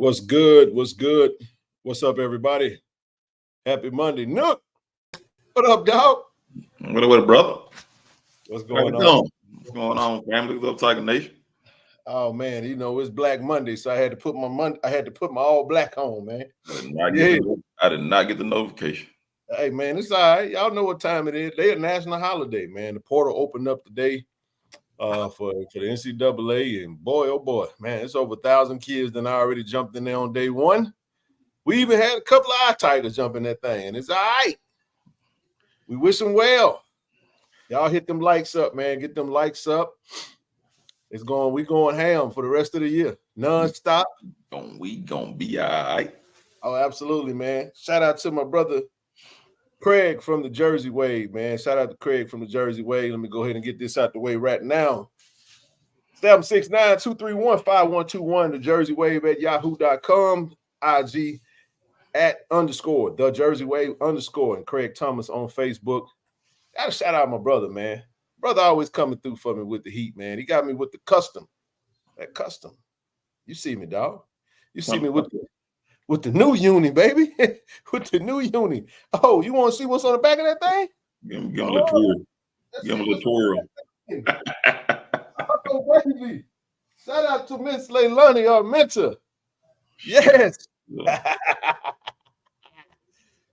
What's good? What's good? What's up, everybody? Happy Monday. Nook. What up, dog? What, brother? What's going on? What's going on, family? What's up, Tiger Nation? Oh man, it's Black Monday, so I had to put my all black on, man. I did not get the notification. Hey man, it's all right. Y'all know what time it is. They're a national holiday, man. The portal opened up today for the NCAA, and boy, oh boy, man, it's over 1,000 kids that I already jumped in there on day one. We even had a couple of our Tigers jump in that thing, and it's all right. We wish them well. Y'all hit them likes up, man. Get them likes up. We going ham for the rest of the year. Non-stop. We gonna be all right. Oh, absolutely, man. Shout out to my brother Craig from the Jersey Wave, man. Shout out to Craig from the Jersey Wave. Let me go ahead and get this out the way right now. 769-231-5121, the Jersey Wave at yahoo.com, IG at _ the Jersey Wave _ and Craig Thomas on Facebook. Gotta shout out my brother, man. Brother always coming through for me with the heat, man. He got me with the custom. That custom. You see me, dog. You see me with the new uni, baby. With the new uni. Oh, you want to see what's on the back of that thing? Give him a little tour. Give him a little tour. Oh, baby. Shout out to Miss Leilani, our mentor. Yes.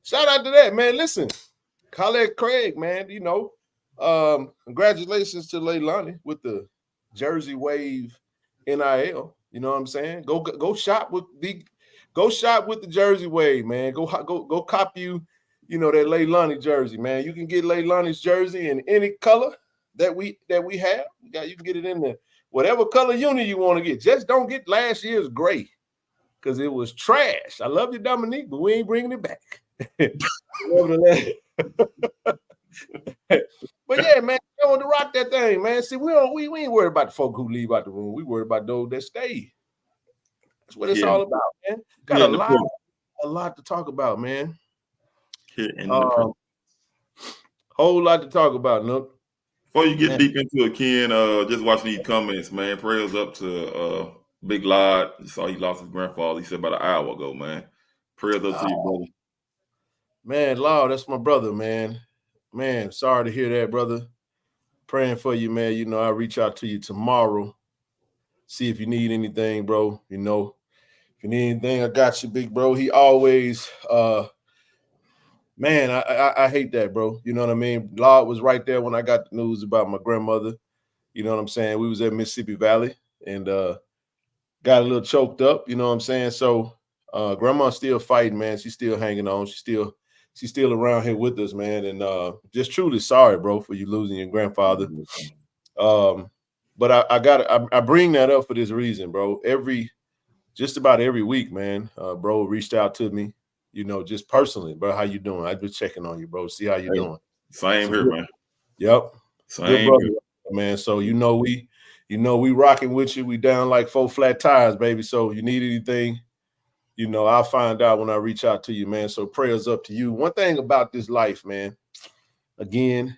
Shout out to that, man. Listen, Khaled Craig, man, congratulations to Leilani with the Jersey Wave NIL. You know what I'm saying? Go shop with the Jersey Wave, man. Go cop you, that Leilani jersey, man. You can get Leilani's jersey in any color that we have. You can get it in the whatever color uni you want to get. Just don't get last year's gray because it was trash. I love you, Dominique, but we ain't bringing it back. But yeah, man, I want to rock that thing, man. See, we ain't worried about the folk who leave out the room. We worried about those that stay. That's what it's all about, man. Got a lot to talk about, man. Whole lot to talk about, Nook. Before you get deep into it, Ken, just watching these comments, man. Prayers up to Big Lod. You saw he lost his grandfather. He said about an hour ago, man. Prayers up to you, brother. Man, Lord, that's my brother, man. Man, sorry to hear that, brother. Praying for you, man. I'll reach out to you tomorrow. See if you need anything, bro. If you need anything, I got you, big bro. He always, man, I hate that, bro. You know what I mean? Lord was right there when I got the news about my grandmother. You know what I'm saying? We was at Mississippi Valley and got a little choked up. You know what I'm saying? So grandma's still fighting, man. She's still hanging on. She's still around here with us, man. And just truly sorry, bro, for you losing your grandfather. But I bring that up for this reason, bro. Just about every week, man, bro reached out to me, just personally, bro. How you doing? I was checking on you, bro. See how you doing. Same here, man. Yep. Same good brother, man. So we rocking with you. We down like 4 flat tires, baby. So you need anything, I'll find out when I reach out to you, man. So prayers up to you. One thing about this life, man, again,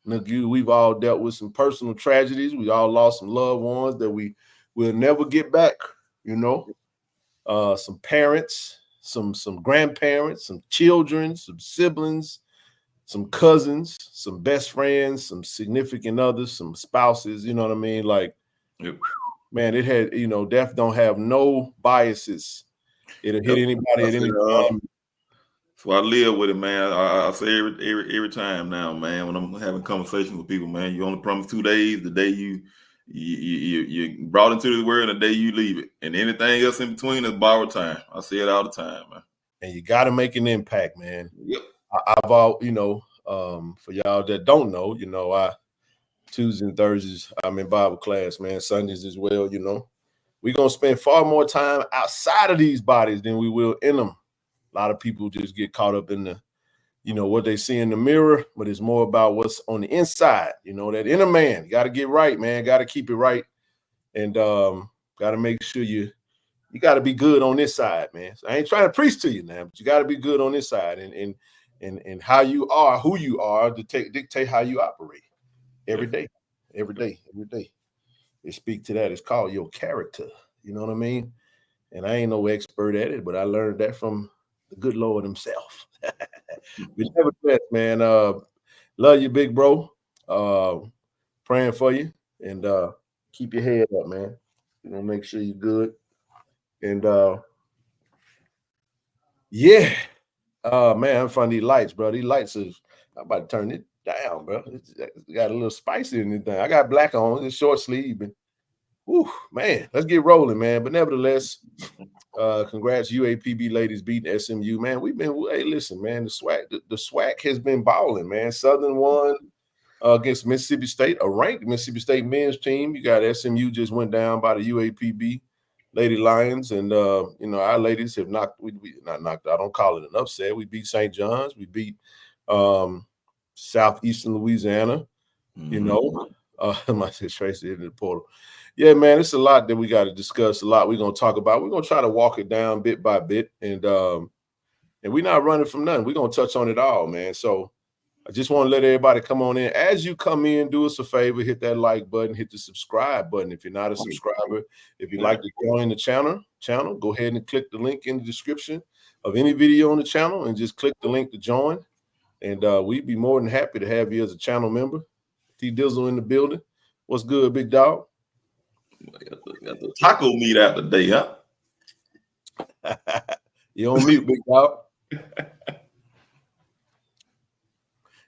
we've all dealt with some personal tragedies. We all lost some loved ones that we will never get back, some parents, some grandparents, some children, some siblings, some cousins, some best friends, some significant others, some spouses, you know what I mean? Like, man, it had, death don't have no biases. It'll hit anybody at any time. So I live with it, man. I say every time now, man, when I'm having conversations with people, man, you only promise 2 days, the day you brought into this world and the day you leave it. And anything else in between is borrowed time. I say it all the time, man. And you got to make an impact, man. Yep. I've all, for y'all that don't know, I Tuesdays and Thursdays, I'm in Bible class, man. Sundays as well, We're going to spend far more time outside of these bodies than we will in them. A lot of people just get caught up in the, what they see in the mirror, but it's more about what's on the inside, that inner man. You got to get right, man. Got to keep it right. And got to make sure you got to be good on this side, man. So I ain't trying to preach to you now, but you got to be good on this side and how you are, who you are to dictate how you operate every day. They speak to that. It's called your character. You know what I mean? and I ain't no expert at it, but I learned that from the good Lord himself. We never blessed, man. Love you, big bro. Praying for you, and keep your head up, man. You know, make sure you're good. And yeah, man, I'm finding these lights, bro. These lights is I'm about to turn it down, bro. It's got a little spicy in this thing. I got black on, it's short sleeve, and whew, man, let's get rolling, man. But nevertheless, congrats, UAPB ladies beating SMU, man. We've been, hey, listen, man, the SWAC has been balling, man. Southern won against Mississippi State, a ranked Mississippi State men's team. You got SMU just went down by the UAPB Lady Lions, and you know, our ladies have knocked, we not knocked out, I don't call it an upset. We beat St. John's, we beat Southeastern Louisiana, you know. My sister Tracy in the portal. Yeah, man, it's a lot that we got to discuss, a lot we're gonna talk about. We're gonna try to walk it down bit by bit, and we're not running from nothing. We're gonna touch on it all, man. So I just want to let everybody come on in. As you come in, do us a favor, hit that like button, hit the subscribe button. If you're not a subscriber, if you'd like to join the channel, go ahead and click the link in the description of any video on the channel and just click the link to join. And we'd be more than happy to have you as a channel member. T Dizzle in the building. What's good, big dog? Got the taco meat out today, huh? You on mute, big dog.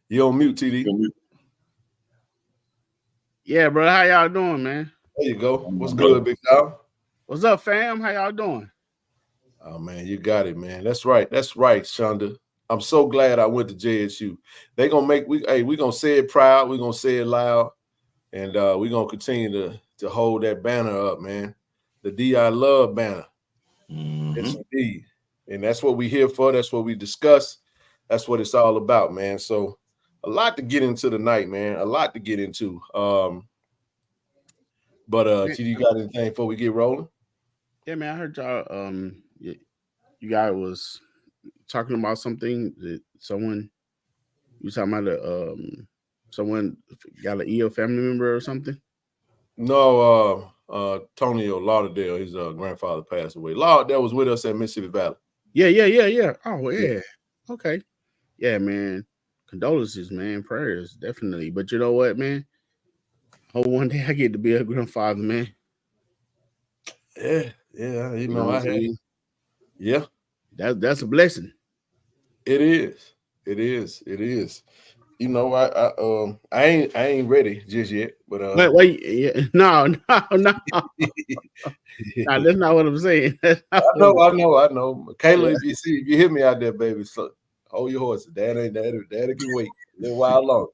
You on mute, TD. Yeah, bro. How y'all doing, man? There you go. What's good, big dog? What's up, fam? How y'all doing? Oh, man, you got it, man. That's right. That's right, Shonda. I'm so glad I went to JSU. They gonna make we're gonna say it proud, we're gonna say it loud, and we're gonna continue to hold that banner up, man. The DI love banner. Yes, indeed. And that's what we're here for. That's what we discuss. That's what it's all about, man. So a lot to get into tonight, man. A lot to get into. But TD, you got anything before we get rolling? Yeah, man. I heard y'all. You guys was talking about something that someone you talking about someone got an EO family member or something. No, Tonio Lauderdale, his grandfather passed away. Lauderdale was with us at Mississippi Valley. Yeah. Oh, yeah. Okay. Yeah, man. Condolences, man. Prayers, definitely. But you know what, man? Oh, one day I get to be a grandfather, man. Yeah. You know I had. Yeah. That's a blessing. It is. You know, I ain't ready just yet, but wait, yeah. No. Nah, that's not what I'm saying. I know. Kayla, if you hear me out there, baby, so hold your horses. Daddy can wait a little while longer.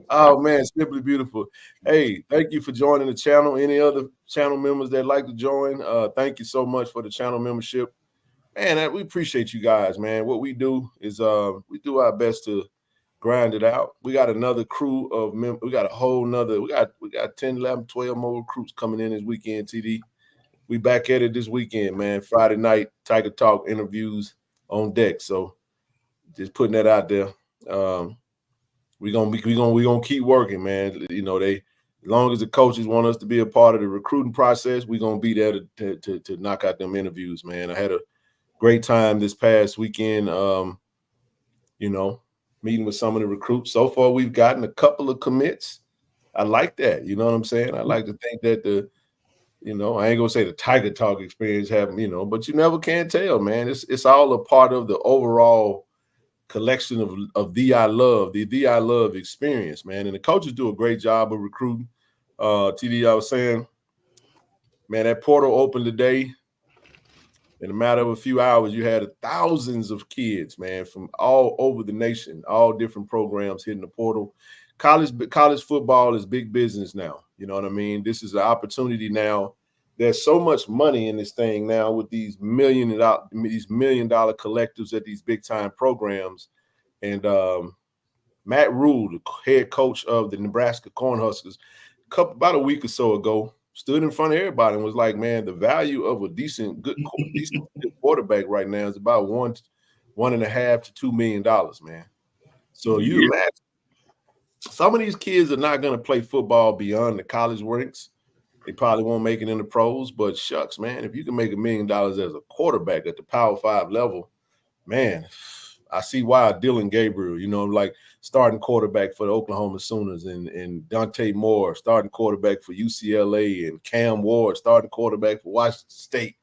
Oh man, simply beautiful. Hey, thank you for joining the channel. Any other channel members that like to join, thank you so much for the channel membership. Man, we appreciate you guys, man. What we do is we do our best to grind it out. We got another crew of members. We got a whole nother, we got 10, 11, 12 more recruits coming in this weekend, TD. We back at it this weekend, man. Friday night, Tiger Talk interviews on deck. So just putting that out there. We're gonna keep working, man. You know, as long as the coaches want us to be a part of the recruiting process, we're gonna be there to knock out them interviews, man. I had a great time this past weekend, you know, meeting with some of the recruits. So far, we've gotten a couple of commits. I like that. You know what I'm saying? I like to think that I ain't gonna say the Tiger Talk experience happened, but you never can tell, man. It's all a part of the overall collection of DI Love, the DI Love experience, man. And the coaches do a great job of recruiting. TD, I was saying, man, that portal opened today. In a matter of a few hours, you had thousands of kids, man, from all over the nation, all different programs hitting the portal. College football is big business now. You know what I mean? This is an opportunity now. There's so much money in this thing now with these $1 million collectives at these big time programs. And Matt Rule, the head coach of the Nebraska Cornhuskers, about a week or so ago, stood in front of everybody and was like, man, the value of a decent quarterback right now is about $1.5 to $2 million, man. So you imagine some of these kids are not going to play football beyond the college ranks. They probably won't make it in the pros, but shucks, man, if you can make $1 million as a quarterback at the Power 5 level, man, I see why Dylan Gabriel, like starting quarterback for the Oklahoma Sooners and Dante Moore, starting quarterback for UCLA, and Cam Ward, starting quarterback for Washington State.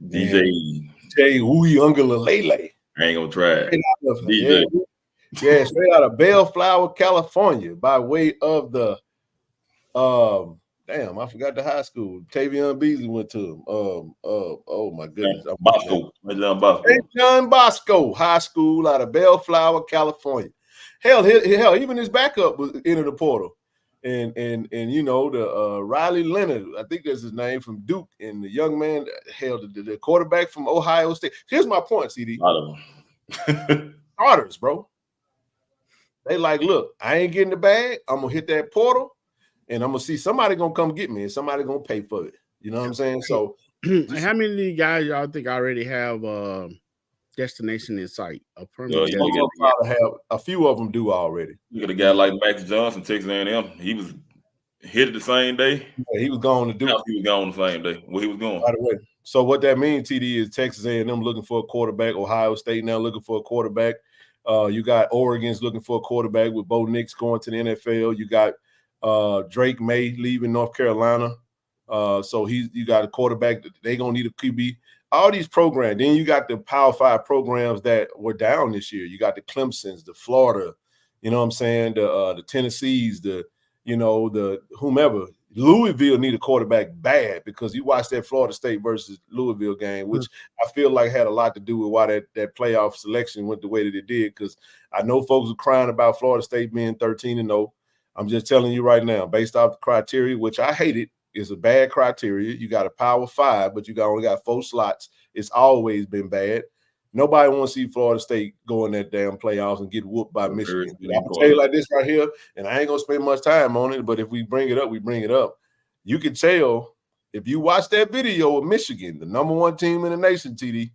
DJ Uiagalelei. I ain't gonna try it. Yeah, straight out of Bellflower, California, by way of the I forgot the high school. Tavion Beasley went to. Oh my goodness, Bosco. St. John Bosco High School out of Bellflower, California. Hell, even his backup was into the portal, and the Riley Leonard, I think that's his name, from Duke, and the young man, the quarterback from Ohio State. Here's my point, CD. Starters, bro. They like, look, I ain't getting the bag. I'm gonna hit that portal. And I'm gonna see somebody gonna come get me, and somebody gonna pay for it. You know what I'm saying? So, how many of these guys y'all think already have destination in sight? A few of them do already. You got a guy like Max Johnson, Texas A&M. He was hit the same day. Yeah, he was going to do. He was gone the same day. Where he was going. By the way, so what that means, TD, is Texas A&M looking for a quarterback. Ohio State now looking for a quarterback. You got Oregon's looking for a quarterback with Bo Nix going to the NFL. You got Drake May leaving North Carolina. So you got a quarterback that they gonna need a QB. All these programs. Then you got the Power 5 programs that were down this year. You got the Clemsons, the Florida, you know what I'm saying, the Tennessees, the whomever. Louisville need a quarterback bad, because you watch that Florida State versus Louisville game, which I feel like had a lot to do with why that playoff selection went the way that it did. Because I know folks are crying about Florida State being 13-0. I'm just telling you right now, based off the criteria, which I hated, is a bad criteria. You got a Power 5, but you only got 4 slots. It's always been bad. Nobody wants to see Florida State go in that damn playoffs and get whooped by Michigan. I can tell you like this right here, and I ain't going to spend much time on it, but if we bring it up, we bring it up. You can tell, if you watch that video of Michigan, the #1 team in the nation, TD,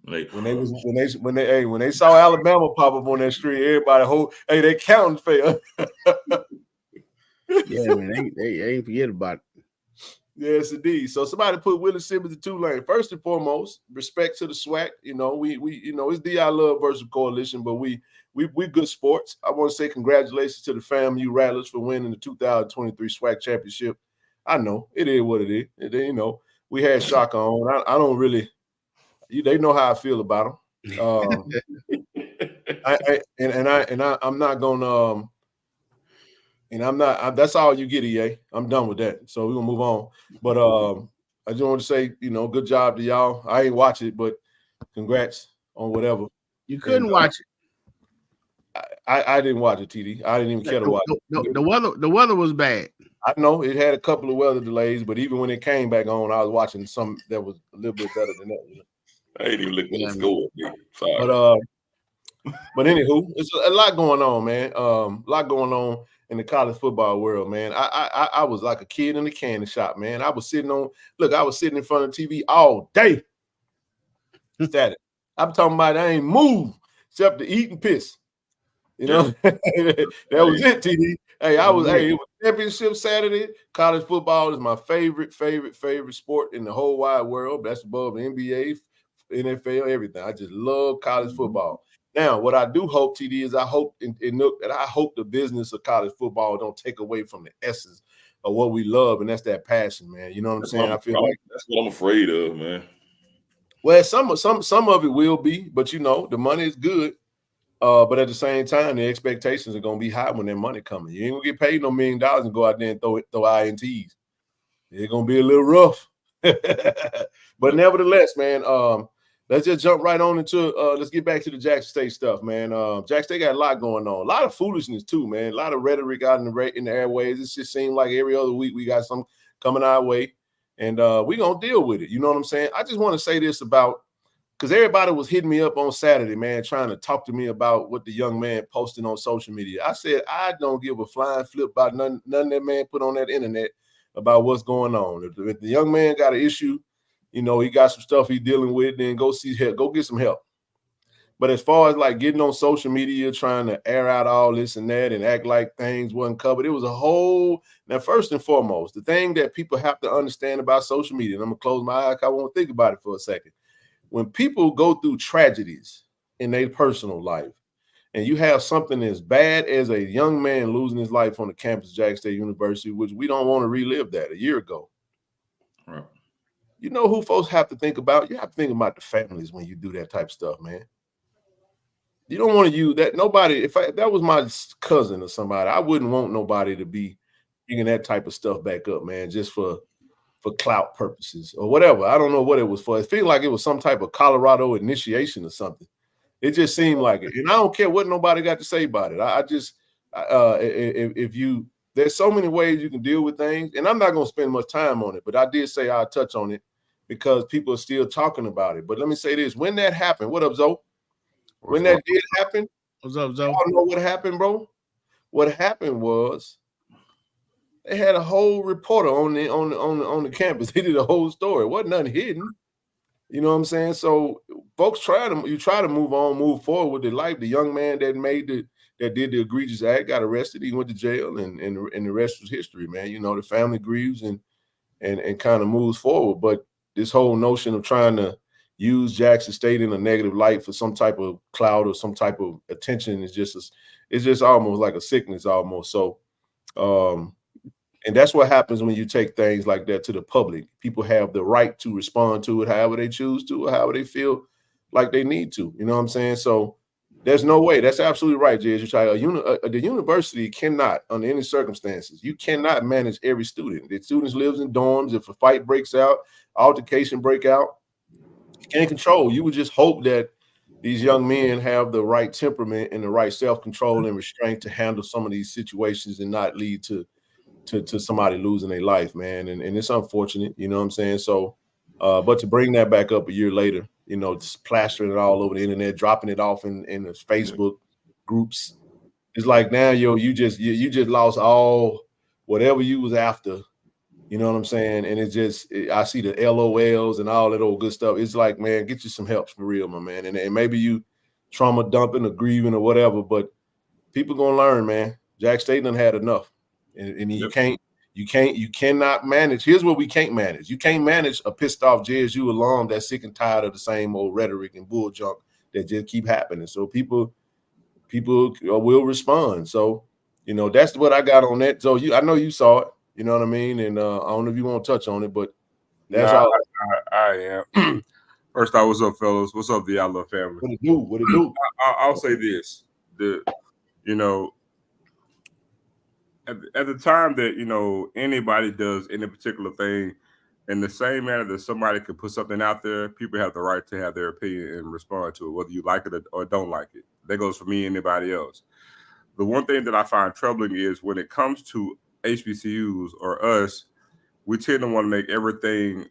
when they saw Alabama pop up on that street, everybody they counting fail. Yeah, man, they ain't forget about it. Yes, indeed. So somebody put Willie Simmons in Tulane. First and foremost, respect to the SWAC. It's DI Love versus Coalition, but we good sports. I want to say congratulations to the FAMU Rattlers for winning the 2023 SWAC championship. I know it is what it is. We had Shaka on. I don't really. They know how I feel about them. I'm not gonna. And I'm not. That's all you get, EA. I'm done with that. So we're gonna move on. But I just want to say, good job to y'all. I ain't watch it, but congrats on whatever. You couldn't watch it. I didn't watch it, TD. I didn't even care to watch it. The weather was bad. I know it had a couple of weather delays, but even when it came back on, I was watching some that was a little bit better than that. I ain't even looking at the score. Sorry. But anywho, it's a lot going on, man. A lot going on in the college football world, man. I was like a kid in the candy shop, man. I was sitting in front of the TV all day. Static. I'm talking about I ain't moved except to eat and piss. That was it, TD. Hey, it was championship Saturday. College football is my favorite sport in the whole wide world. That's above the NBA, NFL, everything. I just love college football. Now, what I do hope, TD, is I hope the business of college football don't take away from the essence of what we love, and that's that passion, man. You know what I'm saying? I feel like that's what I'm afraid of, man. Well, some of it will be, but the money is good. But at the same time, the expectations are gonna be high when that money coming. You ain't gonna get paid no $1 million and go out there and throw INTs. It's gonna be a little rough. But nevertheless, man, let's just jump right on into let's get back to the Jackson State stuff, man. Jackson State got a lot going on, a lot of foolishness too, man. A lot of rhetoric out in the airways. It just seems like every other week we got some coming our way, and we're gonna deal with it. You know what I'm saying? I just want to say this about, because everybody was hitting me up on Saturday, man, trying to talk to me about what the young man posted on social media. I said, I don't give a flying flip about none that man put on that internet about what's going on. If the young man got an issue, he got some stuff he's dealing with, then go get some help. But as far as like getting on social media, trying to air out all this and that and act like things wasn't covered, it was a whole. Now, first and foremost, the thing that people have to understand about social media, and I'm gonna close my eyes, I won't think about it for a second. When people go through tragedies in their personal life, and you have something as bad as a young man losing his life on the campus of Jackson State University, which we don't want to relive that a year ago. Right. You know who folks have to think about? You have to think about the families when you do that type of stuff, man. You don't want to use that. Nobody, if that was my cousin or somebody, I wouldn't want nobody to be bringing that type of stuff back up, man, just for clout purposes or whatever. I don't know what it was for. It feels like it was some type of Colorado initiation or something. It just seemed like it. And I don't care what nobody got to say about it. I just, if you, there's so many ways you can deal with things, and I'm not going to spend much time on it, but I did say I'll touch on it because people are still talking about it. But let me say this, when that happened, what up, Zoe? When that did happen, what's up, Zoe? I don't know what happened, bro. What happened was they had a whole reporter on the campus. They did a whole story. It wasn't nothing hidden. You know what I'm saying? So folks try to move on, move forward with their life. The young man that did the egregious act got arrested. He went to jail, and the rest was history, man. You know, the family grieves and kind of moves forward. But this whole notion of trying to use Jackson State in a negative light for some type of clout or some type of attention is just almost like a sickness almost. So, and that's what happens when you take things like that to the public. People have the right to respond to it however they choose to, or however they feel like they need to. You know what I'm saying? So there's no way. That's absolutely right, JSU. The university cannot, under any circumstances, you cannot manage every student. The students lives in dorms. If a fight breaks out, altercation break out, you can't control. You would just hope that these young men have the right temperament and the right self-control and restraint to handle some of these situations and not lead to somebody losing their life, man. And it's unfortunate, you know what I'm saying? So, but to bring that back up a year later, you know, just plastering it all over the internet, dropping it off in the Facebook groups, it's like now, you just lost all whatever you was after. You know what I'm saying? And I see the LOLs and all that old good stuff. It's like, man, get you some help for real, my man. And maybe you trauma dumping or grieving or whatever, but people gonna learn, man. Jack State done had enough. And you cannot manage. Here's what we can't manage. You can't manage a pissed off JSU alum that's sick and tired of the same old rhetoric and bull junk that just keep happening. So people will respond. So, you know, that's what I got on that. So I know you saw it. You know what I mean? And I don't know if you want to touch on it, but that's all. I am. First off, what's up, fellas? What's up, the I Love family? What it do? What it do? I'll say this: you know, at the time that, you know, anybody does any particular thing, in the same manner that somebody could put something out there, people have the right to have their opinion and respond to it, whether you like it or don't like it. That goes for me and anybody else. The one thing that I find troubling is when it comes to HBCUs or us, we tend to want to make everything,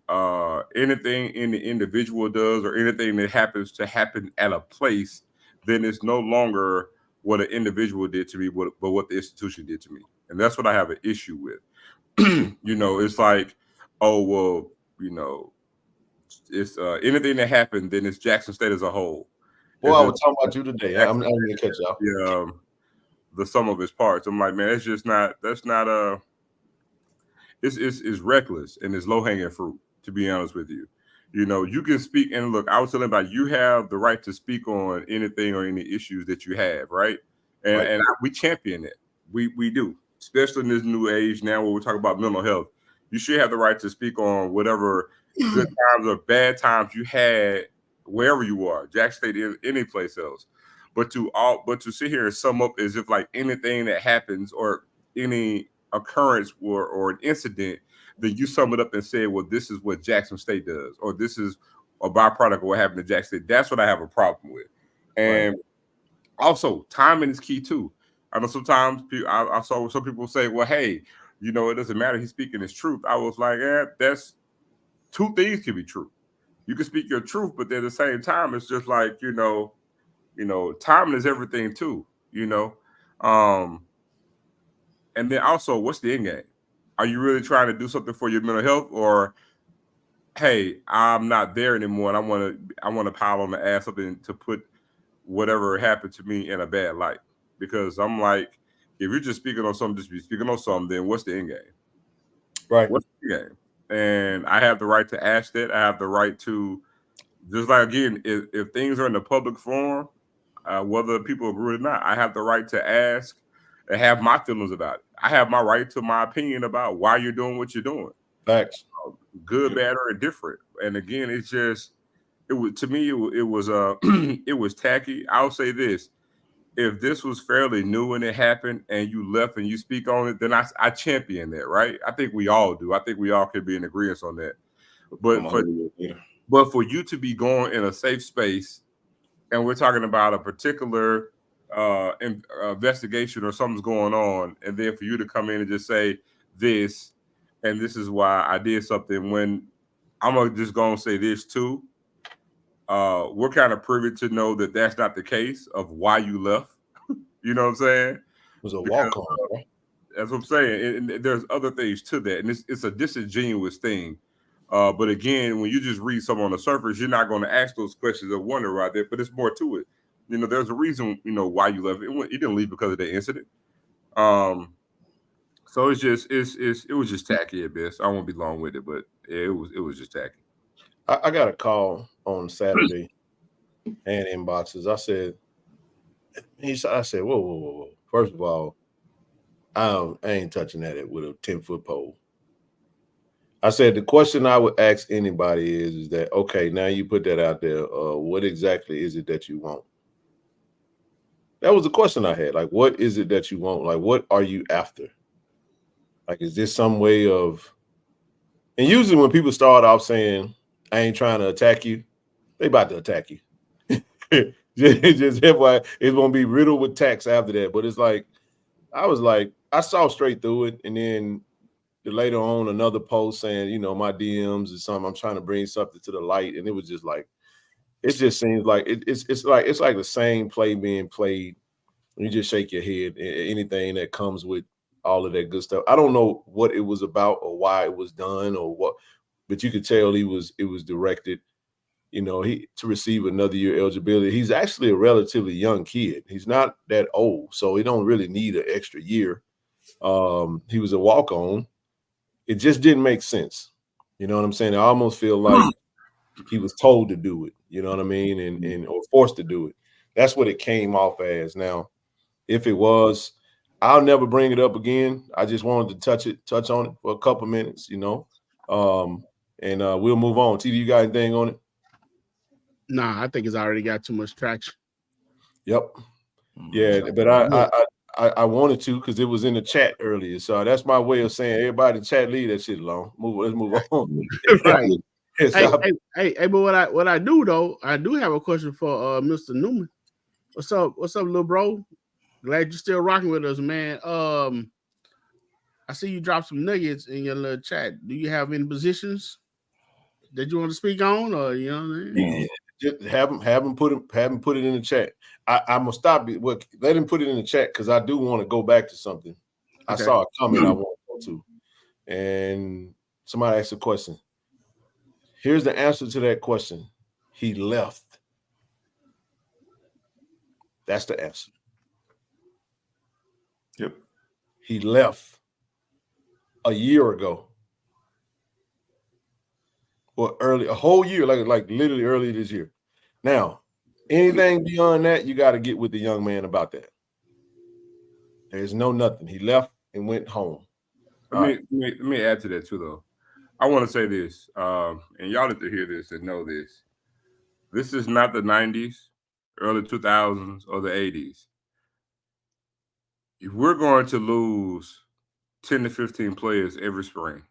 anything any individual does or anything that happens to happen at a place, then it's no longer what an individual did to me, but what the institution did to me. And that's what I have an issue with. You know, it's like, oh, well, you know, it's anything that happened, then it's Jackson State as a whole. Well, I was talking about you today. I'm going to catch y'all. The sum of its parts. I'm like, man, it's just not, that's not it's reckless and it's low-hanging fruit, to be honest with you. You know, you can speak, and look, I was telling about, you have the right to speak on anything or any issues that you have, right? And, right. And we champion it. We do, especially in this new age now where we're talking about mental health. You should have the right to speak on whatever good times or bad times you had wherever you are, Jackson State, any place else. But to sit here and sum up as if like anything that happens or any occurrence or an incident, then you sum it up and say, well, this is what Jackson State does, or this is a byproduct of what happened to Jackson State. That's what I have a problem with. And also, timing is key too. I know sometimes I saw some people say, well, hey, you know, it doesn't matter, he's speaking his truth. I was like, that's two things can be true. You can speak your truth, but at the same time, it's just like, you know, timing is everything too, you know. And then also, what's the end game? Are you really trying to do something for your mental health, or hey, I'm not there anymore and I want to pile on the ass something to put whatever happened to me in a bad light, because I'm like, if you're just speaking on something, just be speaking on something, then what's the end game? Right. What's the game? And I have the right to ask that. I have the right to, just like, again, if things are in the public forum, whether people agree or not, I have the right to ask and have my feelings about it. I have my right to my opinion about why you're doing what you're doing. Facts. Good, bad, or indifferent. And again, it's just, it was, to me, it was it was tacky. I'll say this: if this was fairly new and it happened and you left and you speak on it, then I champion that, right? I think we all do. I think we all could be in agreement on that. But for you to be going in a safe space, and we're talking about a particular investigation or something's going on, and then for you to come in and just say this, and this is why I did something, when I'm gonna just go and say this too. We're kind of privy to know that that's not the case of why you left. You know what I'm saying? It was a walk on. Right? That's what I'm saying. And there's other things to that, and it's a disingenuous thing. But again, when you just read something on the surface, you're not going to ask those questions of wonder right there. But there's more to it. You know, there's a reason. You know why you left. You didn't leave because of the incident. So it was just tacky at best. I won't be long with it, but it was just tacky. I got a call on Saturday and inboxes. I said, whoa. First of all, I ain't touching that with a 10-foot pole. I said, the question I would ask anybody is that, okay, now you put that out there, what exactly is it that you want? That was the question I had. Like, what is it that you want? Like, what are you after? Like, is this some way of, and usually when people start off saying, I ain't trying to attack you, they about to attack you. just FYI, it's gonna be riddled with attacks after that. But it's like, I saw straight through it, and then later on another post saying, you know, my DMs is something, I'm trying to bring something to the light, and it was just like, it just seems like it's like the same play being played. You just shake your head. Anything that comes with all of that good stuff. I don't know what it was about or why it was done or what. But you could tell it was directed, you know, to receive another year eligibility. He's actually a relatively young kid. He's not that old, so he don't really need an extra year. He was a walk-on. It just didn't make sense. You know what I'm saying? I almost feel like he was told to do it. You know what I mean? And or forced to do it. That's what it came off as. Now, if it was, I'll never bring it up again. I just wanted to touch on it for a couple minutes, you know. And we'll move on. TD, you got anything on it? Nah, I think it's already got too much traction. Yep. Yeah, but I wanted to because it was in the chat earlier. So that's my way of saying, everybody in the chat, leave that shit alone. Let's move on. Right. Hey, but what I do though, I do have a question for Mr. Newman. What's up, little bro? Glad you're still rocking with us, man. I see you drop some nuggets in your little chat. Do you have any positions that you want to speak on, or you know what I mean? Just have him put it in the chat. I'm gonna stop it. Let him put it in the chat because I do want to go back to something. Okay. I saw a comment I want to go to, and somebody asked a question. Here's the answer to that question. He left. That's the answer. Yep. He left a year ago. Well, a whole year, like literally early this year. Now, anything beyond that, you got to get with the young man about that. There's nothing. He left and went home. Let me add to that too, though. I want to say this, and y'all need to hear this and know this. This is not the 90s, early 2000s, or the 80s. If we're going to lose 10 to 15 players every spring,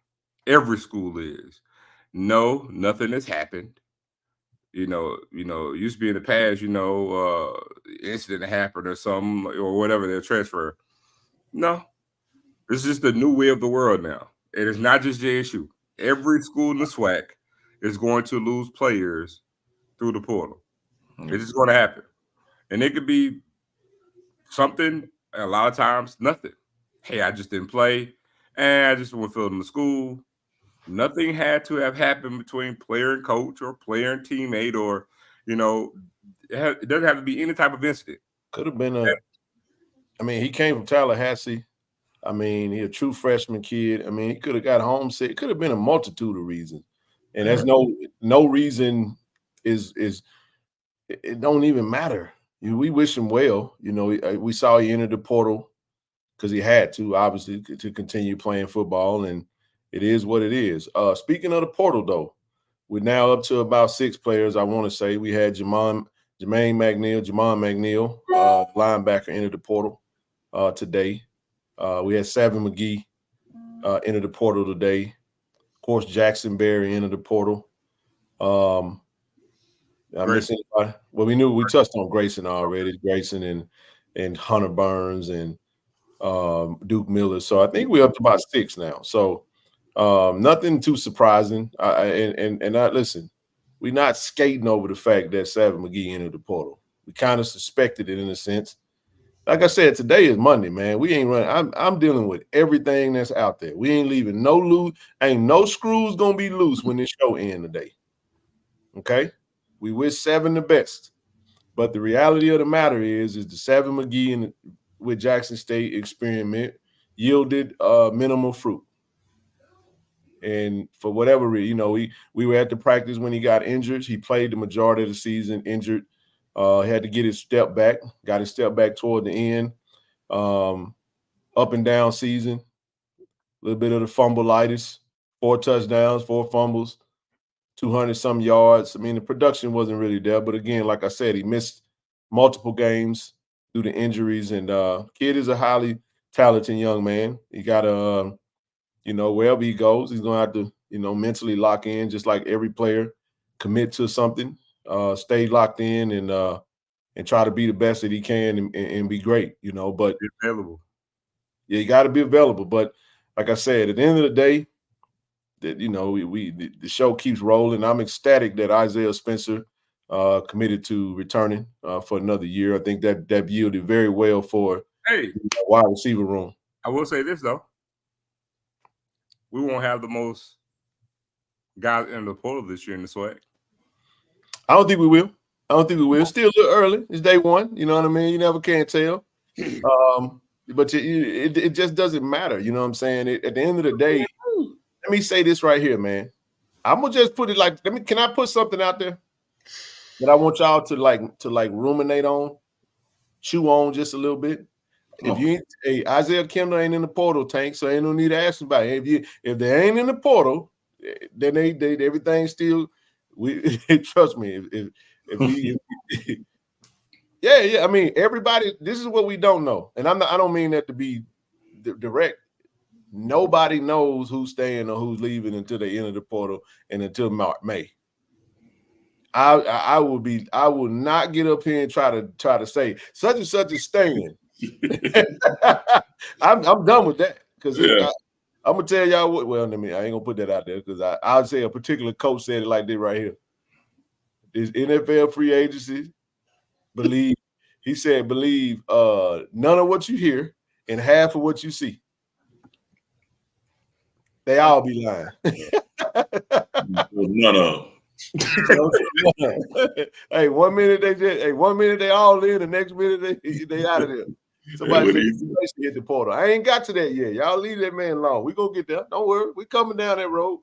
every school is. No, nothing has happened. You know, it used to be in the past, incident happened or something or whatever, they'll transfer. No, this is just the new way of the world now. It is not just JSU. Every school in the SWAC is going to lose players through the portal. It's just going to happen. And it could be something, a lot of times, nothing. Hey, I just didn't play. And I just went filled in the school. Nothing had to have happened between player and coach or player and teammate, or, It doesn't have to be any type of incident. Could have been I mean, he came from Tallahassee. I mean, he's a true freshman kid. I mean, he could have got homesick. It could have been a multitude of reasons. And there's no reason it don't even matter. We wish him well. You know, we saw he entered the portal because he had to, obviously, to continue playing football, and it is what it is. Speaking of the portal, though, we're now up to about 6 players, I want to say. We had Jamon McNeil, linebacker, entered the portal today. We had Savin McGee enter the portal today. Of course, Jackson Berry entered the portal. I miss anybody? Well, we touched on Grayson already. Grayson and Hunter Burns and Duke Miller. So I think we're up to about 6 now. So nothing too surprising. Listen, we're not skating over the fact that Savin McGee entered the portal. We kind of suspected it in a sense. Like I said, today is Monday, man. We ain't running. I'm dealing with everything that's out there. We ain't leaving no loose. Ain't no screws gonna be loose when this show ends today. Okay? We wish Savin the best. But the reality of the matter is the Savin McGee with Jackson State experiment yielded minimal fruit. And for whatever reason, you know, we were at the practice when he got injured. He played the majority of the season injured. Had to get his step back, got his step back toward the end. Up and down season, a little bit of the fumbleitis, 4 touchdowns, 4 fumbles, 200-some yards. I mean, the production wasn't really there. But again, like I said, he missed multiple games due to injuries. And kid is a highly talented young man. He got to, wherever he goes, he's going to have to, mentally lock in just like every player, commit to something. Stay locked in and try to be the best that he can and be great, but be available. Yeah, you got to be available. But like I said, at the end of the day, that the show keeps rolling. I'm ecstatic that Isaiah Spencer committed to returning for another year. I think that yielded very well for wide receiver room. I will say this though. We won't have the most guys in the portal this year in the swag. I don't think we will. Still a little early. It's day one. You know what I mean? You never can tell. But it just doesn't matter. You know what I'm saying? At the end of the day, let me say this right here, man. I'm gonna just put it like, can I put something out there that I want y'all to ruminate on, chew on just a little bit? If Isaiah Kendall ain't in the portal, Tank, so ain't no need to ask anybody. If they ain't in the portal, then they everything still. Trust me. Yeah. I mean, everybody. This is what we don't know, and I don't mean that to be direct. Nobody knows who's staying or who's leaving until they enter the portal and until May. I will not get up here and try to say such and such is staying. I'm done with that because I'm gonna tell y'all what. Well, I ain't gonna put that out there because I'll say a particular coach said it like this right here. This NFL free agency, believe none of what you hear and half of what you see. They all be lying. None of them. Hey, 1 minute they all in, the next minute they out of there. Somebody hit the portal. I ain't got to that yet. Y'all leave that man alone. We gonna get there. Don't worry. We coming down that road.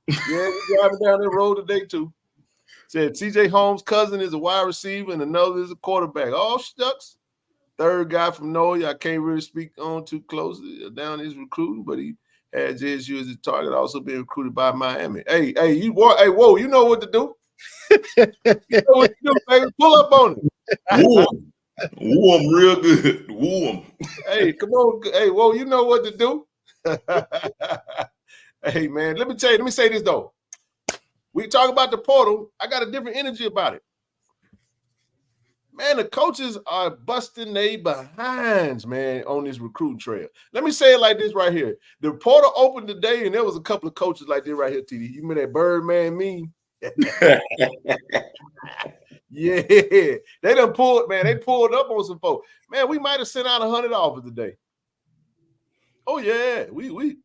Yeah, we driving down that road today too. Said TJ Holmes' cousin is a wide receiver and another is a quarterback. Oh, shucks. Third guy from Noah. I can't really speak on too closely down his recruiting, but he had JSU as his target, also being recruited by Miami. Hey, whoa, you know what to do. You know what to do, baby. Pull up on it. Woo him real good. Woo him. Hey, come on. Hey, whoa, you know what to do. Hey, man, let me say this, though. We talk about the portal. I got a different energy about it. Man, the coaches are busting their behinds, man, on this recruiting trail. Let me say it like this right here. The portal opened today, and there was a couple of coaches like this right here, TD. You remember that Birdman meme? Yeah. They done pulled, man. They pulled up on some folks. Man, we might have sent out 100 offers today. Oh, yeah. We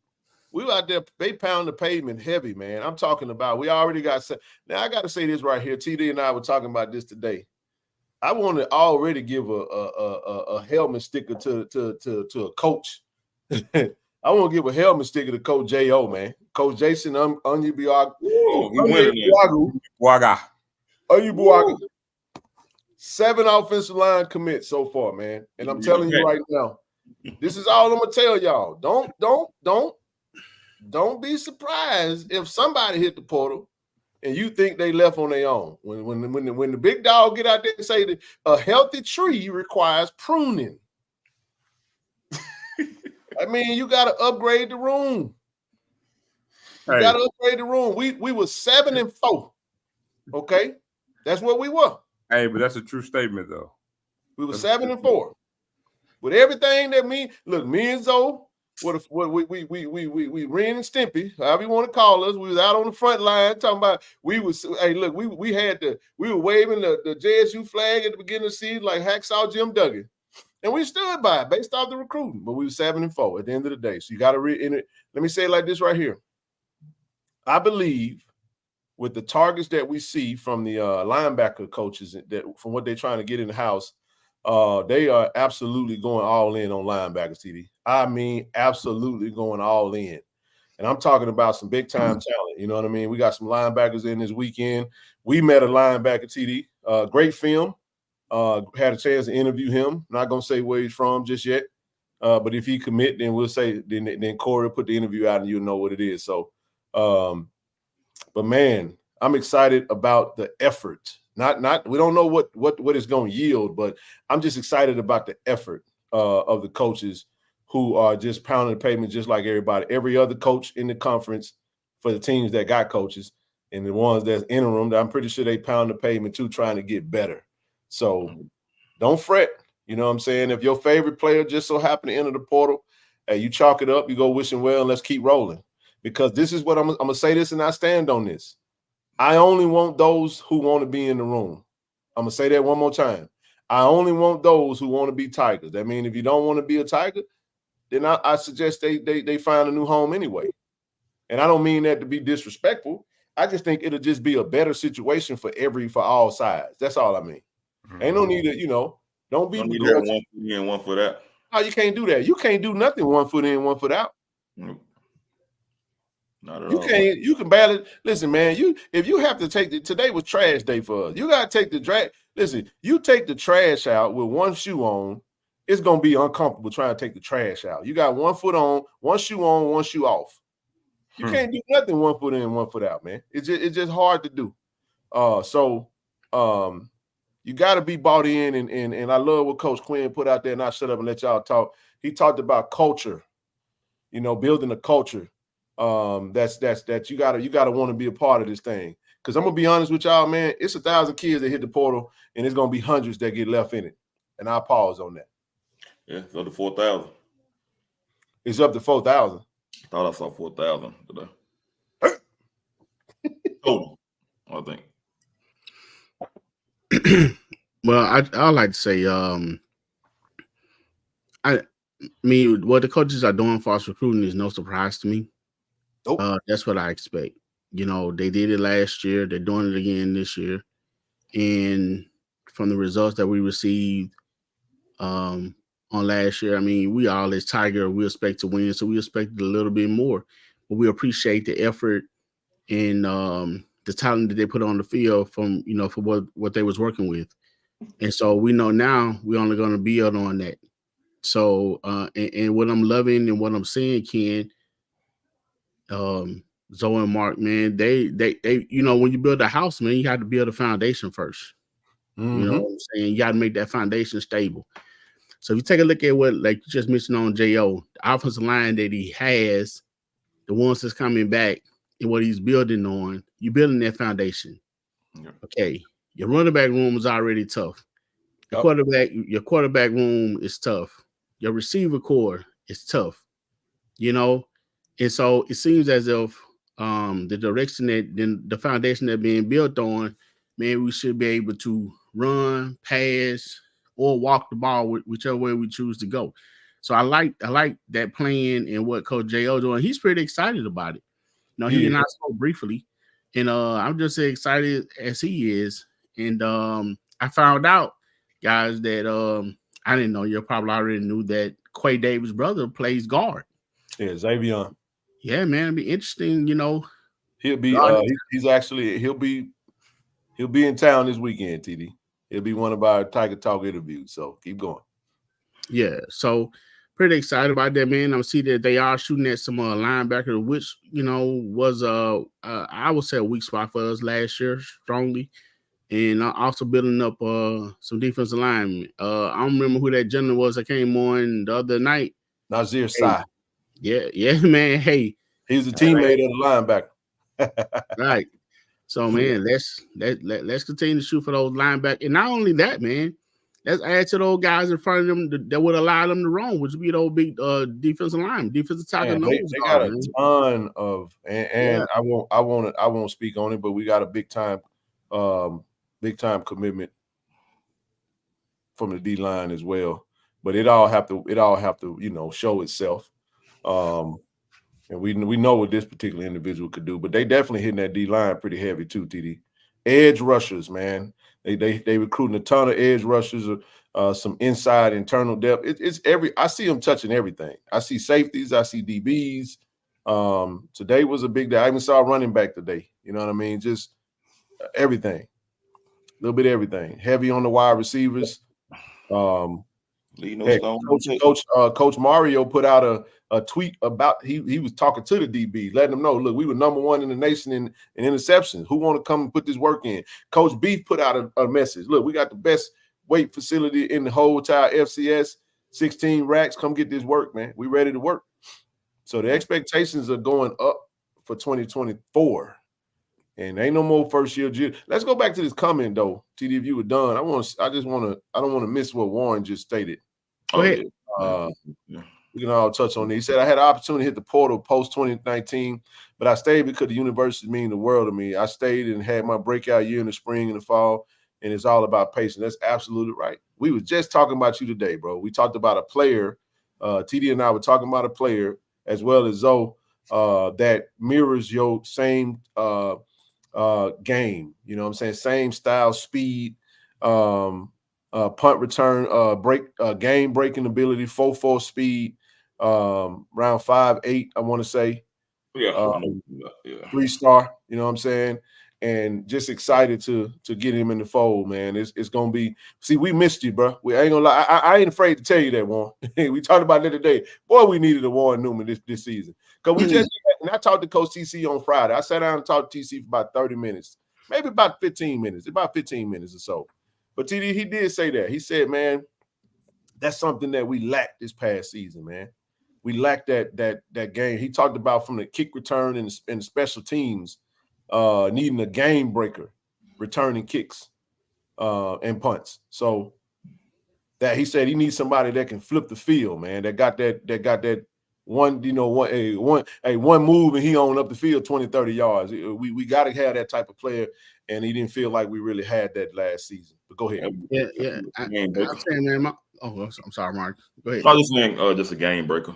out there, they pound the pavement heavy, man. I'm talking about, we already got – now, I got to say this right here. TD and I were talking about this today. I want to already give a helmet sticker to a coach. I want to give a helmet sticker to Coach J.O., man. Coach Jason Onyebuagu. Onyebuagu. 7 offensive line commits so far, man. And I'm telling you right now, this is all I'm gonna tell y'all. Don't be surprised if somebody hit the portal and you think they left on their own. When the big dog get out there and say that a healthy tree requires pruning. I mean, you got to upgrade the room. You got to upgrade the room. We were 7-4. Okay, that's what we were. Hey, but that's a true statement, though. We were 7-4. With everything that look, me and Zoe, we Ren and Stimpy, however you want to call us, we was out on the front line talking about we were waving the JSU flag at the beginning of the season like Hacksaw Jim Duggan. And we stood by it based off the recruiting, but we were 7-4 at the end of the day. So you got to let me say it like this right here. I believe with the targets that we see from the linebacker coaches, that from what they're trying to get in the house, they are absolutely going all in on linebackers, TD. I mean, absolutely going all in. And I'm talking about some big-time talent. You know what I mean? We got some linebackers in this weekend. We met a linebacker, TD. Great film. Had a chance to interview him. Not going to say where he's from just yet. But if he commit, then we'll say, then Corey will put the interview out and you'll know what it is. So, but man, I'm excited about the effort. We don't know what it's going to yield, but I'm just excited about the effort of the coaches who are just pounding the pavement just like everybody. Every other coach in the conference for the teams that got coaches and the ones that's interim, I'm pretty sure they pound the pavement too, trying to get better. So don't fret. You know what I'm saying? If your favorite player just so happened to enter the portal, hey, you chalk it up, you go wish him well, and let's keep rolling. Because this is what I'm going to say this, and I stand on this. I only want those who want to be in the room. I'm going to say that one more time. I only want those who want to be Tigers. That means if you don't want to be a Tiger, then I suggest they find a new home anyway. And I don't mean that to be disrespectful. I just think it'll just be a better situation for all sides. That's all I mean. Ain't no need to, don't be one foot in, 1 foot out. No, you can't do that. You can't do nothing 1 foot in, 1 foot out. Nope. Not at all. You can barely listen, man. If you have to take today was trash day for us. You gotta take the drag. Listen, you take the trash out with one shoe on, it's gonna be uncomfortable trying to take the trash out. You got 1 foot on, one shoe off. You can't do nothing 1 foot in, 1 foot out, man. It's just hard to do. You got to be bought in, and I love what Coach Quinn put out there, and I'll shut up and let y'all talk. He talked about culture, building a culture. That you gotta want to be a part of this thing. Because I'm gonna be honest with y'all, man, it's 1,000 kids that hit the portal, and it's gonna be hundreds that get left in it. And I'll pause on that. Yeah, it's up to 4,000. It's up to 4,000. I thought I saw 4,000 today. Total, I think. Well, I like to say, I mean, what the coaches are doing for us recruiting is no surprise to me. Nope. That's what I expect. They did it last year. They're doing it again this year. And from the results that we received on last year, I mean, we all as Tiger, we expect to win, so we expected a little bit more. But we appreciate the effort and the talent that they put on the field from, for what they was working with. And so we know now we're only going to build on that. So, and what I'm loving and what I'm seeing, Ken, Zoe and Mark, man, they when you build a house, man, you have to build a foundation first. Mm-hmm. You know what I'm saying? You got to make that foundation stable. So if you take a look at what, like you just mentioned on J.O., the offensive line that he has, the ones that's coming back and what he's building on, you're building that foundation. Yep. Okay. Your running back room is already tough. Your quarterback room is tough. Your receiver core is tough. And so it seems as if the direction the foundation that's being built on, man, we should be able to run, pass, or walk the ball whichever way we choose to go. So I like that plan and what Coach J.O. doing. He's pretty excited about it. He and I spoke briefly, and I'm just as excited as he is. And I found out guys that I didn't know. You probably already knew that Quay Davis' brother plays guard. Yeah, Xavier. Yeah, man, it'd be interesting. He'll be he'll be in town this weekend, TD. He'll be one of our Tiger Talk interviews. So keep going. Yeah, so pretty excited about that, man. I see that they are shooting at some linebacker, which was I would say a weak spot for us last year, strongly, and also building up some defensive linemen. I don't remember who that gentleman was that came on the other night. Nazir Sai. Yeah, man. Hey, he was a teammate of the linebacker. Right. So, man, let's continue to shoot for those linebackers, and not only that, man. Let's add to those guys in front of them that would allow them to roam, which would be those big defensive line, defensive tackle. They got a ton of, and I won't speak on it, but we got a big time commitment from the D line as well. But it all have to show itself. And we know what this particular individual could do, but they definitely hitting that D line pretty heavy too, TD. Edge rushers, man. They recruiting a ton of edge rushers, some inside internal depth. It's I see them touching everything. I see safeties, I see DBs. Today was a big day. I even saw a running back today. You know what I mean? Just everything. A little bit of everything. Heavy on the wide receivers. Coach Mario put out a tweet about he was talking to the DB, letting them know, look, we were #1 in the nation in interceptions. Who want to come and put this work in? Coach Beef put out a message. Look, we got the best weight facility in the whole entire FCS. 16 racks. Come get this work, man. We ready to work. So the expectations are going up for 2024. And ain't no more first year. Let's go back to this comment though. TD, if you were done, I don't want to miss what Warren just stated. Go ahead. We can all touch on it. He said, I had an opportunity to hit the portal post 2019, but I stayed because the university mean the world to me. I stayed and had my breakout year in the spring and the fall, and it's all about patience. That's absolutely right. We were just talking about you today, bro. We talked about a player. TD and I were talking about a player as well as Zoe that mirrors your same game. You know what I'm saying? Same style, speed, punt return, game breaking ability, 4.4 speed, around 5'8", I want to say. Yeah. 3-star, you know what I'm saying? And just excited to get him in the fold, man. It's gonna be. See, we missed you, bro. We ain't gonna lie. I ain't afraid to tell you that, Warren. We talked about it today. Boy, we needed a Warren Newman this season. Because we just and I talked to Coach TC on Friday. I sat down and talked to TC for about 30 minutes, maybe about 15 minutes, or so. But TD, he did say that. He said, man, that's something that we lacked this past season, man. We lacked that game. He talked about from the kick return and the special teams. Needing a game breaker, returning kicks and punts. So that he said he needs somebody that can flip the field, man. That got that one, one move and he on up the field 20, 30 yards. We got to have that type of player, and he didn't feel like we really had that last season. But go ahead. Yeah. I'm saying, man. I'm sorry, Mark. Go ahead. I was saying, just a game breaker.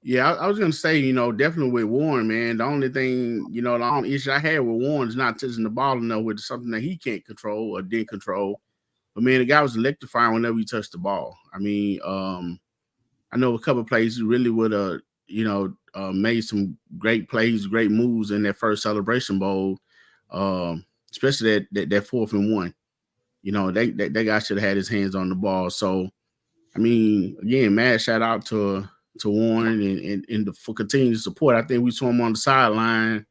Yeah, I was gonna say, definitely with Warren, man. The only thing, the only issue I had with Warren is not touching the ball enough with something that he can't control or didn't control. But man, the guy was electrifying whenever he touched the ball. I mean, I know a couple of plays he really would have, made some great plays, great moves in that first Celebration Bowl, especially that 4th and 1. That guy should have had his hands on the ball. So, I mean, again, mad shout out to Warren and for continued support. I think we saw him on the sideline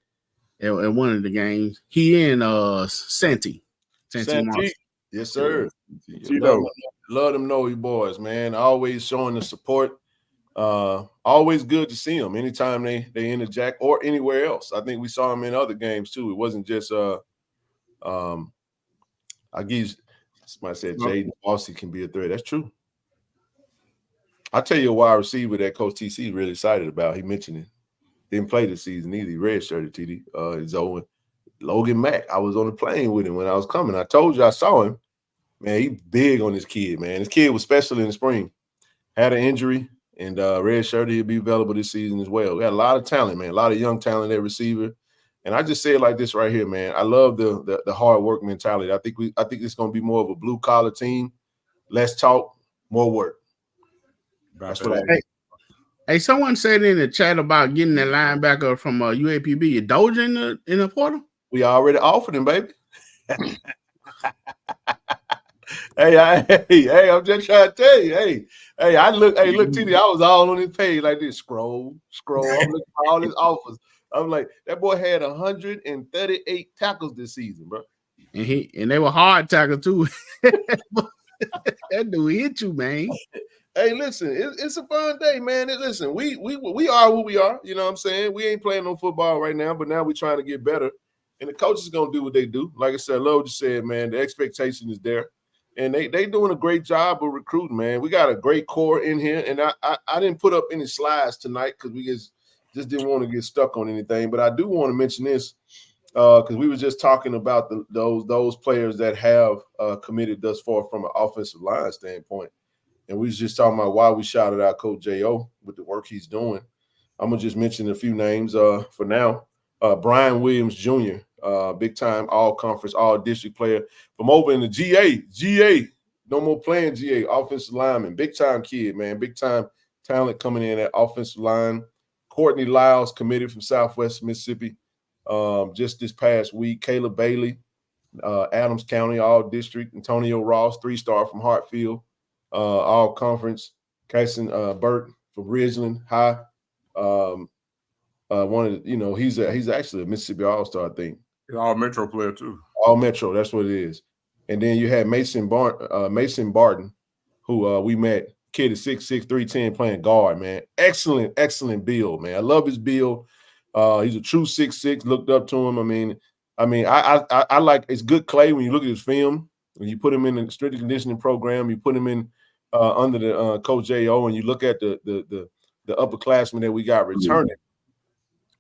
at one of the games. He and Santi. Yes, sir. Love them know you boys, man. Always showing the support. Always good to see them anytime they interject or anywhere else. I think we saw them in other games too. It wasn't just I guess somebody said Jaden Bossy can be a threat. That's true. I'll tell you a wide receiver that Coach TC really excited about. He mentioned it. Didn't play this season either. He redshirted TD. It's Owen. Logan Mack. I was on the plane with him when I was coming. I told you I saw him. Man, he big on this kid, man. This kid was special in the spring. Had an injury, and redshirted. He'll be available this season as well. We had a lot of talent, man. A lot of young talent at receiver. And I just say it like this right here, man. I love the hard work mentality. I think it's going to be more of a blue collar team. Less talk, more work. That's what I think. Hey, someone said in the chat about getting that linebacker from UAPB. You Doja in the portal? We already offered him, baby. Hey, I'm just trying to tell you. Hey, look, TD, I was all on his page like this. Scroll. I'm looking for all his offers. I'm like, that boy had 138 tackles this season, bro. And they were hard tackles too. That dude hit you, man. Hey, listen, it's a fun day, man. Listen, we are who we are. You know what I'm saying? We ain't playing no football right now, but now we're trying to get better. And the coaches are going to do what they do. Like I said, I love what you said, man. The expectation is there. And they doing a great job of recruiting, man. We got a great core in here. And I didn't put up any slides tonight because we just didn't want to get stuck on anything. But I do want to mention this because we were just talking about those players that have committed thus far from an offensive line standpoint. And we was just talking about why we shouted out Coach J.O. with the work he's doing. I'm going to just mention a few names for now. Brian Williams Jr., big-time all-conference, all-district player from over in the GA. No more playing GA, offensive lineman. Big-time kid, man. Big-time talent coming in at offensive line. Courtney Lyles committed from Southwest Mississippi just this past week. Caleb Bailey, Adams County, all-district. Antonio Ross, 3-star from Hartfield. All conference. Kason Burt from Ridgeland High. One of the, he's actually a Mississippi All-Star, I think. He's all Metro player too. All Metro, that's what it is. And then you had Mason Barton, who we met. Kid is 6'6", 310, playing guard, man. Excellent build, man. I love his build. He's a true 6'6", looked up to him. I like it's good clay when you look at his film. When you put him in the strength conditioning program, you put him in under the Coach J.O., and you look at the upperclassmen that we got returning.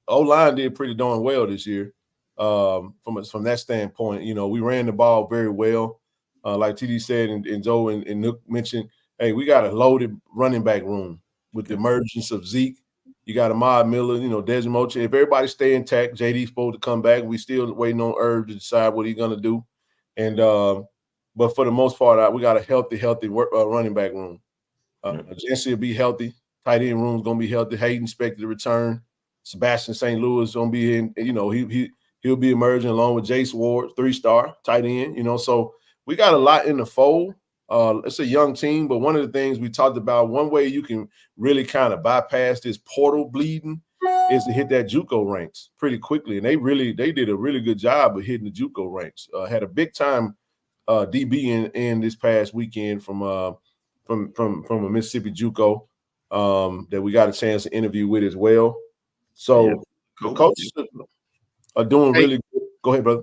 O-line did pretty darn well this year from that standpoint. We ran the ball very well. Like TD said and Joe and Nook mentioned, hey, we got a loaded running back room with the emergence of Zeke. You got Ahmad Miller, Desmond Moche. If everybody stay intact, JD's supposed to come back. We still waiting on Irv to decide what he's going to do. And but for the most part, we got a healthy running back room. Jency will be healthy. Tight end room is going to be healthy. Hayden expected to return. Sebastian St. Louis going to be in. He'll be emerging along with Jace Ward, 3-star tight end. So we got a lot in the fold. It's a young team, but one of the things we talked about, one way you can really kind of bypass this portal bleeding is to hit that JUCO ranks pretty quickly. And they did a really good job of hitting the JUCO ranks. Had a big time DB in this past weekend from a Mississippi JUCO that we got a chance to interview with as well. So the coaches are doing really good. Go ahead, brother.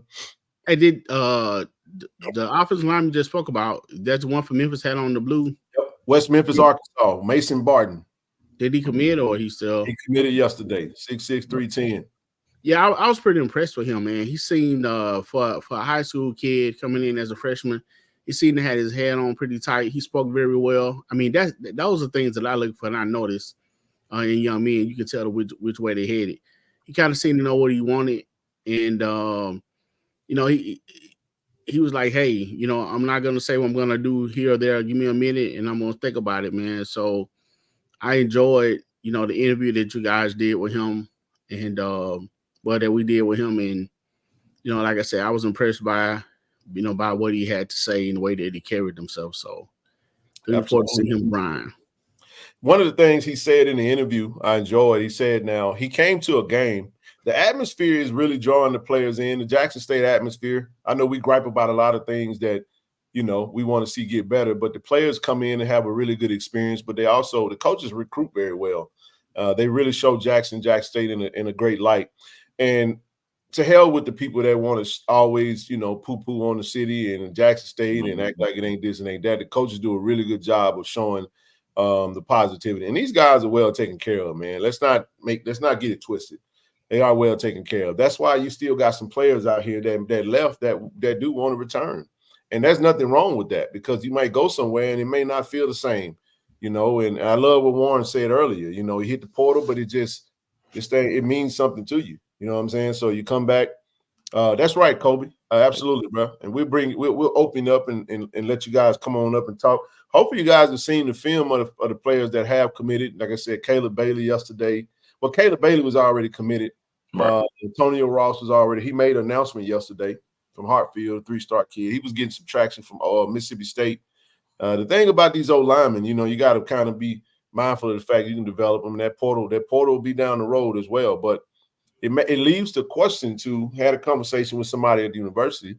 Hey, did the offensive lineman just spoke about, that's the one from Memphis had on the blue? Yep. West Memphis, Arkansas, Mason Barton. Did he commit or he still? He committed yesterday, 6'6", 310. Yeah, I was pretty impressed with him, man. He seemed for a high school kid coming in as a freshman, he seemed to have his head on pretty tight. He spoke very well. I mean, those are things that I look for and I noticed in young men. You can tell which way they headed. He kind of seemed to know what he wanted, and he was like, hey, I'm not gonna say what I'm gonna do here or there. Give me a minute, and I'm gonna think about it, man. So I enjoyed, the interview that you guys did with him, and that we did with him, and like I said, I was impressed by what he had to say and the way that he carried himself. So looking forward to seeing him, Brian. One of the things he said in the interview I enjoyed, he said now he came to a game. The atmosphere is really drawing the players in, the Jackson State atmosphere. I know we gripe about a lot of things that, we want to see get better, but the players come in and have a really good experience, but the coaches recruit very well. They really show Jackson State in a great light. And to hell with the people that want to always, poo-poo on the city and Jackson State and act like it ain't this and ain't that. The coaches do a really good job of showing the positivity. And these guys are well taken care of, man. Let's not get it twisted. They are well taken care of. That's why you still got some players out here that left that do want to return. And there's nothing wrong with that because you might go somewhere and it may not feel the same, and I love what Warren said earlier. He hit the portal, but it means something to you. You know what I'm saying? So you come back. That's right, Kobe. Absolutely, bro. And we'll open up and let you guys come on up and talk. Hopefully, you guys have seen the film of the players that have committed. Like I said, Caleb Bailey yesterday. Well, Caleb Bailey was already committed. Right. Antonio Ross was already. He made an announcement yesterday from Hartfield, a 3-star kid. He was getting some traction from Mississippi State. The thing about these old linemen, you got to kind of be mindful of the fact you can develop them. And that portal will be down the road as well. But it leaves the question to had a conversation with somebody at the university,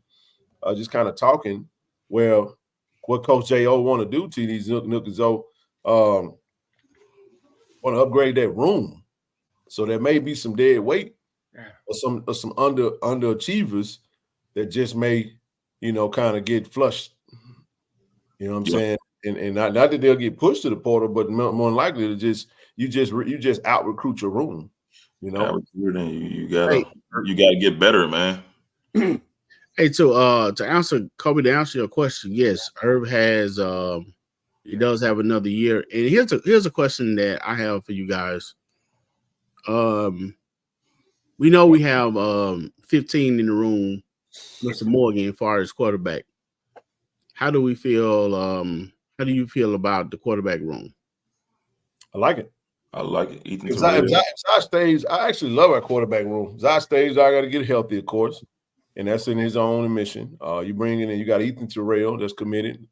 just kind of talking. Well, what Coach J.O. want to do to these Nook and Zo, want to upgrade that room. So there may be some dead weight or some underachievers that just may, kind of get flushed. You know what I'm saying? And not that they'll get pushed to the portal, but more than likely to you just out recruit your room. You gotta get better, man. Hey, to answer Kobe, to answer your question, yes, Herb has he does have another year. And here's a question that I have for you guys. We know we have 15 in the room, Mr. Morgan, as far as quarterback. How do we feel? How do you feel about the quarterback room? I like it. Ethan, if Zai stays, I actually love our quarterback room. Zai stays, I got to get healthy, of course, and that's in his own admission. You bring in, you got Ethan Terrell that's committed,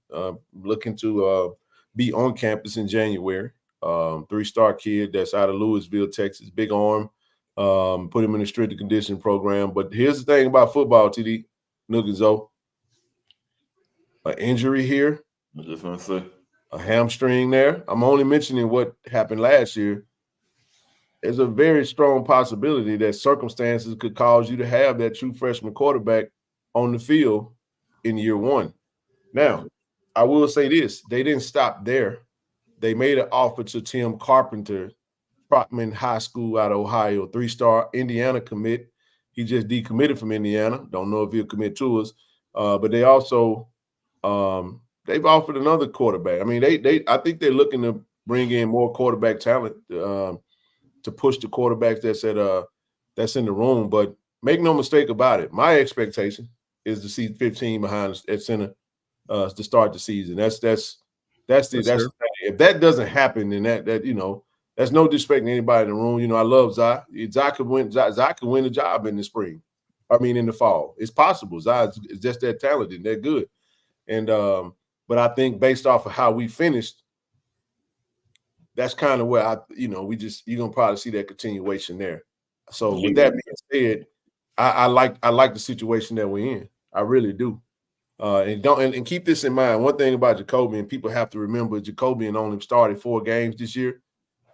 looking to be on campus in January. 3-star kid that's out of Louisville, Texas, big arm. Put him in a restricted condition program. But here's the thing about football, TD, Nook and Zo. An injury here. I was just gonna say. A hamstring there. I'm only mentioning what happened last year. There's a very strong possibility that circumstances could cause you to have that true freshman quarterback on the field in year one. Now, I will say this. They didn't stop there. They made an offer to Tim Carpenter, Trotman High School out of Ohio, 3-star Indiana commit. He just decommitted from Indiana. Don't know if he'll commit to us. But they also they've offered another quarterback. I mean, I think they're looking to bring in more quarterback talent to push the quarterbacks that's in the room. But make no mistake about it, my expectation is to see 15 behind at center to start the season. That's the if that doesn't happen, then that that's no disrespect to anybody in the room. I love Zai. Zai could win the job in the spring. I mean, in the fall, it's possible. Zai is just that talented, they're good, and but I think based off of how we finished, that's kind of where you're gonna probably see that continuation there. So with that being said, I like the situation that we're in. I really do. And keep this in mind. One thing about Jacoby, and people have to remember, Jacoby only started 4 games this year,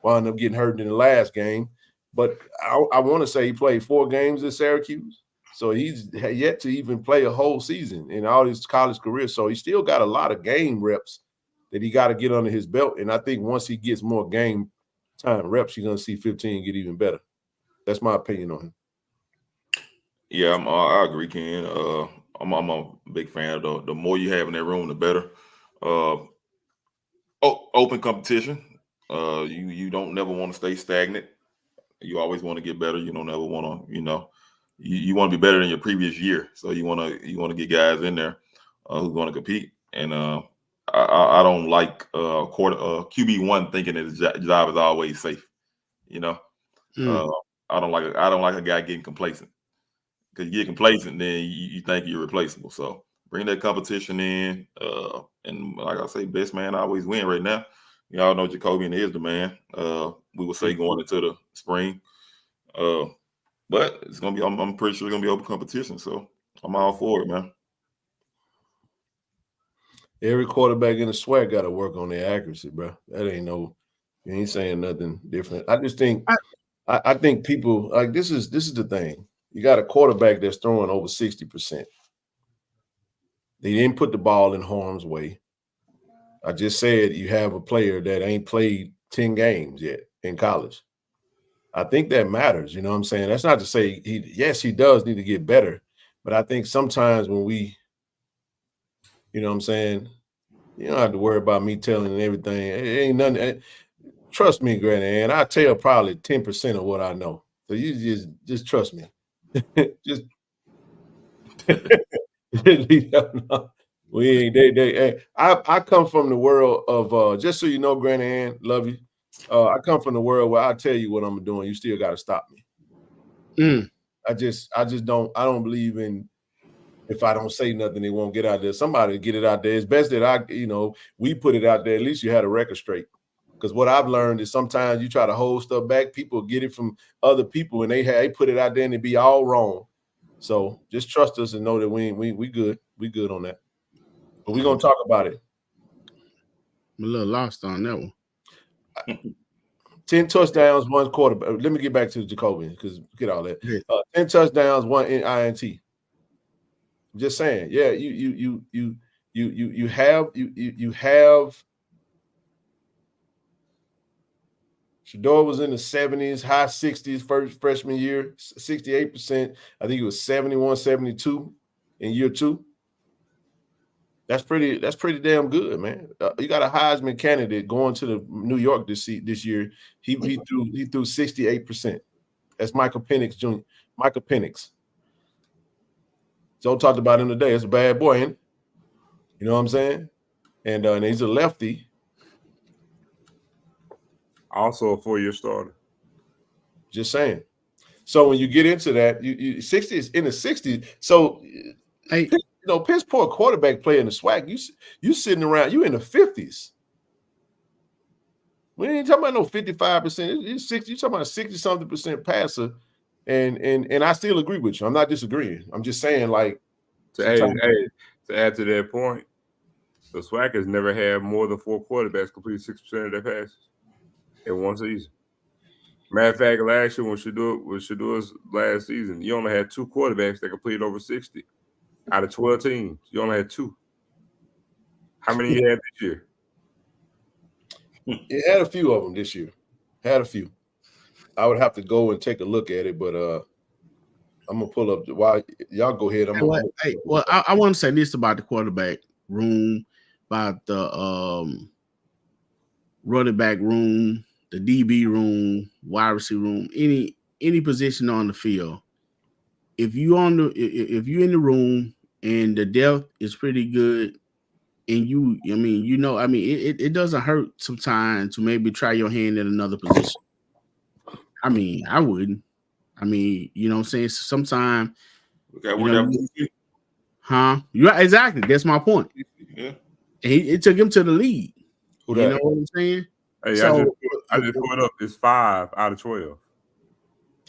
wound up getting hurt in the last game. But I want to say he played 4 games at Syracuse. So he's yet to even play a whole season in all his college career. So he still got a lot of game reps that he got to get under his belt. And I think once he gets more game time reps, you're going to see 15 get even better. That's my opinion on him. Yeah, I agree, Ken. I'm a big fan of the more you have in that room, the better. Open competition. You don't never want to stay stagnant. You always want to get better. You don't ever want to, you want to be better than your previous year. So you want to get guys in there who's going to compete. And I don't like QB1 thinking that his job is always safe. I don't like a guy getting complacent. Because you get complacent, then you think you're replaceable. So bring that competition in. And like I say, best man always win right now. Y'all know Jacoby is the man. We would say going into the spring. But it's gonna be. I'm pretty sure it's gonna be open competition. So I'm all for it, man. Every quarterback in the SWAC got to work on their accuracy, bro. That ain't you ain't saying nothing different. I just think I think people like this is the thing. You got a quarterback that's throwing over 60%. They didn't put the ball in harm's way. I just said you have a player that ain't played 10 games yet in college. I think that matters. You know what I'm saying? That's not to say he does need to get better. But I think sometimes when we, you know what I'm saying, you don't have to worry about me telling everything. It ain't nothing. Trust me, Granny, and I tell probably 10% of what I know. So you just trust me. Just leave that alone. We ain't they. I come from the world of just so you know, Granny Ann, love you. I come from the world where I tell you what I'm doing, you still got to stop me. I don't believe in if I don't say nothing, it won't get out there. Somebody get it out there. It's best that we put it out there. At least you had a record straight. Because what I've learned is sometimes you try to hold stuff back, people get it from other people, and they put it out there and it be all wrong. So just trust us and know that we good. We good on that. But we're gonna talk about it. I'm a little lost on that one. 10 touchdowns, 1 quarterback. Let me get back to Jacoby because get all that. 10 touchdowns, 1 INT. I'm just saying, yeah. You have. Shador was in the 70s, high 60s first freshman year, 68%. I think it was 71, 72 in year 2. That's pretty damn good, man. You got a Heisman candidate going to the New York this year. He threw 68%. That's Michael Penix Jr. Michael Penix. Joe talked about him today. It's a bad boy, ain't it? You know what I'm saying? And he's a lefty. Also a 4-year starter. Just saying. So when you get into that, you 60 is in the 60s. So hey, piss poor quarterback play in the swag. You sitting around, you in the 50s. We ain't talking about no 55%. It's 60. You talking about 60-something% passer, and I still agree with you. I'm not disagreeing. I'm just saying, like, to add to that point, the SWAC has never had more than 4 quarterbacks complete 6% of their passes in one season. Matter of fact, last year when Shador's last season, you only had 2 quarterbacks that completed over 60 out of 12 teams. You only had 2. How many you had this year? It had a few of them this year. Had a few. I would have to go and take a look at it, but I'm gonna pull up while y'all go ahead. I want to say this about the quarterback room, about the running back room, the DB room, wide receiver room, any position on the field. If you're in the room and the depth is pretty good, and it doesn't hurt sometimes to maybe try your hand in another position. I mean, I wouldn't. I mean, you know what I'm saying? Sometimes, You're exactly. That's my point. Yeah. It took him to the lead. You know what I'm saying? Hey, so I just pulled up. It's 5 out of 12.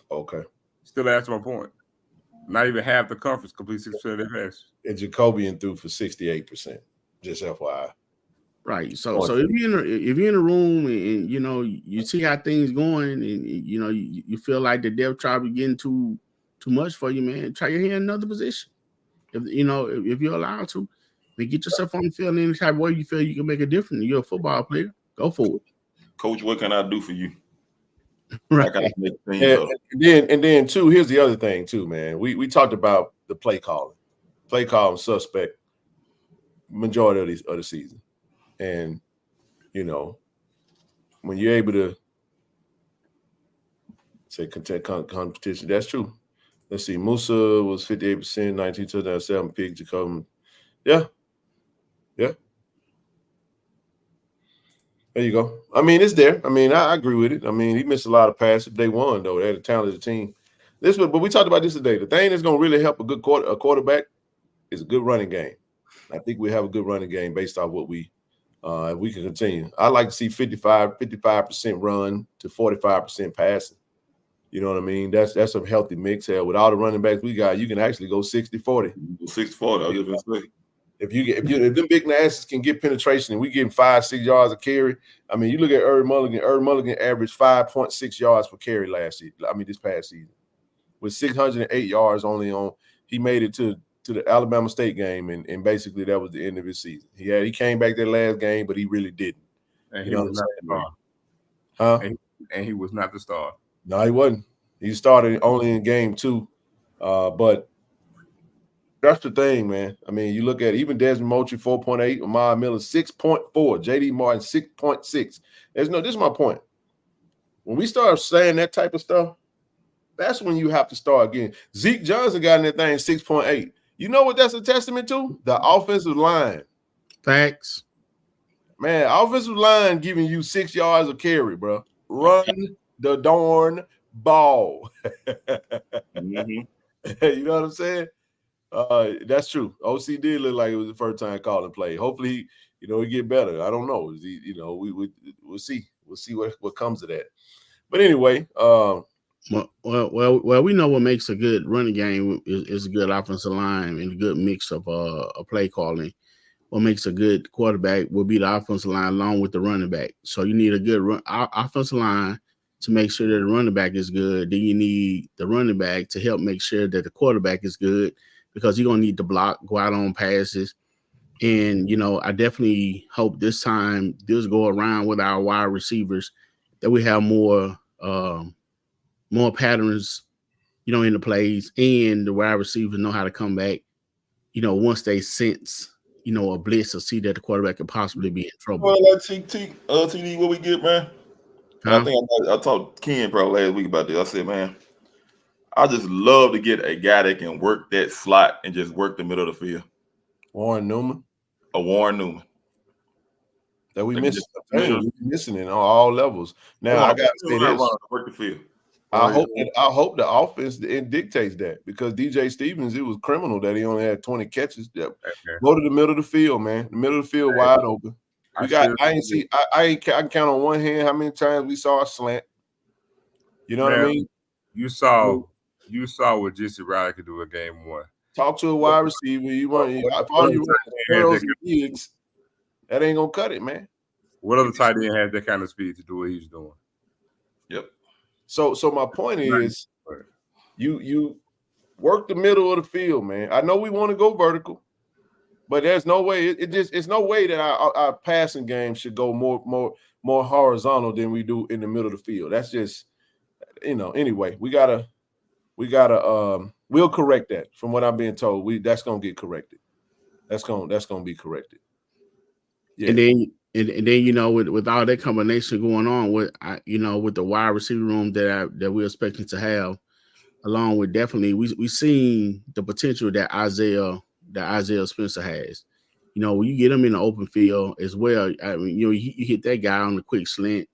Okay. Still that's my point. Not even half the conference complete 6% of their passes. And Jacobian threw for 68%. Just FYI. Right. So if you're in a room and you see how things going and you feel like the depth chart is getting too much for you, man, try your hand in another position. If you're allowed to, get yourself on the field in any type of way you feel you can make a difference. You're a football player. Go for it. Coach, what can I do for you? Right. And then too, here's the other thing too, man. We talked about the play calling. Play calling suspect majority of the season. And when you're able to say contest competition, that's true. Let's see. Musa was 58%, 19 touchdowns, 7 picks. Jacob. Yeah. There you go. I mean, it's there. I mean, I agree with it. I mean, he missed a lot of passes. They won, though. They had a talented team. But we talked about this today. The thing that's going to really help a good quarterback is a good running game. I think we have a good running game based off what we can continue. I like to see 55% run to 45% passing. You know what I mean? That's a healthy mix here. With all the running backs we got, you can actually go 60-40. 60-40, I was going to say. If them big asses can get penetration and we getting 5-6 yards a carry, I mean, you look at Herb Mulligan. Herb Mulligan averaged 5.6 yards per carry this past season, with 608 yards only on. He made it to the Alabama State game, and basically that was the end of his season. He came back that last game, but he really didn't. And he was not the star. And he was not the star. No, he wasn't. He started only in game 2, but. That's the thing, man. I mean, you look at even Desmond Moultrie 4.8, Amar Miller 6.4, J.D. Martin 6.6. This is my point. When we start saying that type of stuff, That's when you have to start getting. Zeke Johnson got in that thing 6.8. You know what that's a testament to? The offensive line. Facts. Man, offensive line giving you 6 yards of carry, bro. Run the darn ball. Mm-hmm. You know what I'm saying? That's true. OC did look like it was the first time calling play. Hopefully, he get better. I don't know. We'll see. We'll see what comes of that. But anyway, well, we know what makes a good running game is a good offensive line and a good mix of a play calling. What makes a good quarterback will be the offensive line along with the running back. So you need a good offensive line to make sure that the running back is good. Then you need the running back to help make sure that the quarterback is good because you're going to need to block, go out on passes. And, I definitely hope this go around with our wide receivers that we have more patterns, in the plays, and the wide receivers know how to come back, once they sense, a blitz or see that the quarterback could possibly be in trouble. Well, like TD, what we get, man? And I think I talked to Ken probably last week about this. I said, man, I just love to get a guy that can work that slot and just work the middle of the field. Warren Newman. That we missing. We're missing it on all levels. Now I gotta say this. Work the field. I hope the offense dictates that because DJ Stevens, it was criminal that he only had 20 catches. Go to the middle of the field, man. The middle of the field wide open. I can count on one hand how many times we saw a slant. You know what I mean? You saw what Jesse Riley could do in game 1. Talk to a wide receiver. That ain't gonna cut it, man. What other tight end has that kind of speed to do what he's doing? Yep. So my point is, you work the middle of the field, man. I know we want to go vertical, but there's no way. It's no way that our passing game should go more horizontal than we do in the middle of the field. That's just, Anyway, we gotta. We'll correct that. From what I'm being told, that's gonna get corrected. That's gonna be corrected. Yeah. And then with all that combination going on with with the wide receiver room that we're expecting to have, along with definitely we seen the potential that Isaiah Spencer has. When you get him in the open field as well, I mean, you hit that guy on the quick slant.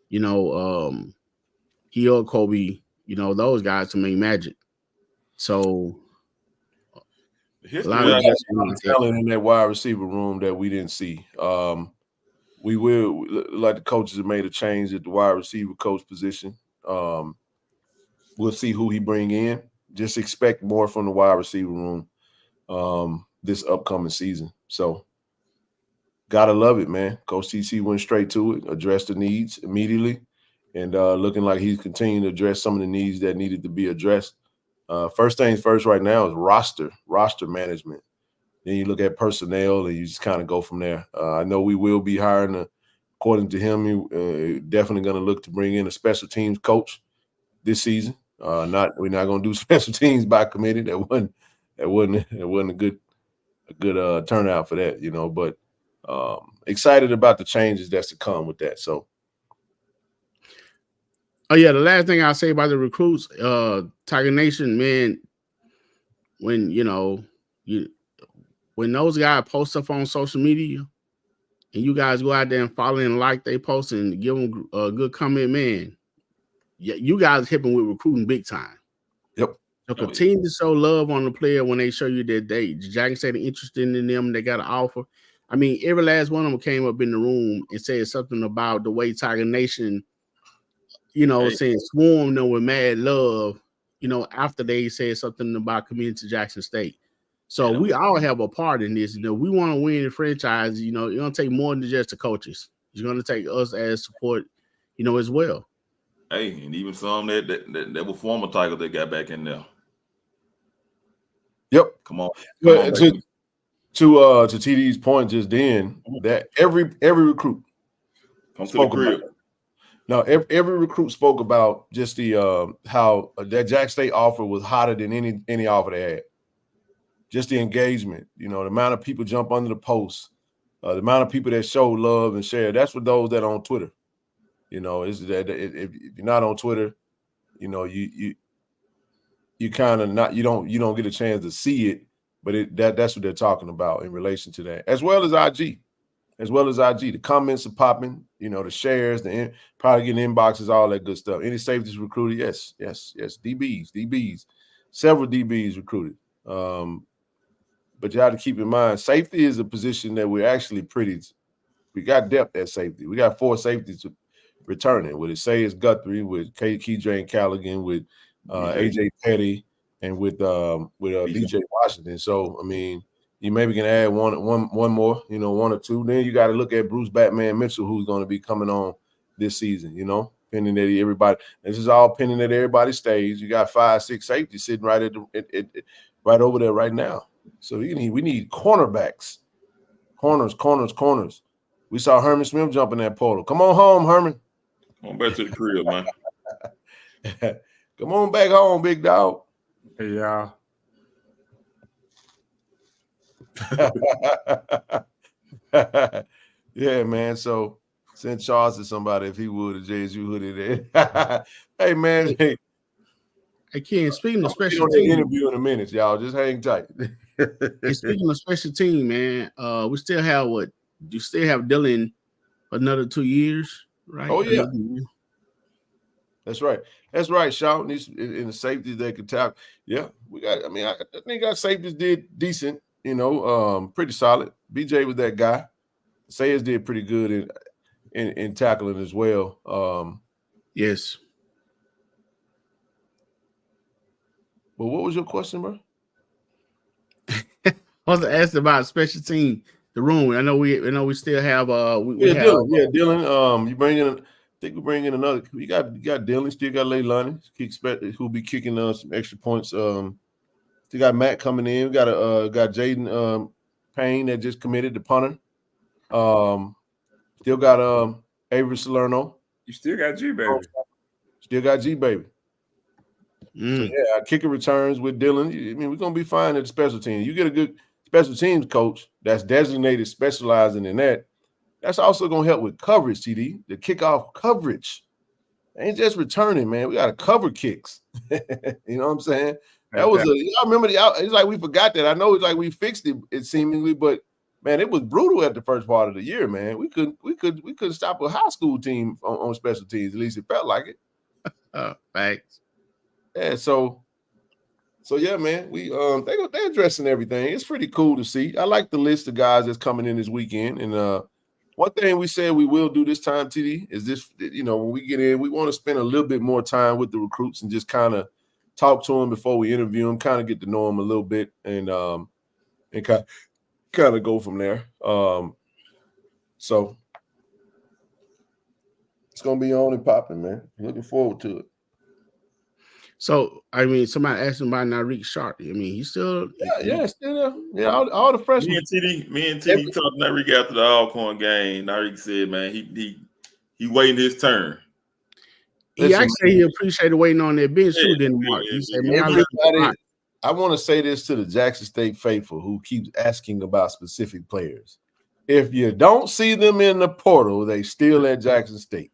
He or Kobe, those guys to make magic. So a lot of talent in that wide receiver room that we didn't see. We will, like the coaches have made a change at the wide receiver coach position. We'll see who he bring in. Just expect more from the wide receiver room this upcoming season. So gotta love it, man. Coach TC went straight to it, addressed the needs immediately, and looking like he's continuing to address some of the needs that needed to be addressed. First things first right now is roster management. Then you look at personnel and you just kind of go from there. I know we will be hiring, according to him, definitely going to look to bring in a special teams coach this season. We're not going to do special teams by committee. That wasn't a good turnout for that, But excited about the changes that's to come with that. So. Oh yeah, the last thing I'll say about the recruits, Tiger Nation, man, when when those guys post stuff on social media and you guys go out there and follow and like they post and give them a good comment, man, you guys hit them with recruiting big time. Yep. So continue to show love on the player when they show you that Jack said they're interested in them, they got an offer. I mean, every last one of them came up in the room and said something about the way Tiger Nation, saying swarm them with mad love, after they said something about committing to Jackson State. So we all have a part in this. We want to win the franchise. It's going to take more than just the coaches. It's going to take us as support, as well. Hey, and even some that were former Tigers that got back in there. Yep. Come on. To TD's point just then, that every recruit spoke about it. No, every recruit spoke about just the how that Jack State offer was hotter than any offer they had. Just the engagement, the amount of people jump under the post, the amount of people that show love and share. That's for those that are on Twitter. Is that if you're not on Twitter, you you kind of not you don't get a chance to see it, but that's what they're talking about in relation to that, as well as IG. The comments are popping, the shares, probably getting inboxes, all that good stuff. Any safeties recruited? Yes. DBs, several DBs recruited. But you have to keep in mind, safety is a position that we're actually we got depth at safety. We got 4 safeties returning with Isaias Guthrie, with Keydre Callaghan, with AJ Petty, and with BJ Washington. So, I mean, you maybe can add one more, 1 or 2. Then you got to look at Bruce Batman Mitchell, who's going to be coming on this season, pending that everybody. This is all pending that everybody stays. You got 5, 6 safeties sitting right right over there right now. So we need cornerbacks, corners. We saw Herman Smith jump in that portal. Come on home, Herman. Come on back to the crib, man. Come on back home, big dog. Yeah. Yeah, man. So send Charles to somebody if he would, a JSU hoodie there. Hey, man. Hey, Ken, speaking of special team, interview in a minute, y'all. Just hang tight. And speaking of special team, man, we still have you still have Dylan another 2 years, right? Oh yeah. That's right. Shouting in the safeties they could tackle. Yeah, we got. I mean, I think our safeties did decent. Pretty solid. BJ was that guy. Sayers did pretty good in tackling as well. Yes. But what was your question, bro? I was asked about special team, the room. I know we still have Dylan. You bring in. I think we bring in another. You got Dylan. Still got Leilani. Who'll be kicking some extra points. Still got Matt coming in. We got Jaden Payne that just committed the punter. Still got Avery Salerno. You still got G baby. Still got G baby. So, yeah, kicker returns with Dylan. I mean, we're gonna be fine at the special team. You get a good special teams coach that's designated, specializing in that. That's also gonna help with coverage, TD. The kickoff coverage. Ain't just returning, man. We got to cover kicks. You know what I'm saying? That was I remember it's like we forgot that. I know it's like we fixed it seemingly, but man, it was brutal at the first part of the year, man. We couldn't stop a high school team on special teams. At least it felt like it. Thanks. Yeah, so yeah, man. We they're addressing everything. It's pretty cool to see. I like the list of guys that's coming in this weekend. And one thing we said we will do this time, TD, is this, when we get in, we want to spend a little bit more time with the recruits and just kind of talk to them before we interview them, kind of get to know them a little bit and kind of go from there. So it's gonna be on and popping, man. Looking forward to it. So, I mean, somebody asked him about Narik Sharp. I mean, he's still still there. Yeah, all the freshmen. Me and TD talked to Narik after the Alcorn game. Narik said, man, he waiting his turn. He actually appreciated waiting on that bench too, didn't Mark? He said, man, I want to say this to the Jackson State faithful who keeps asking about specific players. If you don't see them in the portal, they still at Jackson State.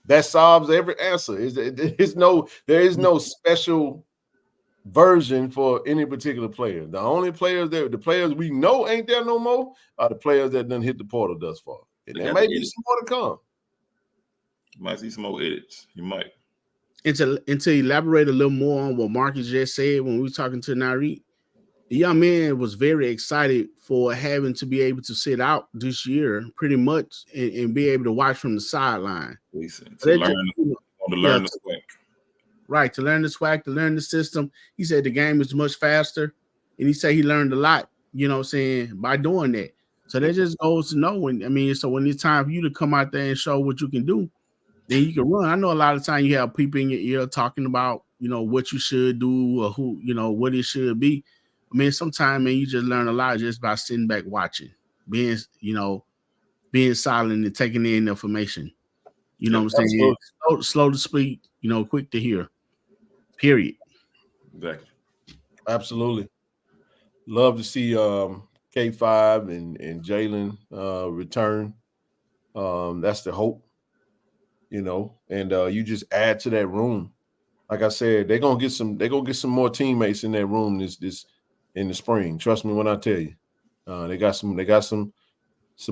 That solves every answer. There is no special version for any particular player. The only players the players we know ain't there no more are the players that done hit the portal thus far. And there may be some more to come. You might see some more edits. You might. And to elaborate a little more on what Marcus just said when we were talking to Narik, the young man was very excited for having to be able to sit out this year pretty much and be able to watch from the sideline. To learn the swag. Right, to learn the swag, to learn the system. He said the game is much faster, and he said he learned a lot, by doing that. So that just goes to know when it's time for you to come out there and show what you can do, then you can run. I know a lot of times you have people in your ear talking about, what you should do or who, what it should be. I mean, sometimes, man, you just learn a lot just by sitting back watching, being silent and taking in information. You know what I'm saying? Slow to speak, quick to hear. Period. Exactly. Absolutely. Love to see K5 and Jalen return. That's the hope, and you just add to that room. like I said, they're gonna get some more teammates in that room this in the spring. Trust me when I tell you. They got some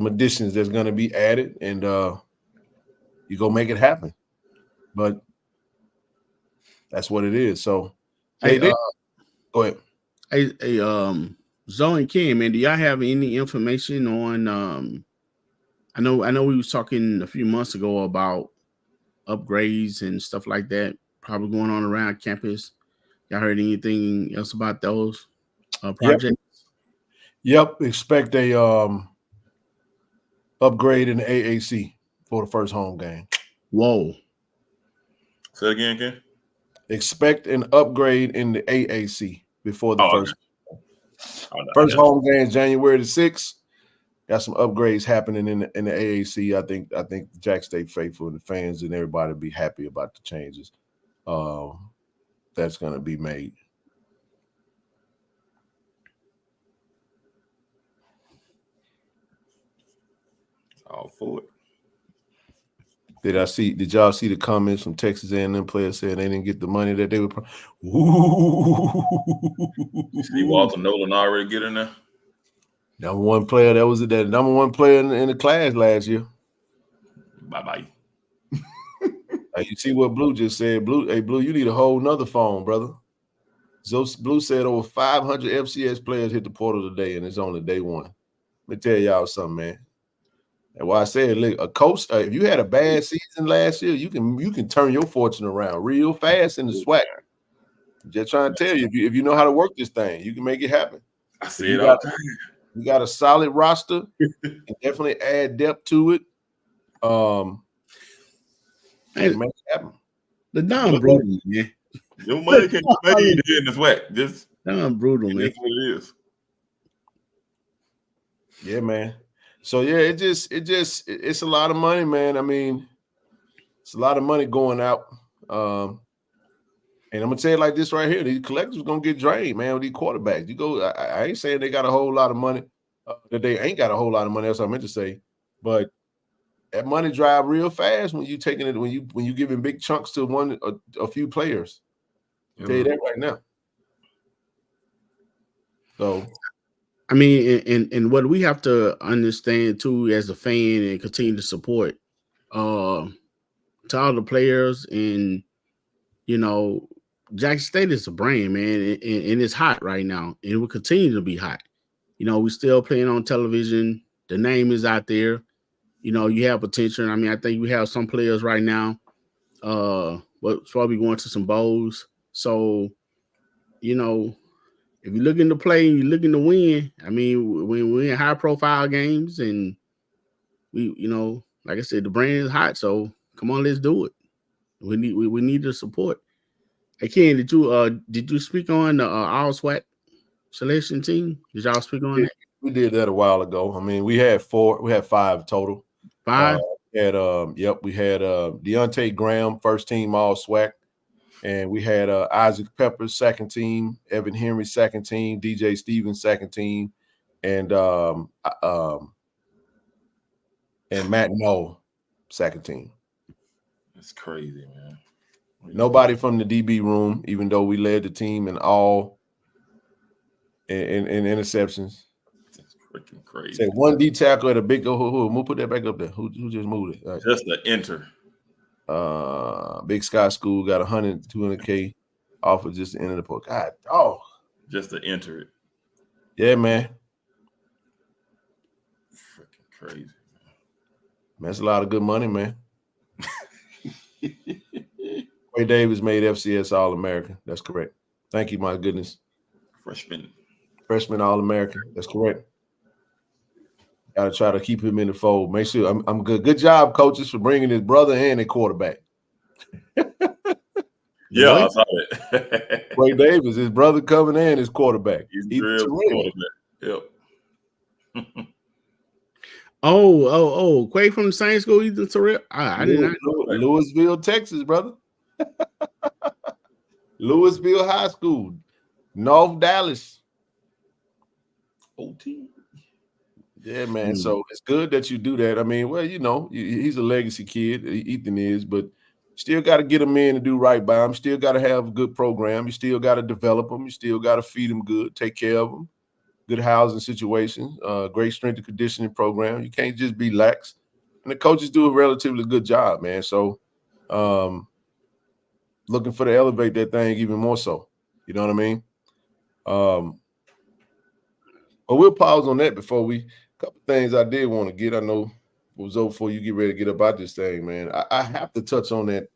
additions that's gonna be added, and you go make it happen. But that's what it is. So Hey, go ahead. Hey, Zoe and Kim, man, do y'all have any information on I know we was talking a few months ago about upgrades and stuff like that, probably going on around campus. Y'all heard anything else about those projects? Yep. Expect a upgrade in the AAC for the first home game. Whoa. Say it again, Ken. Expect an upgrade in the AAC before the first Okay. home game, January the 6th. Got some upgrades happening in the AAC. I think Jack State faithful and the fans and everybody will be happy about the changes that's going to be made. All for it. Did y'all see the comments from Texas A&M players saying they didn't get the money that they were? Ooh. See Walter Nolan already get in there. Number one player that number one player in the class last year. Bye. You see what Blue just said? Blue, you need a whole nother phone, brother. So Blue said over 500 FCS players hit the portal today, and it's only day one. Let me tell y'all something, man. And why I said, look, a coach, if you had a bad season last year, you can turn your fortune around real fast in the SWAC. Just trying to tell you, if you know how to work this thing, you can make it happen. I see it all the time. You got a solid roster, and definitely add depth to it. Hey, make it happen. The Don brutal, man. Your money can be made in the SWAC. Just Don brutal, man. That's what it is. Yeah, man. So yeah, it's a lot of money, man. I mean, it's a lot of money going out. And I'm gonna tell you like this right here: these collectors gonna get drained, man. With these quarterbacks, you go. I ain't saying they got a whole lot of money. That they ain't got a whole lot of money. That's what I meant to say. But that money drive real fast when you taking it when you giving big chunks to a few players. I'll tell you that right now. So, I mean, and what we have to understand too, as a fan, and continue to support, to all the players, and Jackson State is a brand, man, and it's hot right now, and it will continue to be hot. We still playing on television. The name is out there. You have potential. I mean, I think we have some players right now. But probably going to some bowls. So, if you're looking to play and you're looking to win, I mean, when we're in high profile games, and we, like I said, the brand is hot. So come on, let's do it. We need the support. Hey, Ken, did you speak on the all SWAC selection team? Did y'all speak on that? We did that a while ago. I mean, we had 5 total. 5? We had Deontay Graham, first team all SWAC. And we had Isaac Peppers, second team, Evan Henry, second team, DJ Stevens, second team, and Matt Noel, second team. That's crazy, man. Nobody from the DB room, even though we led the team in all in interceptions. That's freaking crazy. Say one D tackle at a big who put that back up there. Who just moved it? Just the enter. Big Sky School got 200K off of just the end of the book. God, just to enter it. Yeah, man. Freaking crazy. Man, that's a lot of good money, man. Ray Davis made FCS All-American. That's correct. Thank you, my goodness. Freshman All-American. That's correct. Got to try to keep him in the fold. Make sure I'm good. Good job, coaches, for bringing his brother and a quarterback. Yeah, I saw it. Ray Davis, his brother coming in, his quarterback. He's a quarterback. Yep. Quay from the same school. He's in Terrell. I did not know. Louisville, Texas, brother. Louisville High School, North Dallas. OT. Yeah, man. So it's good that you do that. I mean, well, he's a legacy kid. Ethan is, but Still got to get them in and do right by them. Still got to have a good program. You still got to develop them. You still got to feed them good, take care of them. Good housing situations, great strength and conditioning program. You can't just be lax. And the coaches do a relatively good job, man. So looking for to elevate that thing even more so. You know what I mean? But we'll pause on that before a couple things I did want to get. I know it was over before you get ready to get about this thing, man. I have to touch on that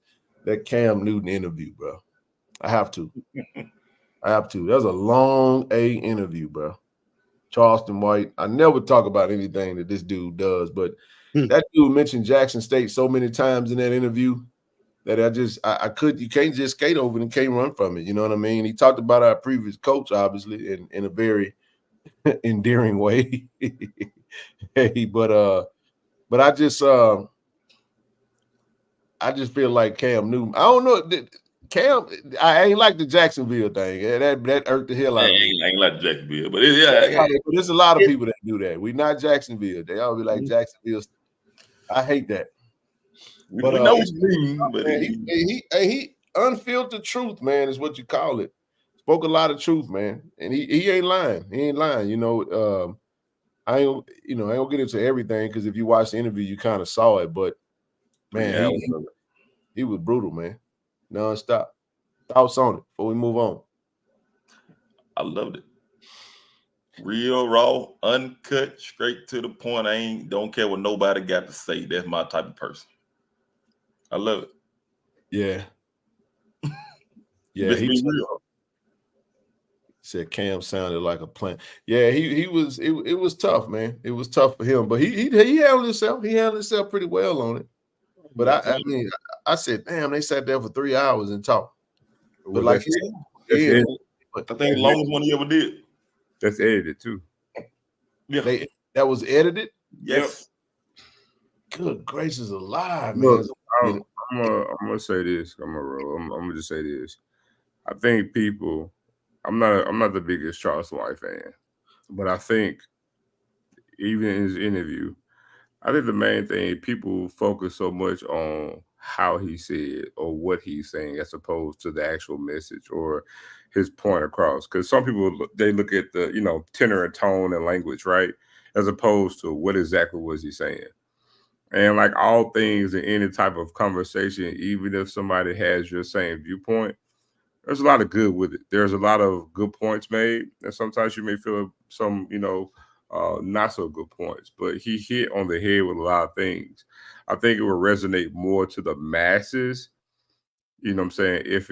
Cam Newton interview, bro. I have to. That was a long A interview, bro. Charleston White. I never talk about anything that this dude does, but that dude mentioned Jackson State so many times in that interview that you can't just skate over it and can't run from it. You know what I mean? He talked about our previous coach, obviously, in a very endearing way. Hey, but I just feel like Cam Newton. I don't know. Cam, I ain't like the Jacksonville thing. That irked the hell out of me. I ain't like Jacksonville, but But there's a lot of people that do that. We're not Jacksonville. They all be like Jacksonville. I hate that. But we know what you mean. But man, he unfiltered truth, man, is what you call it. Spoke a lot of truth, man, and he ain't lying. He ain't lying. You know, I ain't gonna get into everything because if you watch the interview, you kind of saw it. But man, he was brutal, man. Non-stop. Thoughts on it before we move on? I loved it. Real, raw, uncut, straight to the point. Don't care what nobody got to say. That's my type of person. I love it. Yeah. Yeah, he real. Said Cam sounded like a plant. Yeah, it was tough, man. It was tough for him, but he handled himself. He handled himself pretty well on it. But I said, damn, they sat there for 3 hours and talked. But like he said, I think the longest one he ever did. That's edited too. Yeah, that was edited. Yes. Good gracious alive, man. I'm gonna say this. I'm gonna just say this. I think people. I'm not the biggest Charles White fan, but I think even in his interview, I think the main thing people focus so much on how he said or what he's saying as opposed to the actual message or his point across. Because some people, they look at the tenor and tone and language, right, as opposed to what exactly was he saying. And like all things in any type of conversation, even if somebody has your same viewpoint, there's a lot of good with it. There's a lot of good points made, and sometimes you may feel some, not so good points. But he hit on the head with a lot of things. I think it would resonate more to the masses. You know what I'm saying? If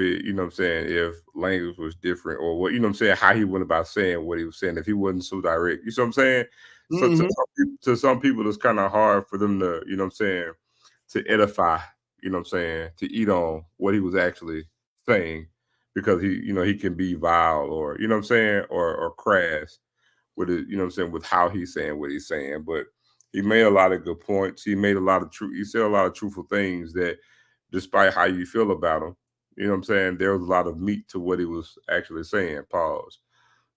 language was different or what, how he went about saying what he was saying, if he wasn't so direct. You see what I'm saying? Mm-hmm. So to some people, it's kind of hard for them to, to edify, to eat on what he was actually saying. Because he can be vile or, or crass with it, with how he's saying what he's saying. But he made a lot of good points. He said a lot of truthful things that despite how you feel about him, there was a lot of meat to what he was actually saying, pause.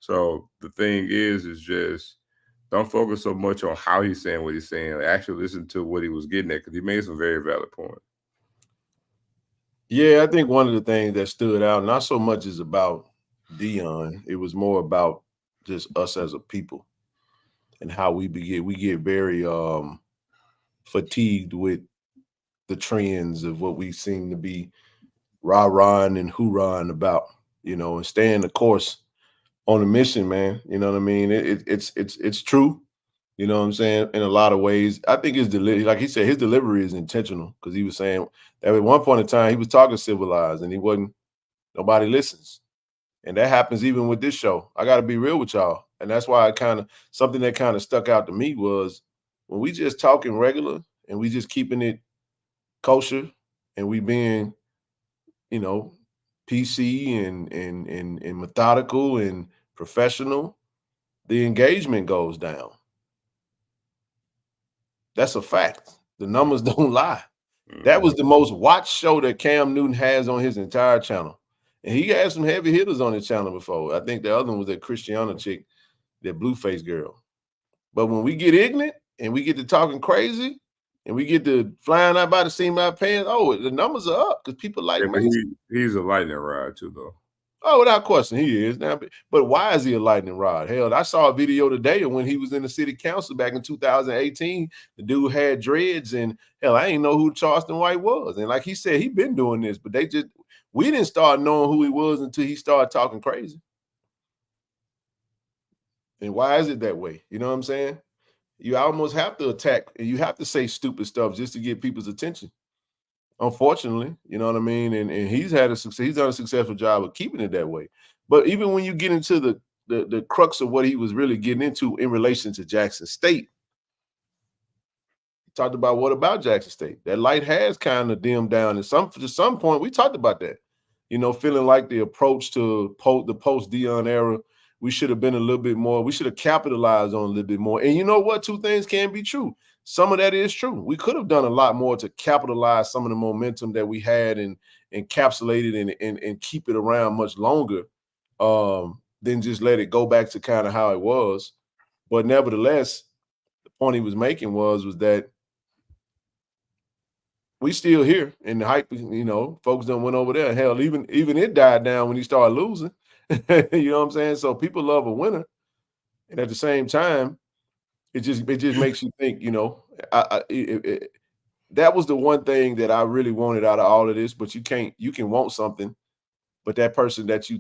So the thing is just don't focus so much on how he's saying what he's saying. Actually listen to what he was getting at because he made some very valid points. Yeah, I think one of the things that stood out, not so much is about Dion, it was more about just us as a people and how we get very fatigued with the trends of what we seem to be rah-rahing and hoorahing about, and staying the course on a mission, man. You know what I mean? It's true. You know what I'm saying? In a lot of ways, I think his delivery, like he said, his delivery is intentional because he was saying that at one point in time he was talking civilized and nobody listens. And that happens even with this show. I got to be real with y'all. And that's why something that kind of stuck out to me was when we just talking regular and we just keeping it kosher and we being, PC and methodical and professional, the engagement goes down. That's a fact. The numbers don't lie. That was the most watched show that Cam Newton has on his entire channel. And he had some heavy hitters on his channel before. I think the other one was that Christiana chick, that Blueface girl. But when we get ignorant and we get to talking crazy and we get to flying out by the seam of our pants, oh, the numbers are up because people like Mason. He's a lightning rod too, though. Oh, without question, he is now. But why is he a lightning rod? Hell, I saw a video today of when he was in the city council back in 2018. The dude had dreads, and hell, I didn't know who Charleston White was. And like he said, he been doing this, but we didn't start knowing who he was until he started talking crazy. And why is it that way? You know what I'm saying? You almost have to attack, and you have to say stupid stuff just to get people's attention. Unfortunately, you know what I mean? And he's done a successful job of keeping it that way. But even when you get into the crux of what he was really getting into in relation to Jackson State, he talked about what about Jackson State? That light has kind of dimmed down. And to some point, we talked about that. You know, feeling like the approach to the post-Deion era, we should have been a little bit more. We should have capitalized on a little bit more. And you know what? Two things can be true. Some of that is true. We could have done a lot more to capitalize some of the momentum that we had and encapsulate it and keep it around much longer than just let it go back to kind of how it was. But nevertheless, the point he was making was that we still here, and the hype, you know, folks done went over there. Hell, even it died down when he started losing. You know what I'm saying? So people love a winner, and at the same time, it just makes you think. You know, that was the one thing that I really wanted out of all of this. But you can want something, but that person that you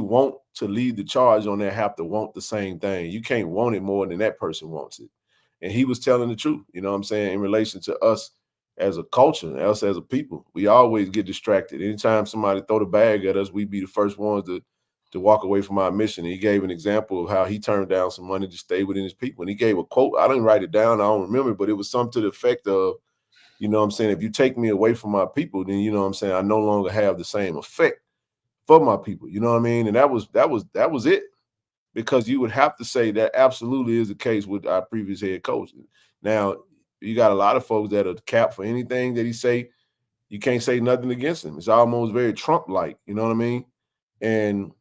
want to lead the charge on that have to want the same thing. You can't want it more than that person wants it. And he was telling the truth, you know what I'm saying, in relation to us as a culture, us as a people. We always get distracted. Anytime somebody throw the bag at us, we be the first ones to walk away from our mission. And he gave an example of how he turned down some money to stay within his people. And he gave a quote. I didn't write it down. I don't remember, but it was something to the effect of, you know what I'm saying, if you take me away from my people, then, you know what I'm saying, I no longer have the same effect for my people. You know what I mean? And that was it. Because you would have to say that absolutely is the case with our previous head coach. Now, you got a lot of folks that are capped for anything that he say. You can't say nothing against him. It's almost very Trump-like, you know what I mean? And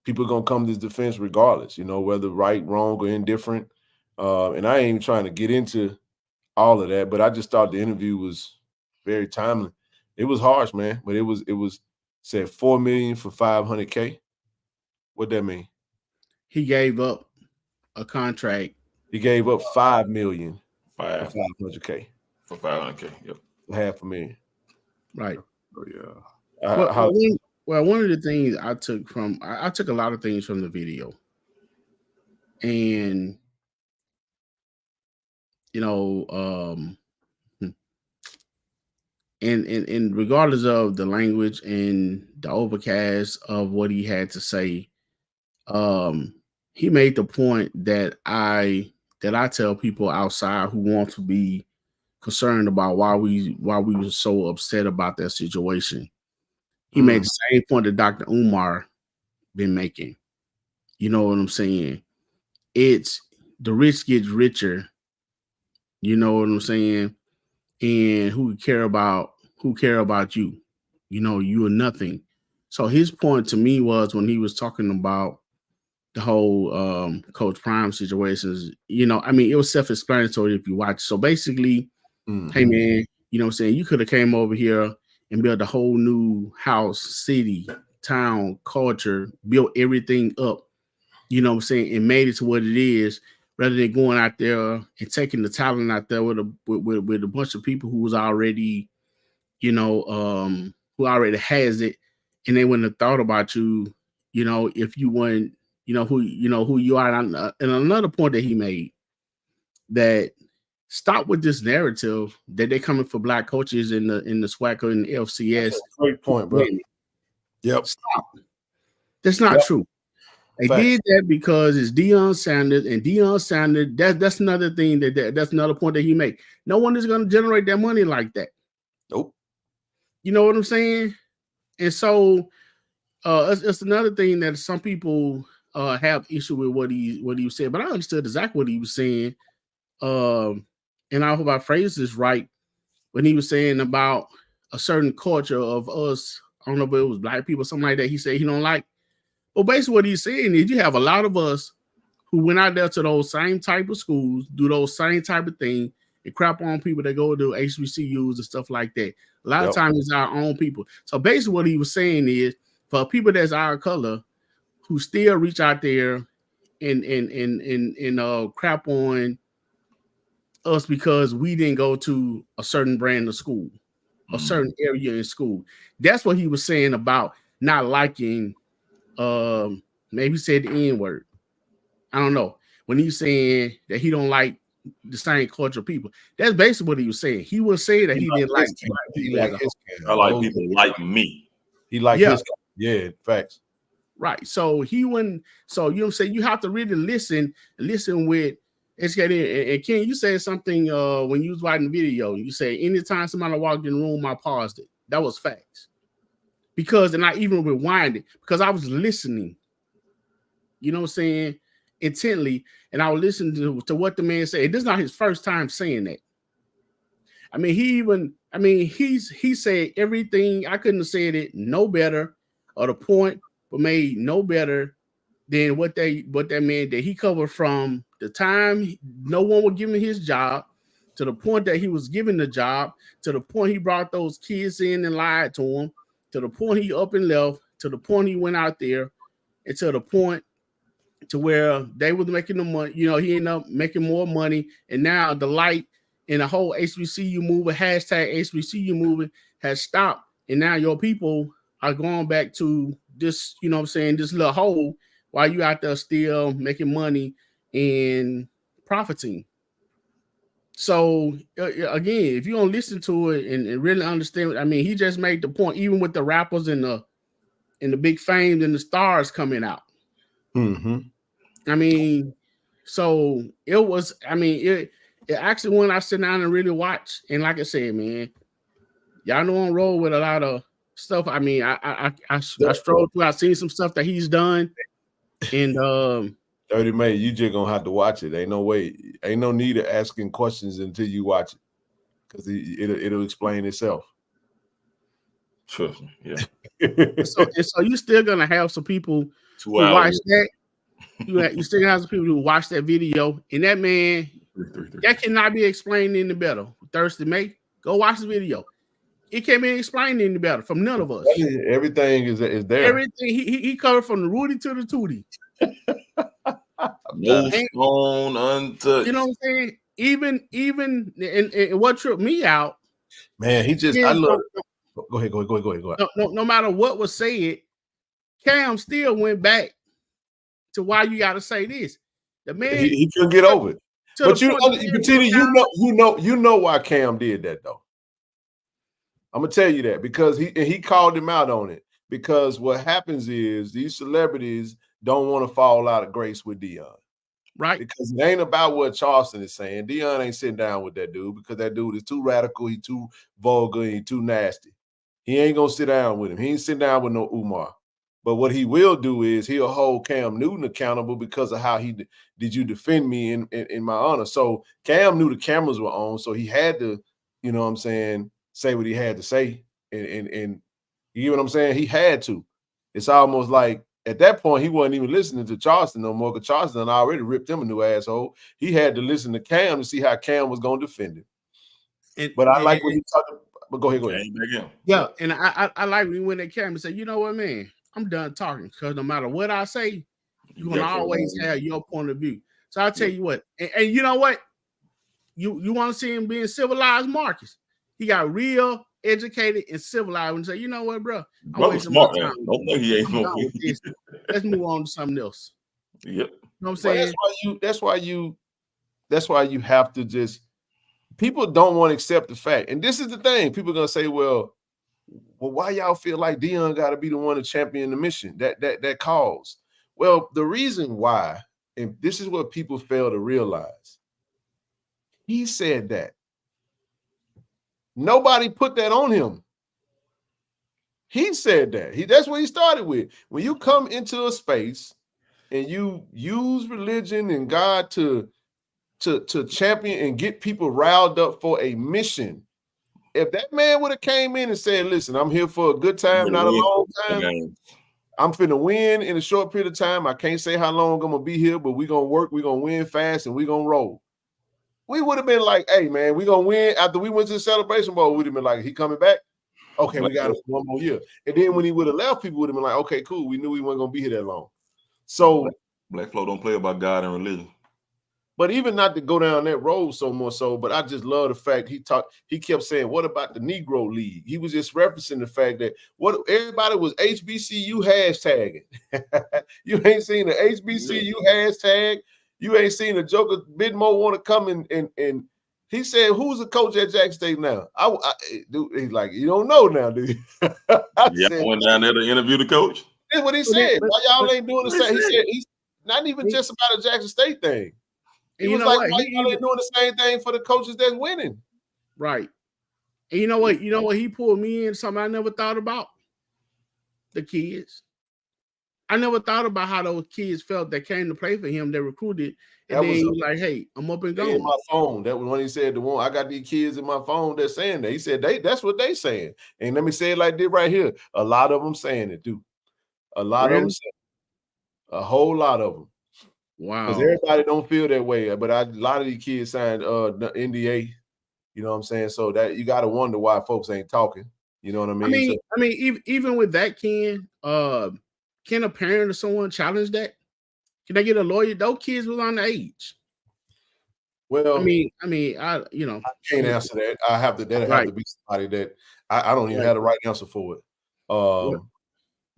people are going to come to his defense regardless, you know, whether right, wrong, or indifferent. And I ain't even trying to get into all of that, but I just thought the interview was very timely. It was harsh, man, but it was said $4 million for $500K. What'd that mean? He gave up a contract. He gave up $5 million for $500K. For $500K, yep. $500,000. Right. Oh yeah. One of the things I took a lot of things from the video. And you know, and regardless of the language and the overcast of what he had to say, he made the point that I tell people outside who want to be concerned about why we were so upset about that situation. He made the same point that Dr. Umar been making. You know what I'm saying? It's the rich gets richer. You know what I'm saying? And who care about you? You know, you are nothing. So his point to me was when he was talking about the whole Coach Prime situations, you know, I mean, it was self-explanatory if you watch. So basically, hey man, you know what I'm saying, you could have came over here and built a whole new house, city, town, culture, built everything up, you know what I'm saying, and made it to what it is, rather than going out there and taking the talent out there with a bunch of people who was already, you know, who already has it, and they wouldn't have thought about you, you know, if you weren't, you know who you are. And another point that he made, that stop with this narrative that they're coming for black coaches in the SWAC or in the FCS. Great point, bro. Yep. Stop. That's not true. They did that because it's Deion Sanders, and Deion Sanders, that's another thing that's another point that he made. No one is going to generate that money like that. Nope. You know what I'm saying? And so it's another thing that some people have issue with what he said, but I understood exactly what he was saying. And I hope I phrased this right when he was saying about a certain culture of us. I don't know if it was black people, something like that. He said he don't like. Well, basically what he's saying is you have a lot of us who went out there to those same type of schools, do those same type of thing, and crap on people that go to HBCUs and stuff like that. A lot of times it's our own people. So basically what he was saying is for people that's our color who still reach out there and crap on us because we didn't go to a certain brand of school, a certain area in school. That's what he was saying about not liking, maybe he said the N-word. I don't know. When he's saying that he don't like the same culture of people, that's basically what he was saying. He was saying that he didn't like people. I like people like me. He like his, facts. Right. So he wouldn't. So you know what I'm saying? You have to really listen with educated. And Ken, you said something when you was watching the video. You say anytime somebody walked in the room, I paused it. That was facts. Because and I even rewind it because I was listening. You know what I'm saying? Intently, and I was listening to what the man said. This is not his first time saying that. I mean, he said everything. I couldn't have said it no better, or the point, but made no better than what that man did. He covered from the time no one was giving his job to the point that he was given the job, to the point he brought those kids in and lied to them, to the point he up and left, to the point he went out there, and to the point to where they was making the money. You know, he ended up making more money, and now the light in the whole HBCU movement, hashtag HBCU movement, has stopped, and now your people are going back to this, you know what I'm saying, this little hole while you out there still making money and profiting. So again, if you don't listen to it and really understand, I mean, he just made the point, even with the rappers and the big fame and the stars coming out. Mm-hmm. I mean, so it was, I mean, it actually when I sit down and really watch, and like I said, man, y'all know on roll with a lot of stuff. I mean, I strolled through, I've seen some stuff that he's done. And 30 May, you just gonna have to watch it. Ain't no way, ain't no need of asking questions until you watch it. Because it'll explain itself. Sure. Yeah. so you still gonna have some people who watch that. You still have some people who watch that video, and that man, that cannot be explained any better. Thursday, May, go watch the video. It can't be explained any better from none of us. Everything is there. Everything he covered from the Rudy to the Tootie. No stone untouched. You know what I'm saying? Even and what tripped me out, man, he just I love. Go ahead. No matter what was said, Cam still went back to why you got to say this. The man he couldn't get over it. But you know why Cam did that though. I'm gonna tell you that because he called him out on it. Because what happens is these celebrities don't want to fall out of grace with Deion. Right. Because it ain't about what Charleston is saying. Deion ain't sitting down with that dude because that dude is too radical, he too vulgar, he too nasty. He ain't gonna sit down with him. He ain't sitting down with no Umar. But what he will do is he'll hold Cam Newton accountable because of how he did you defend me in my honor. So Cam knew the cameras were on, so he had to, you know what I'm saying, say what he had to say. And you know what I'm saying? He had to. It's almost like at that point, he wasn't even listening to Charleston no more because Charleston already ripped him a new asshole. He had to listen to Cam to see how Cam was going to defend him. But I like when he talked. But go ahead. Yeah, and I like when he went at Cam and said, you know what, man? I'm done talking because no matter what I say, you're going to always have your point of view. So I'll tell you what. And you know what? You want to see him being civilized, Marcus. He got real educated and civilized and say, you know what, bro? I'm wasting my time. Don't think he ain't gonna Let's move on to something else. Yep. You know what I'm saying? Well, that's why you have to just, people don't want to accept the fact. And this is the thing. People are gonna say, well, why y'all feel like Deion got to be the one to champion the mission, that cause? Well, the reason why, and this is what people fail to realize, he said that. Nobody put that on him. He said that. That's what he started with. When you come into a space and you use religion and God to champion and get people riled up for a mission, if that man would have came in and said, listen, I'm here for a good time, not a long time, I'm finna win in a short period of time. I can't say how long I'm gonna be here, but we're gonna work, we're gonna win fast, and we're gonna roll. We would have been like, hey man, we're gonna win after we went to the Celebration Bowl. We'd have been like, he coming back? Okay, we got him for one more year. And then when he would have left, people would have been like, okay, cool. We knew we weren't gonna be here that long. So Black folk don't play about God and religion. But even not to go down that road so more so, but I just love the fact he kept saying, what about the Negro League? He was just referencing the fact that what everybody was HBCU hashtagging. You ain't seen the HBCU hashtag. You ain't seen a joker Bidmo want to come and he said, who's the coach at Jackson State now? He's like, you don't know now, dude. Yeah, went down there to interview the coach. That's what he said. Why y'all ain't doing the same? He said he's not even just about a Jackson State thing. He was like, why y'all ain't doing the same thing for the coaches that's winning? Right. And you know what? You know what he pulled me in? Something I never thought about? The kids. I never thought about how those kids felt that came to play for him, that recruited, and then he was like, hey, I'm up and going. In my phone. That was when he said the one, I got these kids in my phone that's saying that. He said that's what they saying. And let me say it like this right here. A lot of them saying it too. A lot of them saying it. A whole lot of them. Wow. Because everybody don't feel that way. But a lot of these kids signed the NDA. You know what I'm saying? So that you got to wonder why folks ain't talking. You know what I mean? I mean, even with that, can a parent or someone challenge that? Can they get a lawyer? Those kids was on the age. Well, I mean, I can't answer that. Have to be somebody that I don't even have the right answer for it.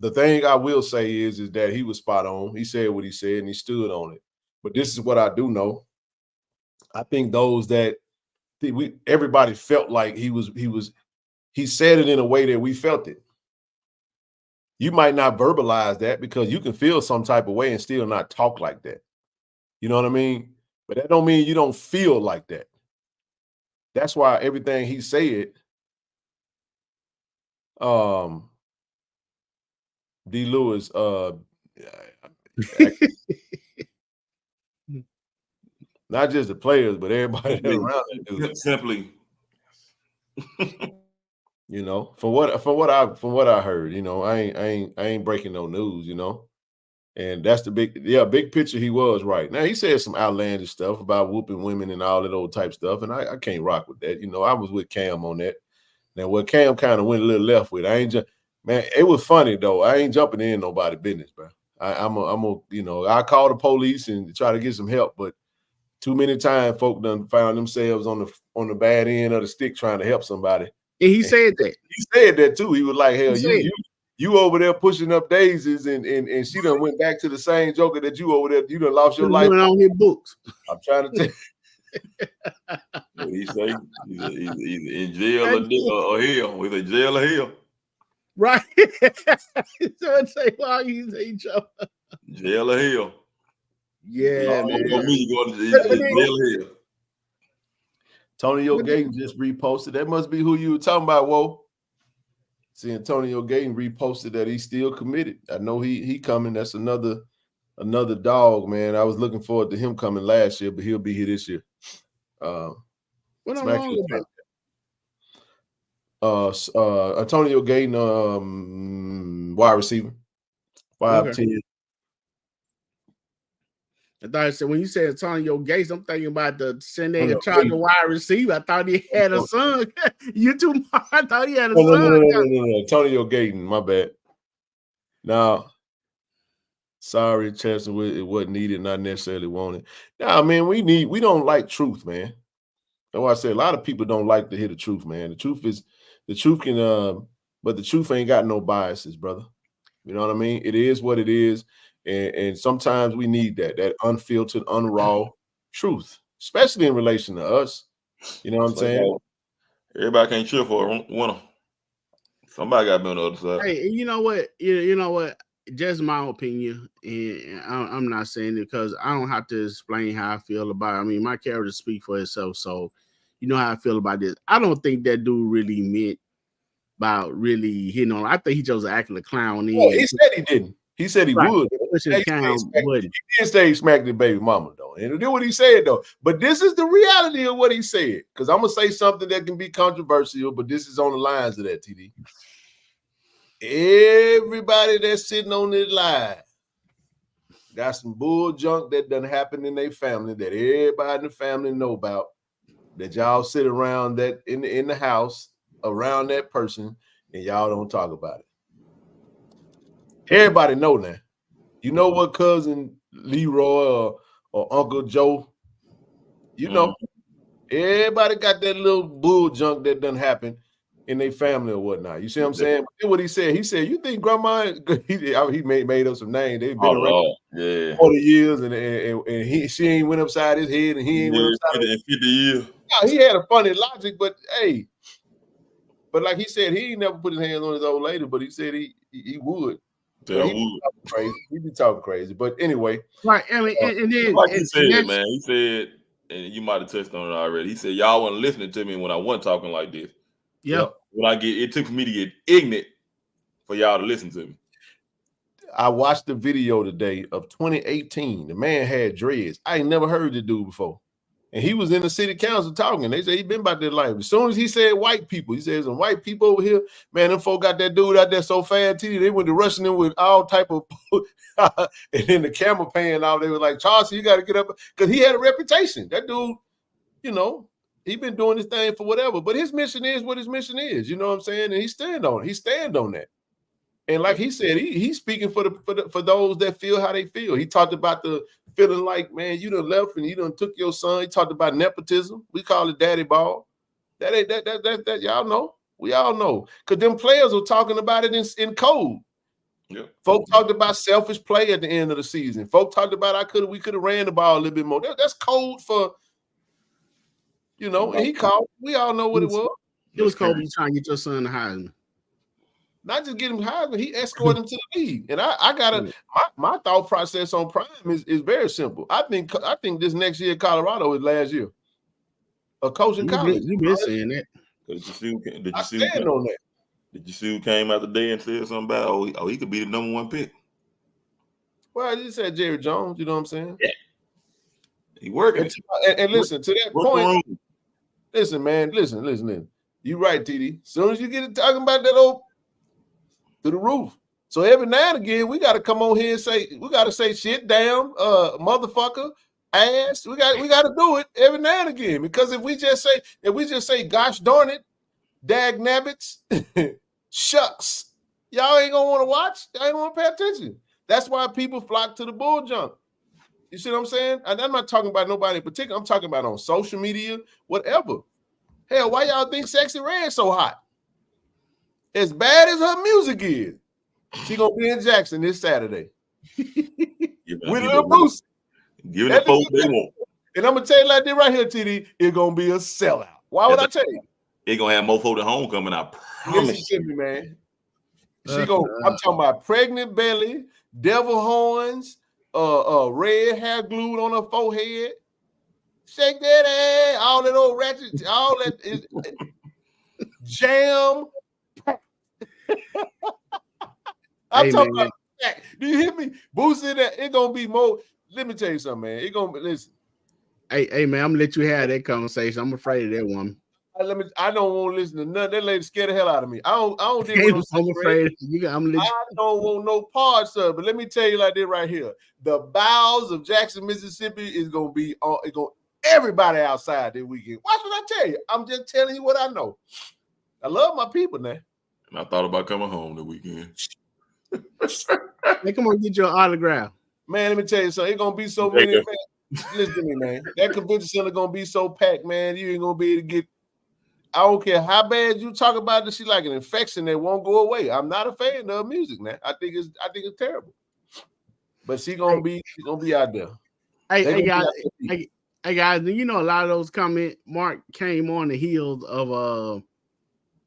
The thing I will say is that he was spot on. He said what he said and he stood on it. But this is what I do know. I think those that everybody felt like he said it in a way that we felt it. You might not verbalize that because you can feel some type of way and still not talk like that. You know what I mean? But that don't mean you don't feel like that. That's why everything he said, D. Lewis, not just the players, but everybody around that dude. Simply, you know, from what I heard, you know, I ain't breaking no news, you know, and that's the big picture. He was right. Now he said some outlandish stuff about whooping women and all that old type stuff, and I can't rock with that. You know, I was with Cam on that. Now what Cam kind of went a little left with, man, it was funny though. I ain't jumping in nobody's business, bro. I'm a you know, I call the police and try to get some help, but too many times folk done found themselves on the bad end of the stick trying to help somebody. And he said that. He said that too. He was like, hell, you over there pushing up daisies and she done went back to the same joker that you over there. You done lost your life. On his books. I'm trying to tell you. What he say? He's in jail or hell. With a jail or hell. Right. So I'd say, why you say Joe? Jail or hell. Yeah. Me going to jail or hell. Antonio Gayton just reposted. That must be who you were talking about, whoa. See, Antonio Gayton reposted that he's still committed. I know he coming. That's another dog, man. I was looking forward to him coming last year, but he'll be here this year. What am I wrong about? Antonio Gayton, wide receiver, 5'10". Okay. I thought I said when you said Antonio Gates, I'm thinking about the San Diego Chargers wide receiver. I thought he had a son. You too much. I thought he had a son. No. Antonio Gayton, my bad. Now, sorry, Chester, it wasn't needed, not necessarily wanted. Now, man, we don't like truth, man. That's why I say a lot of people don't like to hear the truth, man. The truth can, but the truth ain't got no biases, brother. You know what I mean? It is what it is. And sometimes we need that unfiltered, unraw truth, especially in relation to us. You know what I'm saying? Everybody can't cheer for a winner. Somebody got to be on the other side. Hey, you know what? You know what? Just my opinion, and I'm not saying it because I don't have to explain how I feel about it. I mean, my character speaks for itself, so you know how I feel about this. I don't think that dude really meant about really hitting on. I think he just acting a clown. Well, he said he didn't. He said he would. He did say he smacked the baby mama, though. And do what he said, though. But this is the reality of what he said. Because I'm going to say something that can be controversial, but this is on the lines of that, TD. Everybody that's sitting on this live got some bull junk that done happened in their family that everybody in the family know about. That y'all sit around that in the house around that person and y'all don't talk about it. Everybody know now. You know what cousin Leroy or Uncle Joe, you know, everybody got that little bull junk that done happen in their family or whatnot. You see what I'm saying? But what he said, he said, you think grandma, he made up some name. They've been around 40 years and she ain't went upside his head and he ain't went upside his head. 50 years. Yeah, he had a funny logic, but hey, but like he said, he ain't never put his hands on his old lady, but he said he would. He be talking crazy. But anyway. Right. I mean, and then like he said, man, he said, and you might have touched on it already. He said, y'all wasn't listening to me when I wasn't talking like this. Yeah. When it took for me to get ignorant for y'all to listen to me. I watched the video today of 2018. The man had dreads. I ain't never heard the dude before. And he was in the city council talking. They say he been about that life. As soon as he said white people, he said some white people over here. Man, them folk got that dude out there so fast, they went to rushing him with all type of and then the camera pan out. They were like, Charles, you got to get up. Because he had a reputation. That dude, you know, he been doing his thing for whatever. But his mission is what his mission is. You know what I'm saying? And he stand on it. He stand on that. And like he said, he's speaking for those that feel how they feel. He talked about the feeling like, man, you done left and you done took your son. He talked about nepotism. We call it daddy ball. That y'all know. We all know. Because them players were talking about it in code. Yeah. Folk talked about selfish play at the end of the season. Folk talked about we could have ran the ball a little bit more. That's code for, you know, and he called. We all know what it was. It was code you trying to get your son to Heisman. Not just get him high, but he escorted him to the league. And I gotta my thought process on Prime is very simple. I think this next year Colorado is last year of coaching college. You been saying that. Did you see who came out today and said something about he could be the number one pick? Well, you said Jerry Jones, you know what I'm saying? Yeah. He working. And listen, to that point, listen, man, listen. You right, TD. As soon as you get it talking about that old to the roof. So every now and again, we got to come on here and say shit, damn, motherfucker, ass. We got to do it every now and again, because if we just say gosh darn it, dag nabbits, shucks, y'all ain't gonna want to watch. Y'all ain't want to pay attention. That's why people flock to the bull junk. You see what I'm saying? And I'm not talking about nobody in particular. I'm talking about on social media, whatever. Hell, why y'all think Sexy Red so hot? As bad as her music is, she gonna be in Jackson this Saturday. With Lil Boosie. Give the folks they want. And I'm gonna tell you like this right here, TD, it's gonna be a sellout. Why would I tell you? It's gonna have more folk at homecoming, I promise. Listen to me, man. I'm talking about pregnant belly, devil horns, red hair glued on her forehead. Shake that ass, all that old ratchet, all that is jam. I'm talking about that. Do you hear me? Boosie, that it's gonna be more. Let me tell you something, man. It's gonna be listen. Hey, man, I'm gonna let you have that conversation. I'm afraid of that one. I don't want to listen to nothing. That lady scared the hell out of me. I don't I'm afraid. I don't want no parts of it. But let me tell you like this right here. The bowels of Jackson, Mississippi is gonna be on. It's gonna everybody outside this weekend. Watch what I tell you. I'm just telling you what I know. I love my people now. And I thought about coming home the weekend. Hey, come on, get your autograph. Man, let me tell you something. It's gonna be so many. Man. Listen to me, man. That convention center gonna be so packed, man. You ain't gonna be able to get. I don't care how bad you talk about this. She like an infection that won't go away. I'm not a fan of music, man. I think it's terrible. But she's gonna be out there. Hey guys, you know a lot of those comments. Mark came on the heels of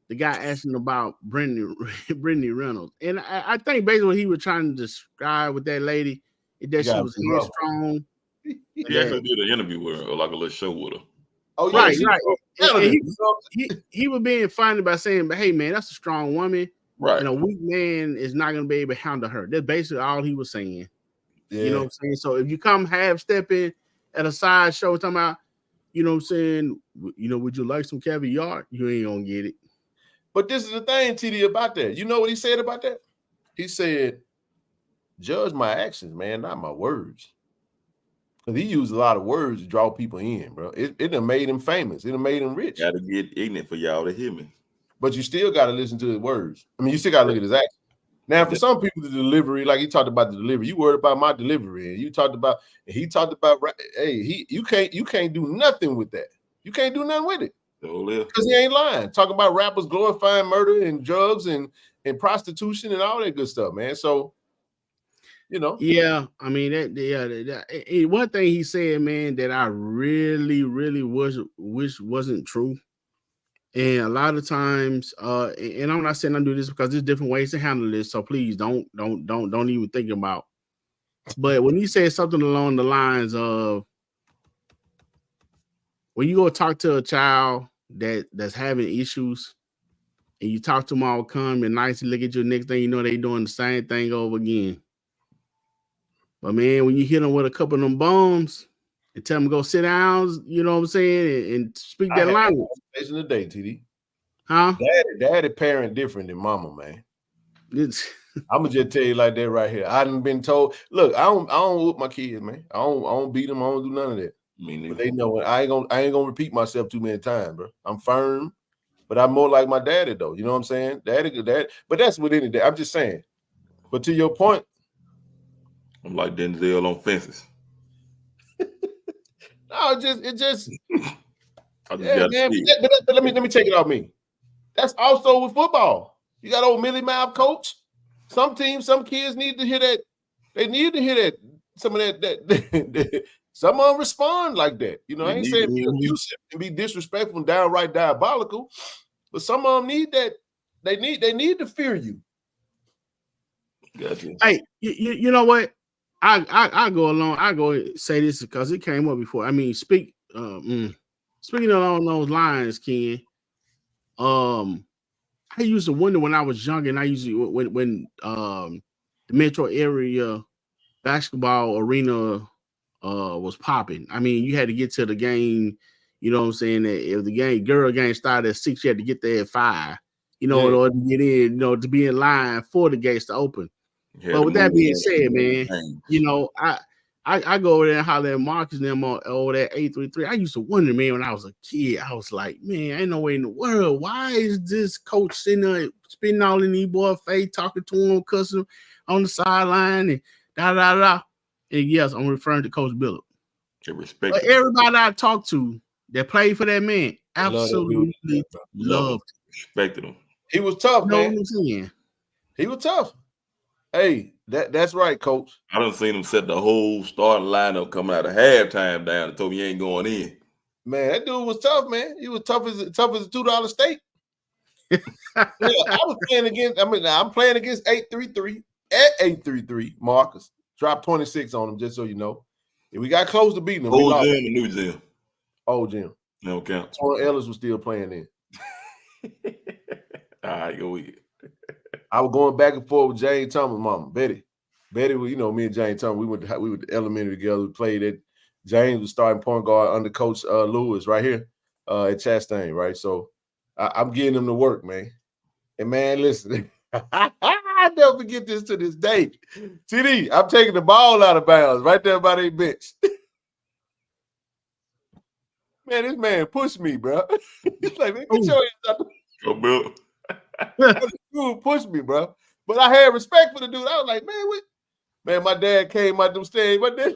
the guy asking about Brittany Reynolds, and I think basically what he was trying to describe with that lady is that she was headstrong. He actually did an interview with her, or like a little show with her. Oh yeah, right. He was being funny by saying, "But hey, man, that's a strong woman. Right? And a weak man is not going to be able to handle her." That's basically all he was saying. Yeah. You know what I'm saying? So if you come half stepping at a side show talking about, you know what I'm saying, you know, would you like some caviar? You ain't gonna get it. But this is the thing, TD, about that. You know what he said about that? He said, judge my actions, man, not my words. Because he used a lot of words to draw people in, bro. It done made him famous. It done made him rich. Got to get ignorant for y'all to hear me. But you still got to listen to his words. I mean, you still got to look at his actions. Now, for some people, the delivery, like he talked about the delivery, you worried about my delivery, and he talked about, hey, you can't do nothing with that. You can't do nothing with it. Because he ain't lying. Talking about rappers glorifying murder and drugs and prostitution and all that good stuff, man. So, you know. Yeah, I mean, one thing he said, man, that I really, really wish wasn't true. And a lot of times, and I'm not saying I do this because there's different ways to handle this. So please don't even think about. But when he said something along the lines of, when you go talk to a child that's having issues, and you talk to them all calm and nice, and look at you, next thing you know, they doing the same thing over again. But man, when you hit them with a couple of them bombs and tell them to go sit down, you know what I'm saying, and speak that language. In the day, TD. Huh? Daddy parent different than mama, man. It's I'm gonna just tell you like that right here. I done been told, look, I don't whoop my kids, man. I don't beat them. I don't do none of that. But they know it. I ain't gonna repeat myself too many times, bro. I'm firm, but I'm more like my daddy, though. You know what I'm saying? Daddy. But that's with any day. I'm just saying. But to your point, I'm like Denzel on Fences. No, it just. Yeah, man. But let me take it off me. That's also with football. You got old Millie Mouth coach. Some teams, some kids need to hear that. They need to hear that. Some of that some of them respond like that. You know, I ain't saying be abusive and be disrespectful and downright diabolical, but some of them need that. They need to fear you. Gotcha. Hey, you know what? I go along. I go say this because it came up before. I mean, speaking along those lines, Ken. I used to wonder when I was younger, and I usually when the metro area basketball arena was popping. I mean, you had to get to the game. You know what I'm saying? If the girl game started at 6, you had to get there at 5. You know, in order to get in. You know, to be in line for the gates to open. But with that being said, man, you know, I go over there and holler at Marcus and them over there 833. I used to wonder, man, when I was a kid, I was like, man, ain't no way in the world. Why is this coach sitting there spitting all in these boy face, talking to him, cussing on the sideline and da. And yes, I'm referring to Coach Billup. But everybody I talked to that played for that man absolutely loved him. Respected him. He was tough, man. You know what I'm saying? He was tough. Hey, that's right, coach. I done seen him set the whole starting lineup coming out of halftime down and told me he ain't going in. Man, that dude was tough, man. He was tough as a $2 steak. Yeah, I was playing against. I'm playing against 833 at 833. Marcus dropped 26 on him, just so you know. And we got close to beating him. Old gym and new gym. Old gym. No count. Torrance Ellis was still playing in. All right, go with it. I was going back and forth with Jane Thomas' mama, Betty. Betty, you know, me and Jane Thomas, we went to elementary together. We played it. James was starting point guard under Coach Lewis right here at Chastain, right? So I'm getting him to work, man. And man, listen, I never forget this to this day. TD, I'm taking the ball out of bounds right there by their bench. Man, this man pushed me, bro. He's like, man, get your ass out. Go, Bill. Dude pushed me, bro. But I had respect for the dude. I was like, man, my dad came out them stairs. My dad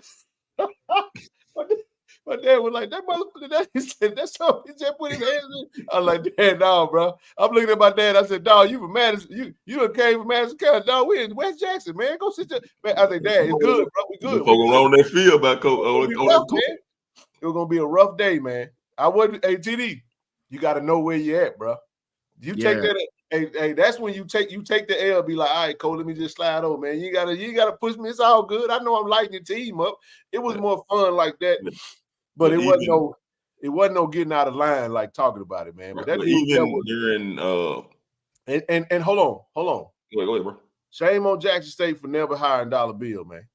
was like, that motherfucker, he said, that's something. He just put his hands in. I was like, Dad, no, bro. I'm looking at my dad. I said, dog, you from Madison. You done came from Madison County. Dog, we in West Jackson, man. Go sit there. Man, I said, Dad, it's good, bro. We good. On that field by Coach. It was gonna be a rough day, man. I wouldn't. Hey, TD, you got to know where you at, bro. You take that. Hey, that's when you take the L. Be like, all right, Cole, let me just slide over, man. You gotta push me. It's all good. I know I'm lighting your team up. It was more fun like that, but it wasn't no getting out of line like talking about it, man. But that even during and hold on. Go ahead, bro. Shame on Jackson State for never hiring Dollar Bill, man.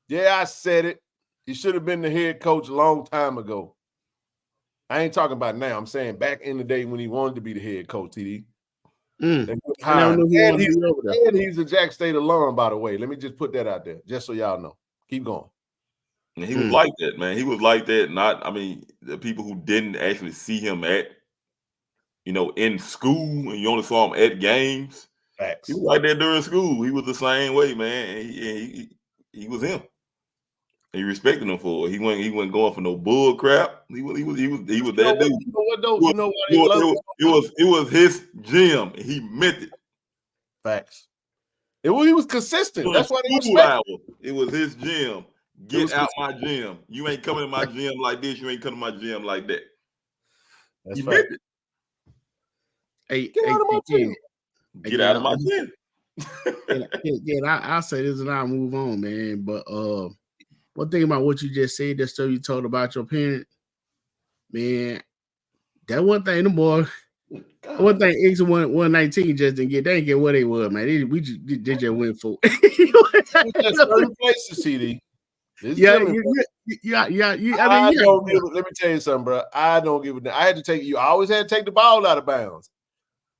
Yeah, I said it. He should have been the head coach a long time ago. I ain't talking about now. I'm saying back in the day when he wanted to be the head coach, TD. I never knew he wanted to be over there. And he's a Jack State alum, by the way. Let me just put that out there, just so y'all know. Keep going. And he was like that, man. He was like that. The people who didn't actually see him at, in school, and you only saw him at games. Facts. He was like that during school. He was the same way, man. And he was him. He respected him for it. He wasn't going for no bull crap. He was that dude. You know what though? You know what? It was his gym, and he meant it. Facts. He was consistent. That's why they respect him. It was his gym. Get out my gym. You ain't coming to my gym like this. You ain't coming to my gym like that. That's right. Hey, get out of my gym. Get out of my gym. I'll say this and I'll move on, man. But one thing about what you just said, that story you told about your parent, man, that one thing, the boy, one thing X 119 just didn't get. They didn't get what they were, man. They just went for. That's 30 places, CD. Let me tell you something, bro. I don't give a damn. I always had to take the ball out of bounds.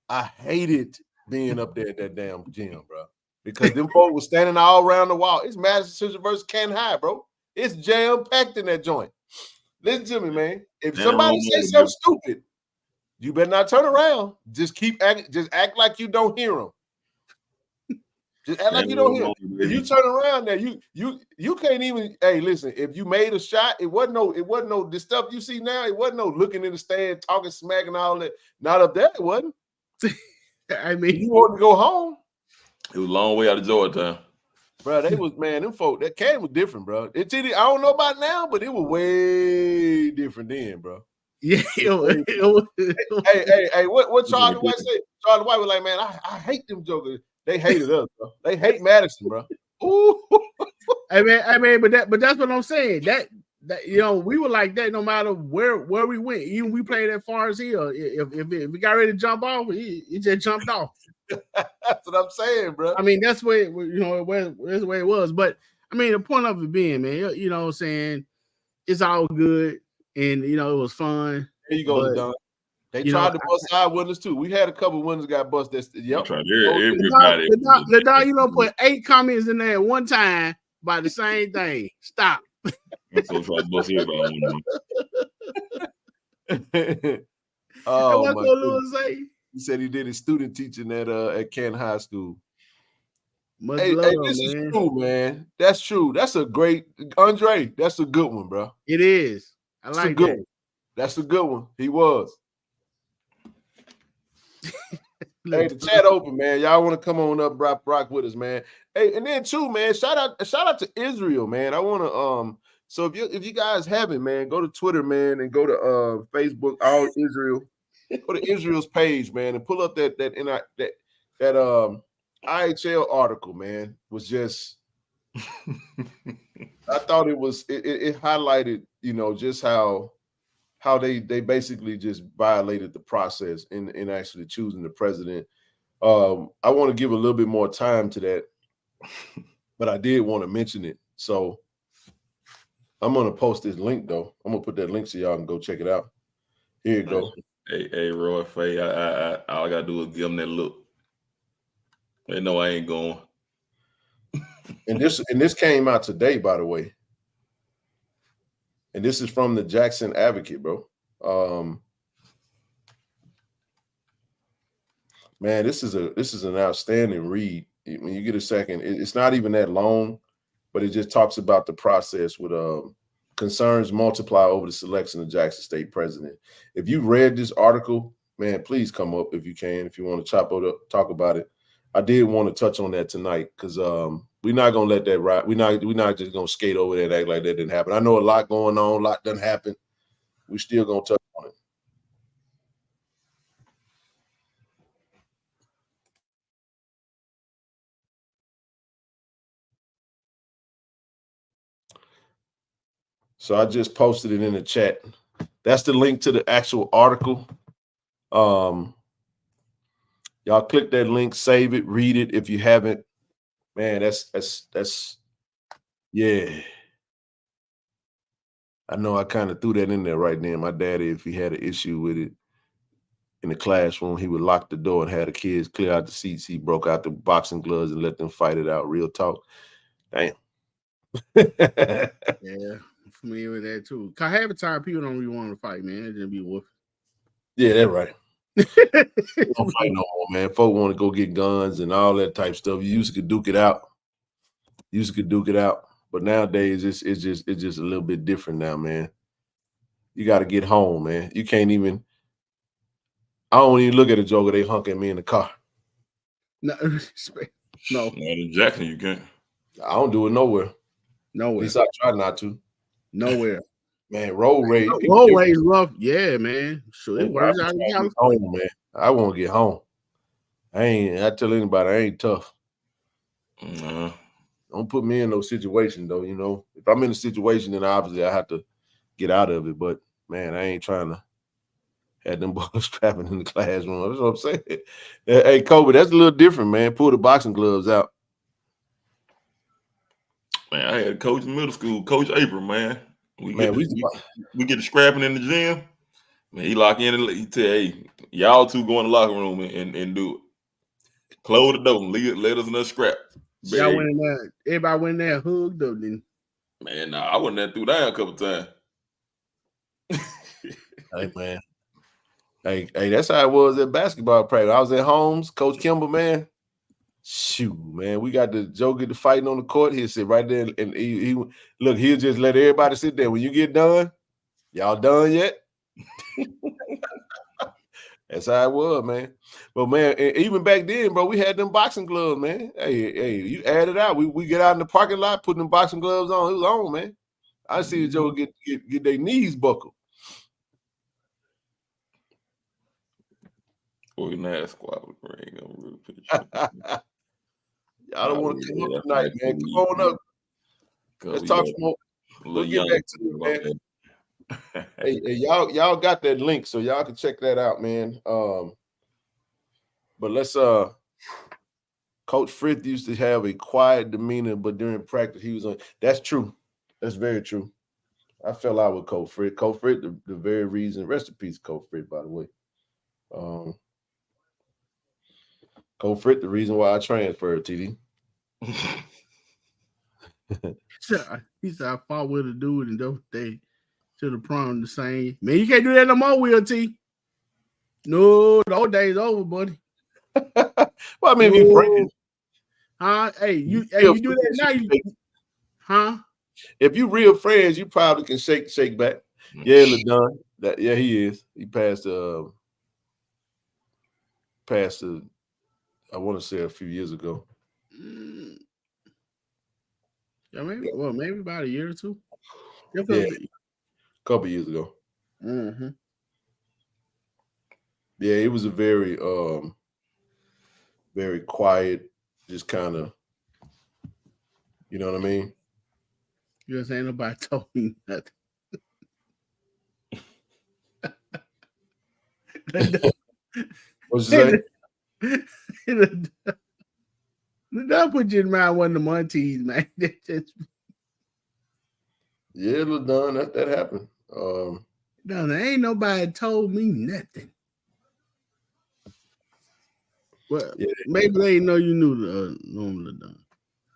I hated being up there at that damn gym, bro, because them folks was standing all around the wall. It's Massachusetts versus Canton High, bro. It's jam packed in that joint. Listen to me, man. If somebody says something stupid, you better not turn around. Just act like you don't hear them. Just act like you don't hear. If you turn around there, you can't even. Hey, listen. If you made a shot, it wasn't no the stuff you see now. It wasn't no looking in the stand, talking smack and all that. Not up there. It wasn't. I mean, you want to go home. It was a long way out of Georgetown, bro. They was them folk. That can was different, bro. I don't know about now, but it was way different then, bro. Yeah. Hey, what Charlie White said? Charlie White was like, man, I hate them jokers. They hated us, bro. They hate Madison, bro. Ooh. I mean, but that's what I'm saying. That we were like that no matter where we went. Even we played at Forest Hill. If we got ready to jump off, it just jumped off. That's what I'm saying, bro. I mean, that's where that's the way it was. But I mean, the point of it being, man, you know what I'm saying, it's all good, and it was fun. There you go, Don. They tried to bust side windows too. We had a couple windows got busted. Yep. Everybody. LeDon, put 8 comments in there at one time by the same thing. Stop. I'm so trying to bust everybody. Oh, my goodness. Say? He said he did his student teaching at Canton High School. Hey, this is true, man. That's true. That's a great Andre. That's a good one, bro. It is. I like that. That's a good one. He was. Hey, the chat open, man. Y'all want to come on up, rock with us, man. Hey, and then too, man. Shout out to Israel, man. I want to So if you guys haven't, man, go to Twitter, man, and go to Facebook, All Israel. Go to Israel's page, man, and pull up that IHL article, man. Was just I thought it highlighted, just how they basically just violated the process in actually choosing the president. I want to give a little bit more time to that, but I did want to mention it. So I'm going to post this link, though. I'm going to put that link so y'all can go check it out. Here you go. Hey, Roy Faye, all I got to do is give them that look. They know I ain't going. And this came out today, by the way. And this is from the Jackson Advocate, bro. Man, this is an outstanding read. When you get a second, it's not even that long, but it just talks about the process with concerns multiply over the selection of Jackson State president. If you read this article, man, please come up if you can, if you want to chop it up, talk about it. I did want to touch on that tonight because we're not gonna let that ride. We're not just gonna skate over there and act like that didn't happen. I know a lot going on, a lot doesn't happen. We still gonna touch on it. So I just posted it in the chat. That's the link to the actual article. Y'all click that link, save it, read it if you haven't. Man, that's yeah. I know I kind of threw that in there right then. My daddy, if he had an issue with it in the classroom, he would lock the door and have the kids clear out the seats. He broke out the boxing gloves and let them fight it out. Real talk. Damn. Yeah, I'm familiar with that too. Cause half the time people don't really want to fight, man. It just be whooping. Yeah, that's right. Don't fight no more, man. Folk want to go get guns and all that type stuff. You used to duke it out. But nowadays it's just a little bit different now, man. You got to get home, man. You can't even. I don't even look at a joker. They honk at me in the car. No. Not in Jackson, you can't. I don't do it nowhere. At Nowhere. least I try not to. Nowhere. Man, road rage. Road rage rough. Yeah, man. Sure, it Man, works I out in get California. home, man. I want to get home. I tell anybody I ain't tough. Don't put me in no situation though. You know, if I'm in a situation, then obviously I have to get out of it. But man, I ain't trying to have them boys scrapping in the classroom. That's what I'm saying. Hey, Kobe, that's a little different, man. Pull the boxing gloves out. Man, I had a coach in middle school, Coach April, man. We get the scrapping in the gym. Man, he lock in and he tell, hey, y'all two go in the locker room and do it. Close the door and let us know scrap. Y'all went in there. Everybody went in there hugged up then. Man, nah, I went there through down a couple times. Hey, man. Hey, that's how it was at basketball practice. I was at Holmes, Coach Kimball, man. Shoot, man. We got the Joe get the fighting on the court. He'll sit right there and he'll just let everybody sit there. When you get done, y'all done yet? That's how it was, man. But man, even back then, bro, we had them boxing gloves, man. Hey, you add it out. We get out in the parking lot, put them boxing gloves on. It was on, man. I see the Joe get their knees buckled. Organized squad with ring. Y'all don't want to come up tonight, man. Come on up. Let's talk some more. We'll get back to it, man. Hey, y'all got that link, so y'all can check that out, man. But let's Coach Frith used to have a quiet demeanor, but during practice he was on. That's true. That's very true. I fell out with Coach Frith. Coach Frith, the very reason. Rest in peace, Coach Frith, by the way. Coach Frith, the reason why I transferred, TD. He said I fought with a dude and those days to the prom the same. Man, you can't do that no more, Will T. No, the old days over, buddy. Well, I mean, be friends. Huh? Hey, you do that now. Huh? If you real friends, you probably can shake back. Yeah, LaDon. Yeah, he is. He passed I want to say a few years ago. Yeah, maybe about a year or two. Yeah, a couple years ago. Mm-hmm. Yeah, it was a very, very quiet, just kind of, you know what I mean? You know what I'm saying? Nobody told me nothing. What'd you say? Don't put you in mind one of the Montees, man. Yeah, LaDon, that happened. No, there ain't nobody told me nothing. Well, yeah, maybe they didn't know you knew LaDon.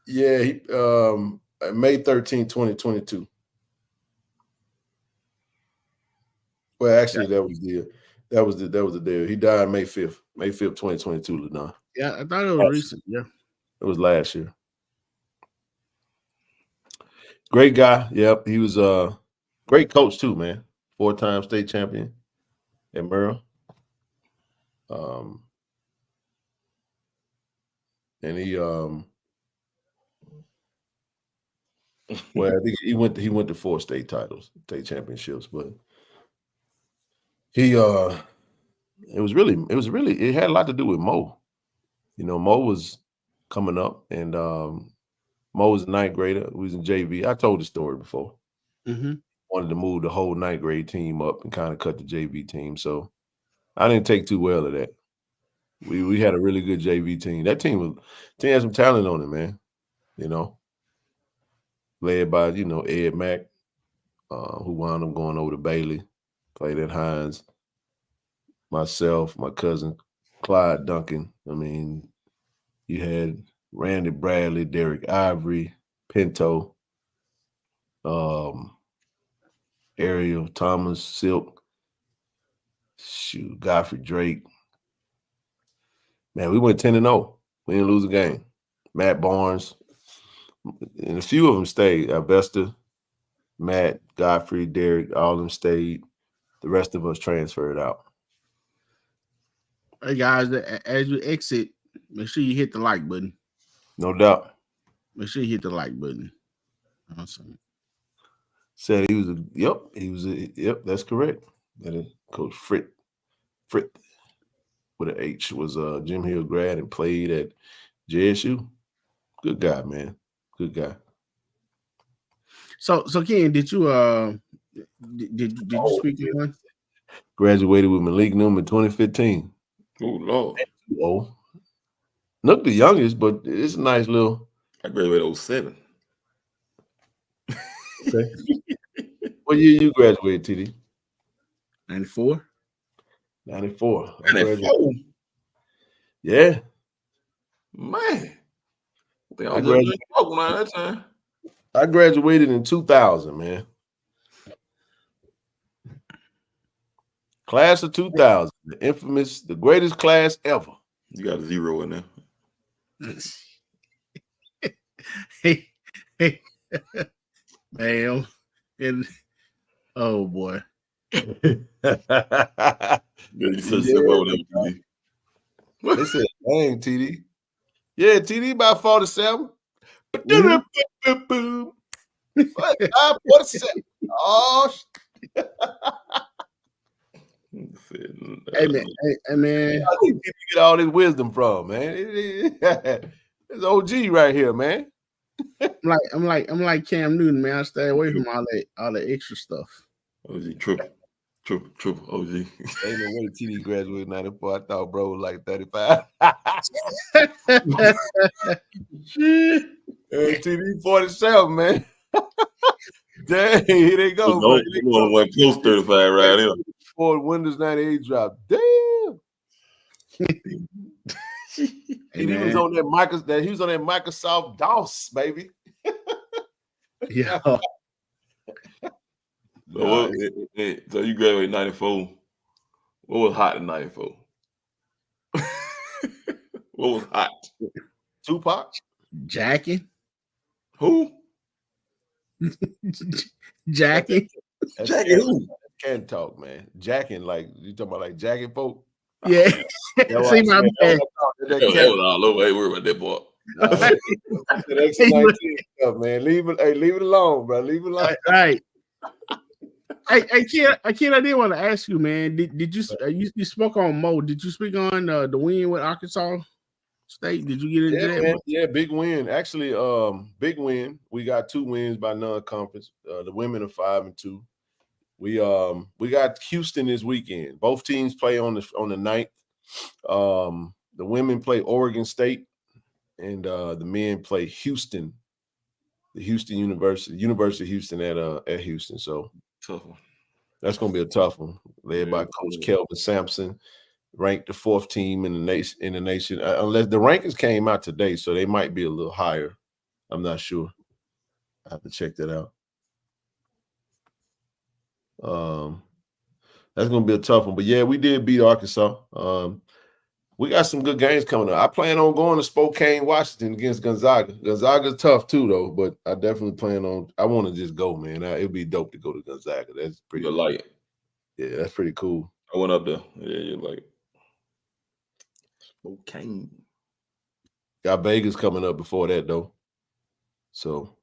Yeah, he May 13, 2022. Well, actually, that was the day. He died May 5th, 2022, LaDon. Yeah, I thought it was recent. Yeah. It was last year. Great guy. Yep. He was a great coach too, man. 4-time state champion at Merrill. And he well, I think he went to 4 state titles, state championships, but he it had a lot to do with Mo. You know, Mo was coming up, and Mo was a 9th grader. We was in JV. I told the story before. Mm-hmm. Wanted to move the whole 9th grade team up and kind of cut the JV team. So I didn't take too well of that. We had a really good JV team. That team had some talent on it, man. You know, led by Ed Mack, who wound up going over to Bailey, played at Hines. Myself, my cousin Clyde Duncan. I mean, you had Randy Bradley, Derek Ivory, Pinto, Ariel Thomas, Silk, Godfrey Drake. Man, we went 10-0. We didn't lose a game. Matt Barnes, and a few of them stayed. Vesta, Matt, Godfrey, Derek, all of them stayed. The rest of us transferred out. Hey guys, as you exit, make sure you hit the like button. No doubt. Make sure you hit the like button. Awesome. Said he was yep, that's correct. That is Coach Frit with an H was Jim Hill grad and played at JSU. Good guy, man. Good guy. So Ken, did you did you speak to one? Graduated with Malik Newman in 2015. Oh Lord. Oh. Look the youngest, but it's a nice little. I graduated 07. Okay. What year you graduated, TD? 94. 94. 94. Yeah. Man. I graduated around that time. I graduated in 2000, man. Class of 2000, the infamous, the greatest class ever. You got a 0 in there. Hey, man, and oh boy. They said, dang, TD. Yeah, TD about 47. Mm-hmm. 47. Oh, Hey man. I think people get all this wisdom from, man. It's OG right here, man. I'm like Cam Newton, man. I stay away from all that extra stuff. OG triple OG. Ain't no way TD graduated 94. I thought bro was like 35. TD 47, man. Dang, here they go. No, one close 35 right here. Ford Windows 98 drop. Damn. He was on that Microsoft DOS, baby. Yeah. So you graduated 94. What was hot in 94? What was hot? Tupac? Jacking. Who? Jacking. Jacking who? Can't talk, man. Jacking, like you talking about like jacking folk? Yeah. See my man. That was all over. Hey, worry about that boy. Stuff, man. Leave it alone, bro. Leave it alone. Right. Hey, Ken, I did want to ask you, man. Did you spoke on Mo? Did you speak on the win with Arkansas State? Did you get into that? Man. Yeah, big win. Actually, big win. We got 2 wins by non-conference. The women are 5-2. We got Houston this weekend. Both teams play on the 9th. The women play Oregon State, and the men play Houston, the Houston University of Houston at Houston. So tough one. That's gonna be a tough one. Led by Coach Kelvin Sampson, ranked the 4th team in the nation. Unless the rankings came out today, so they might be a little higher. I'm not sure. I have to check that out. That's gonna be a tough one. But yeah, we did beat Arkansas. We got some good games coming up. I plan on going to Spokane, Washington against Gonzaga. Gonzaga's tough too, though, but I definitely plan on. I want to just go, man. It'd be dope to go to Gonzaga. That's pretty. You like it? Yeah, that's pretty cool. I went up there. Yeah, you like it. Spokane. Got Vegas coming up before that, though. So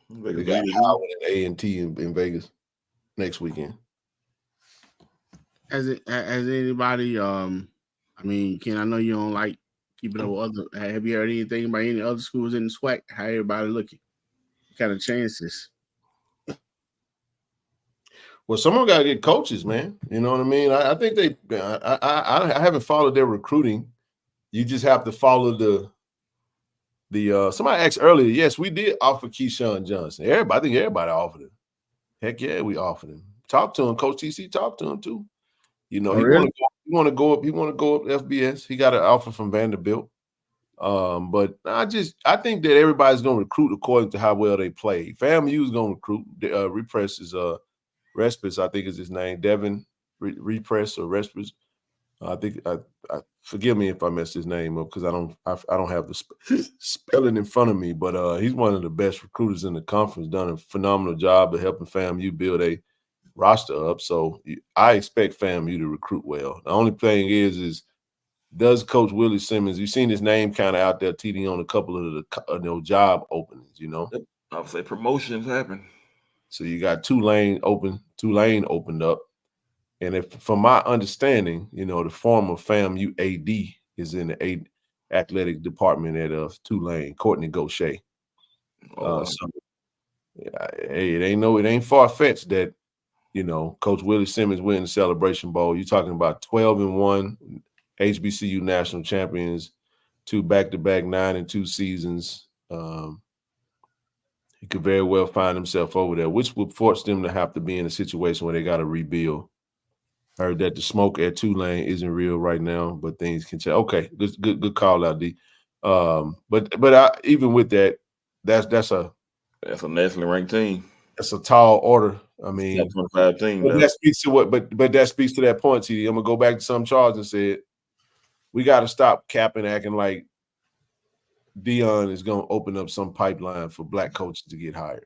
we got Howard and A&T in Vegas next weekend. Has anybody? I mean, Ken, I know you don't like keeping up with other. Have you heard anything about any other schools in the SWAC? How everybody looking? What kind of chances? Well, someone got to get coaches, man. You know what I mean? I think they. I haven't followed their recruiting. You just have to follow somebody asked earlier, yes, we did offer Keyshawn Johnson. I think everybody offered him. Heck yeah, we offered him. Talk to him, Coach TC. Talk to him too. You know, he want to go up. He want to go up FBS. He got an offer from Vanderbilt. But I think that everybody's going to recruit according to how well they play. FAMU is going to recruit. Repress is Respis, I think is his name. Devin Repress or Respis. I think I forgive me if I messed his name up because I don't have the spelling in front of me. But he's one of the best recruiters in the conference. Done a phenomenal job of helping FAMU build a roster up. So I expect FAMU to recruit well. The only thing is does Coach Willie Simmons? You've seen his name kind of out there, TD on a couple of the job openings. You know, I would say promotions happen. So you got Tulane opened up. And if, from my understanding, you know, the former FAMU AD is in the athletic department at Tulane, Courtney Gaucher. Hey, it ain't far-fetched that, you know, Coach Willie Simmons winning the Celebration Bowl. You're talking about 12-1 HBCU national champions, 2 back-to-back 9-2 seasons. He could very well find himself over there, which would force them to have to be in a situation where they got to rebuild. Heard that the smoke at Tulane isn't real right now, but things can change. Okay, good call out, D. But even with that, that's a nationally ranked team. That's a tall order. I mean, top 25 team. But that speaks to but that speaks to that point, TD. I'm gonna go back to some Charles and said we got to stop capping, acting like Dion is gonna open up some pipeline for black coaches to get hired.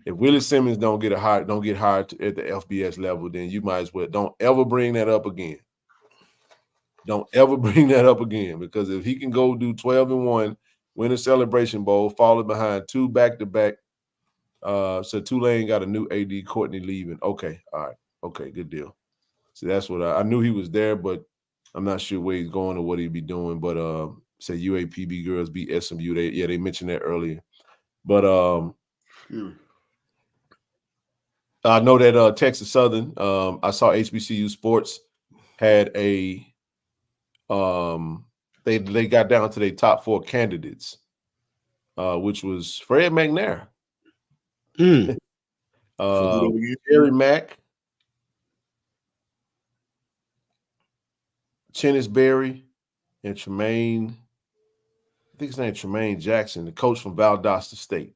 If Willie Simmons don't get hired at the FBS level, then you might as well don't ever bring that up again. Don't ever bring that up again, because if he can go do 12-1, win a Celebration Bowl, falling behind 2 back-to-back, so Tulane got a new AD, Courtney leaving. Okay, all right, okay, good deal. So that's what I knew he was there, but I'm not sure where he's going or what he'd be doing. But say UAPB girls beat SMU. They mentioned that earlier, but I know that Texas Southern, I saw HBCU Sports had a they got down to their top 4 candidates, which was Fred McNair, Jerry Mack, Chennis Berry, and Tremaine. I think his name is Tremaine Jackson, the coach from Valdosta State.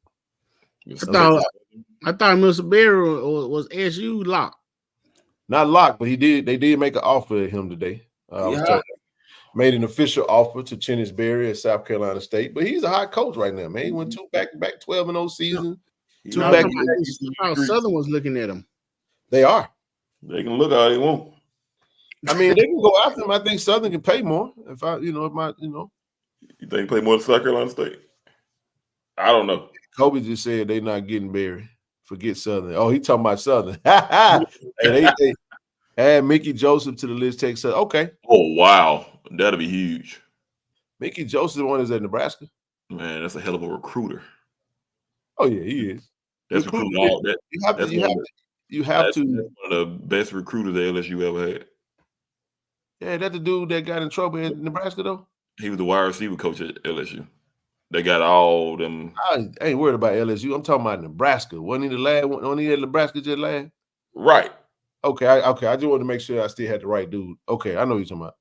I thought Mr. Berry was SU locked. Not locked, but they did make an offer of him today. Made an official offer to Chennis Berry at South Carolina State, but he's a hot coach right now, man. He went 2 back-to-back 12-0 seasons. Southern was looking at him. They are. They can look how they want. I mean, they can go after him. I think Southern can pay more. You think play more than South Carolina State? I don't know. Kobe just said they're not getting Berry. Forget Southern. Oh, he talking about Southern. Hey, they add Mickey Joseph to the list. Take Southern. Okay. Oh, wow. That'll be huge. Mickey Joseph, the one is at Nebraska. Man, that's a hell of a recruiter. Oh, yeah, he is. That's recruiting all that. You have to. That's one of the best recruiters that LSU ever had. Yeah, that the dude that got in trouble in Nebraska, though? He was the wide receiver coach at LSU. They got all them. I ain't worried about LSU. I'm talking about Nebraska. Wasn't he the last one? Wasn't he at Nebraska just last? Right. Okay. I just wanted to make sure I still had the right dude. Okay, I know what you're talking about.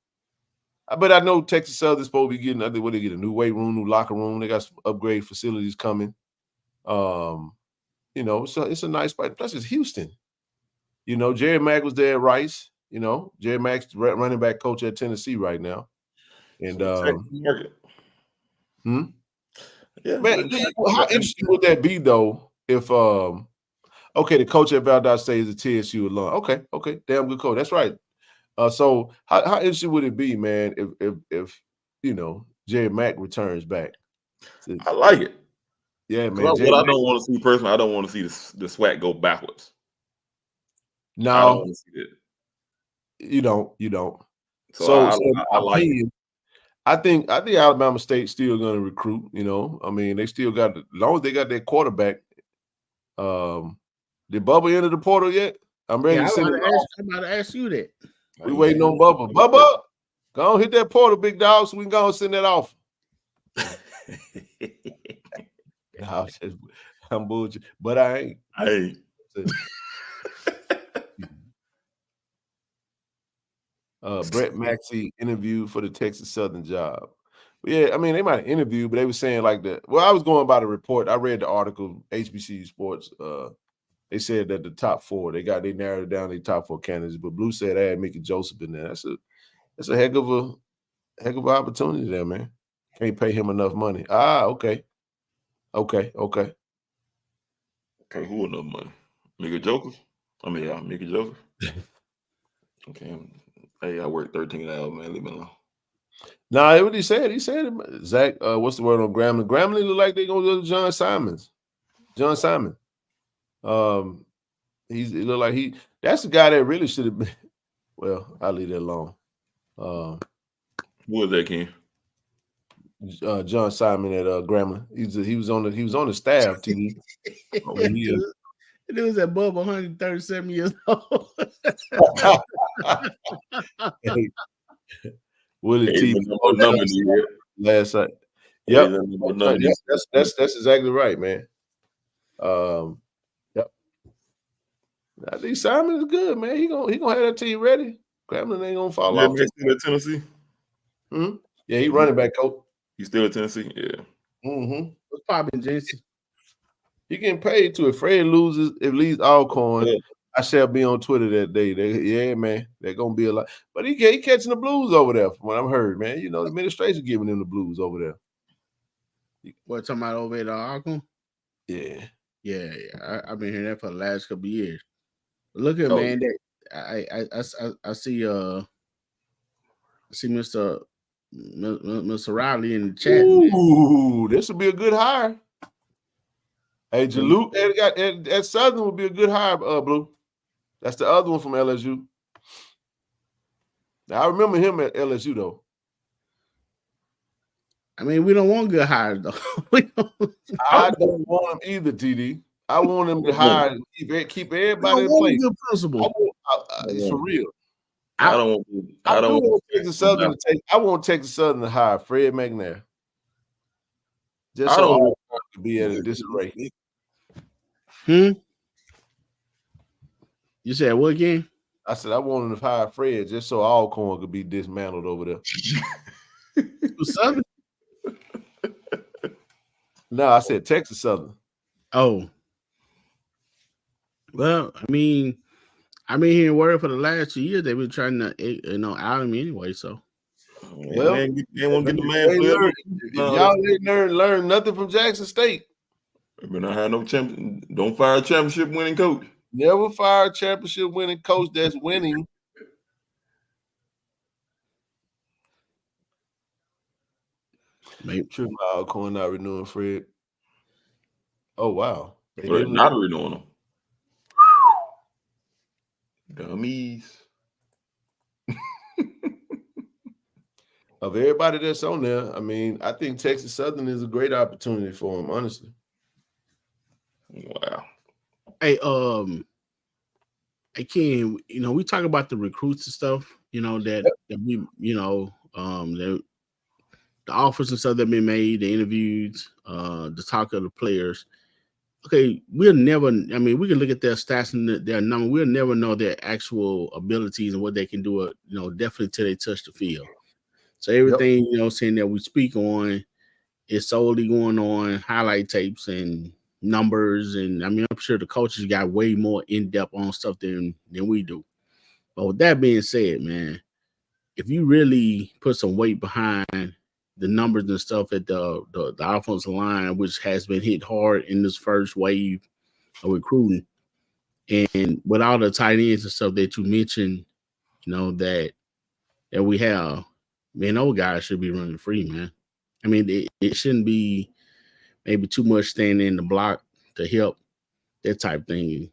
But I know Texas Southern's supposed to be getting. What they get, a new weight room, new locker room. They got some upgrade facilities coming. So it's a nice spot. Plus, it's Houston. You know, Jerry Mack was there at Rice. You know, Jerry Mack's running back coach at Tennessee right now. And yeah, man, how interesting would that be though? If the coach at Valdosta State is a TSU alum. Okay, damn good coach. That's right. So how interesting would it be, man, if Jerry Mack returns back? I like it. Yeah, man. What I don't want to see personally, I don't want to see the SWAC go backwards. No, I don't want to see that. You don't. So I like it. I think Alabama State's still going to recruit. You know, I mean, they still got, as long as they got their quarterback. Did Bubba enter the portal yet? I'm ready to send it. I'm about to ask you that. We waiting on Bubba. Bubba, go on, hit that portal, big dog, so we can go and send that off. I'm bullshit, but I ain't. Hey. Brett Maxey interviewed for the Texas Southern job. Yeah, I mean, they might interview, but they were saying like that. Well, I was going by the report. I read the article, HBCU Sports. They said that the top 4, they narrowed it down to the top 4 candidates, but Blue said I had Mickey Joseph in there. That's a heck of an opportunity there, man. Can't pay him enough money. Okay. Okay, who enough money? Mickey Joseph? Mickey Joseph. Okay. Hey, I work 13 hours, man. Leave me alone. Nah, what he said. He said, Zach, what's the word on Grambling? Grambling look like they're going to go to John Simon. He look like that's the guy that really should have been. Well, I'll leave that alone. Who is that, Ken? John Simon at Grambling. He was on the staff. TV. It was at Bubba 137 years old. Willie T. Last night. Yep. That's exactly right, man. Yep. I think Simon is good, man. He gonna have that team ready. Grambling ain't gonna fall off. Still at Tennessee? Yeah, he running back coach. You still at Tennessee? Yeah. What's popping, Jensen? He getting paid to. If Fred loses, if leads Alcorn, I shall be on Twitter that day. Yeah, man, they're gonna be a lot. But he catching the blues over there, from what I've heard, man. You know, the administration giving him the blues over there. What, talking about over at Alcorn? Yeah. I've been hearing that for the last couple of years. Look at man, that I see Mr. Riley in the chat. Ooh, this would be a good hire. Hey, Jalou at Southern would be a good hire, Blue. That's the other one from LSU. Now, I remember him at LSU, though. I mean, we don't want good hires, though. I don't want him either, TD. I want him to hire and keep everybody in place. Good principle. For real. I don't want Texas Southern I want Texas Southern to hire Fred McNair. Just so all could be at a disarray. You said what again? I said I want him to hire Fred just so Alcorn could be dismantled over there. Southern? No, I said Texas Southern. Oh. Well, I mean, I've been hearing word for the last 2 years they've been trying to, out him anyway. So, well, they won't get the man. Y'all didn't learn nothing from Jackson State. But not have no champion. Don't fire a championship winning coach. Never fire a championship winning coach that's winning. Maybe sure Alcorn not renewing Fred. Oh wow, they're not renewing them. Dummies. Of everybody that's on there, I mean, I think Texas Southern is a great opportunity for him, honestly. Wow. Hey, Ken, we talk about the recruits and stuff, that we, the offers and stuff that have been made, the interviews, the talk of the players. Okay, we can look at their stats and their number. We'll never know their actual abilities and what they can do, definitely till they touch the field. So everything, saying that we speak on is solely going on highlight tapes and numbers. And I'm sure the coaches got way more in-depth on stuff than we do. But with that being said, man, if you really put some weight behind the numbers and stuff at the offensive line, which has been hit hard in this first wave of recruiting, and with all the tight ends and stuff that you mentioned, that we have, man, those guys should be running free, man. I mean, it shouldn't be maybe too much standing in the block to help, that type thing.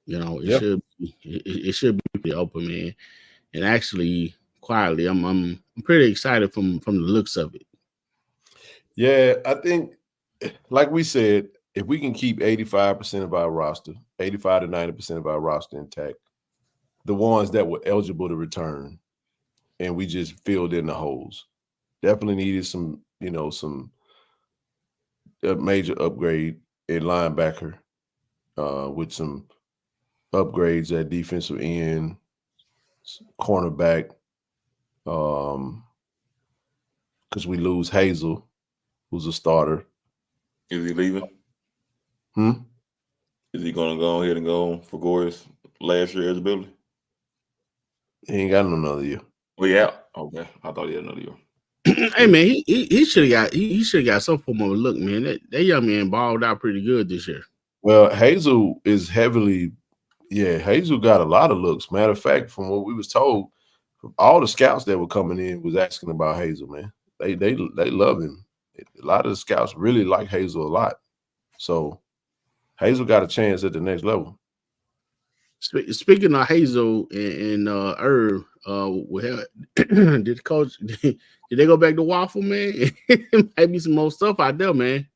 It should be pretty open, man. And actually, quietly, I'm pretty excited from the looks of it. Yeah, I think, like we said, if we can keep 85% of our roster, 85 to 90% of our roster intact, the ones that were eligible to return, and we just filled in the holes. Definitely needed some a major upgrade at linebacker with some upgrades at defensive end, cornerback, because we lose Hazel, who's a starter. Is he leaving? Hmm? Is he going to go ahead and go for Gore's last year eligibility? He ain't got another year. Well, yeah. Okay. I thought he had another year. Hey man, he should have got some form of a look, man. That young man balled out pretty good this year. Well, Hazel is heavily, Hazel got a lot of looks. Matter of fact, from what we was told, all the scouts that were coming in was asking about Hazel, man. They love him. A lot of the scouts really like Hazel a lot. So Hazel got a chance at the next level. Speaking of Hazel and Irv, did coach did they go back to Waffle, man? Might be some more stuff out there, man.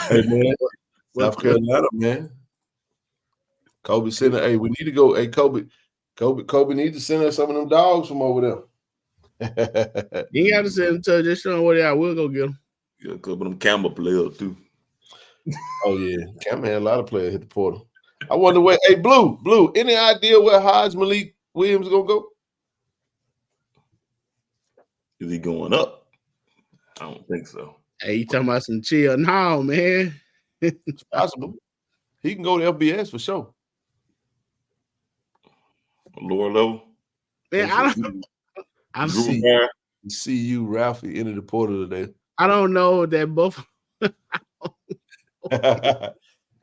Hey man, South Carolina, man. Kobe sent hey, we need to go. Hey, Kobe need to send us some of them dogs from over there. You ain't got to send them to just showing where they are. We'll go get them. Yeah, a couple of them Campbell players too. Oh yeah, Campbell had a lot of players hit the portal. I wonder where. Hey, Blue. Any idea where Hodge Malik Williams is gonna go? Is he going up? I don't think so. Hey, you talking about some chill? No, man. It's possible. He can go to FBS for sure. Lower level. Man, I'm see you, Ralphie, into the portal today. I don't know that both.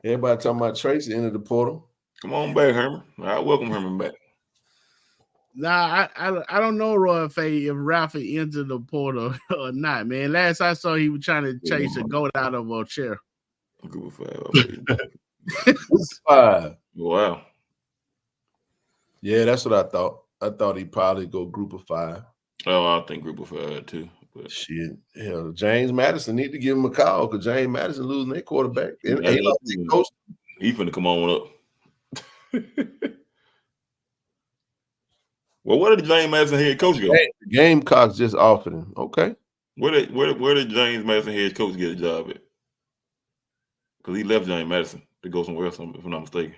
Everybody talking about Tracy into the portal. Come on back, Herman. I welcome Herman back. Nah, I don't know, Roy Faye, if Ralphie entered the portal or not, man. Last I saw, he was trying to chase a goat out of a chair. Group of 5. Wow. Yeah, that's what I thought. I thought he'd probably go group of 5. Oh, I think group of 5 too. But shit, hell, James Madison need to give him a call because James Madison losing their quarterback. And coach, he finna come on up. Well, where did James Madison head coach go? Hey, the Gamecocks just offered him. Okay. Where did James Madison head coach get a job at? Because he left James Madison to go somewhere else, if I'm not mistaken.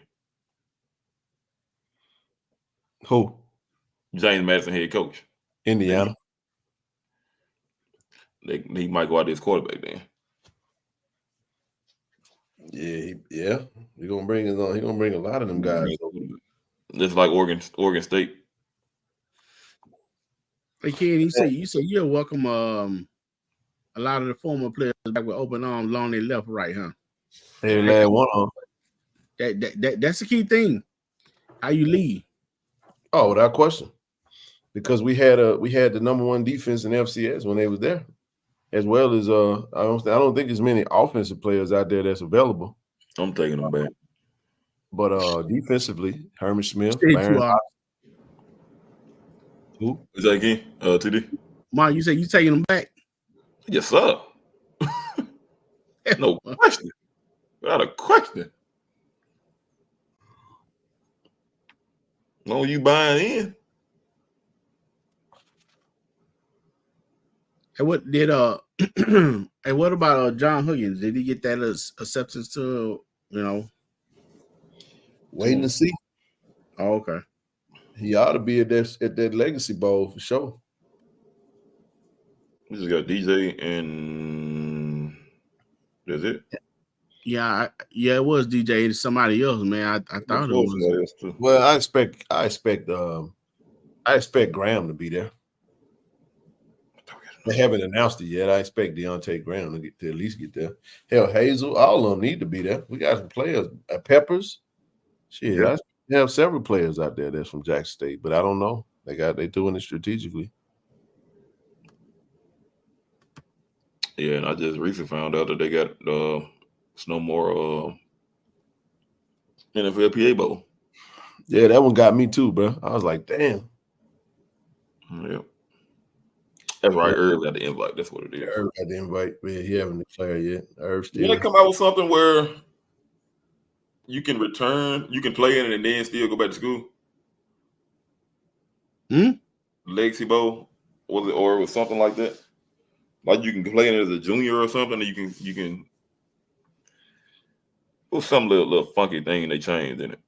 Who? James Madison head coach. Indiana. He might go out this quarterback then. Yeah. He's gonna bring his own. He's gonna bring a lot of them guys. It's like Oregon State. Hey Ken, you say you'll welcome a lot of the former players back with open arms, long they left, right, huh? Every last one of them. That's the key thing. How you lead. Oh, without question. Because we had the number 1 defense in FCS when they was there, as well as I don't think there's many offensive players out there that's available. I'm taking them back. But defensively, Herman Smith, who is that again? TD. Mark, you say you taking them back? Yes, sir. No question. Without a question. No, you buying in. And what did and what about John Huggins? Did he get that acceptance to waiting to see? Oh, okay. He ought to be at that Legacy Bowl for sure. We just got DJ and that's it. Yeah, it was DJ and somebody else, man. I thought it was. Well, I expect Graham to be there. They haven't announced it yet. I expect Deontay Graham to at least get there. Hell, Hazel, all of them need to be there. We got some players. Peppers. Shit, yeah. I have several players out there that's from Jackson State, but I don't know. They doing it strategically. Yeah, and I just recently found out that they got no more NFL PA Bowl. Yeah, that one got me too, bro. I was like, damn. Yeah. That's right. Irv got the invite. That's what it is. Irv got the invite. Yeah, he haven't declared yet. Irv still. Did they come out with something where you can play in it and then still go back to school? Legacy Bowl, was it, or it was something like that? Like you can play in it as a junior or something, and you can was some little funky thing they changed in it.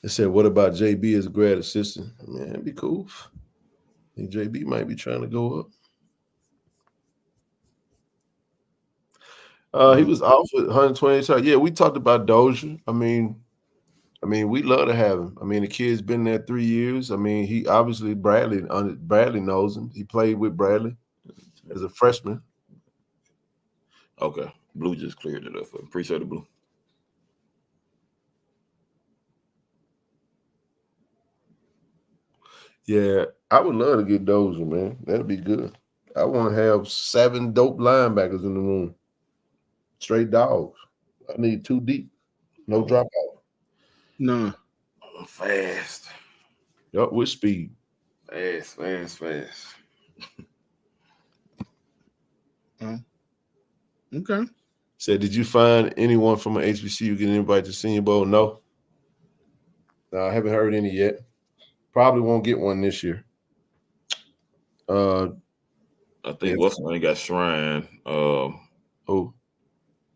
They said, what about JB as a grad assistant? Man, it'd be cool. I think JB might be trying to go up. He was off with 120. Yeah, we talked about Dozier. I mean, we love to have him. I mean, the kid's been there 3 years. I mean, he obviously Bradley knows him. He played with Bradley as a freshman. Okay, Blue just cleared it up. Appreciate it, Blue. Yeah, I would love to get Dozier, man. That'd be good. I want to have 7 dope linebackers in the room. Straight dogs. I need 2 deep. No dropout. No. Fast. Yup, with speed. Fast. Okay. Said, did you find anyone from an HBCU getting invited to Senior Bowl? No. No, I haven't heard any yet. Probably won't get one this year. I think what's name got Shrine. Who?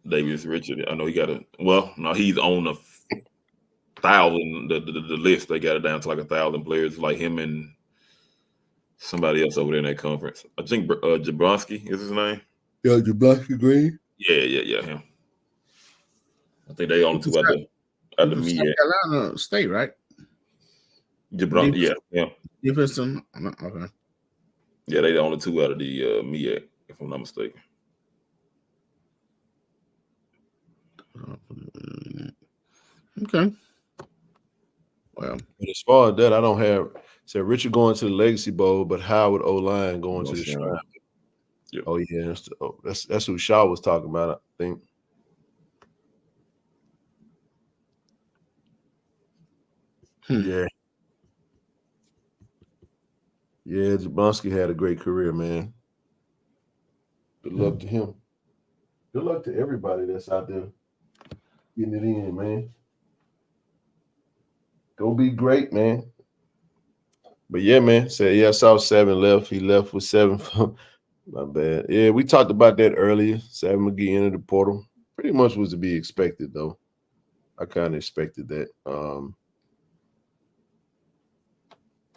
Davis Richard. I know he got he's on the 1,000 the list. They got it down to like 1,000 players, like him and somebody else over there in that conference. I think Jablonski is his name. Yeah, Jablonski Green. Yeah, him. I think they only 2 at the meet. South Carolina State, right? Jablonski, yeah. Defensive. Okay. Yeah, they the only 2 out of the MEAC, if I'm not mistaken. Okay. Well, but as far as that, I don't have. Said Richard going to the Legacy Bowl, but Howard O-line going to the Shrine. Yep. Oh yeah, that's who Shaw was talking about. I think. Yeah. Yeah, Jablonski had a great career, man. Good luck to him. Good luck to everybody that's out there getting it in, man. Go be great, man. But yeah, man. Said, yeah, I saw 7 left. He left with 7 from my bad. Yeah, we talked about that earlier. Sam McGee entered the portal. Pretty much was to be expected, though. I kind of expected that.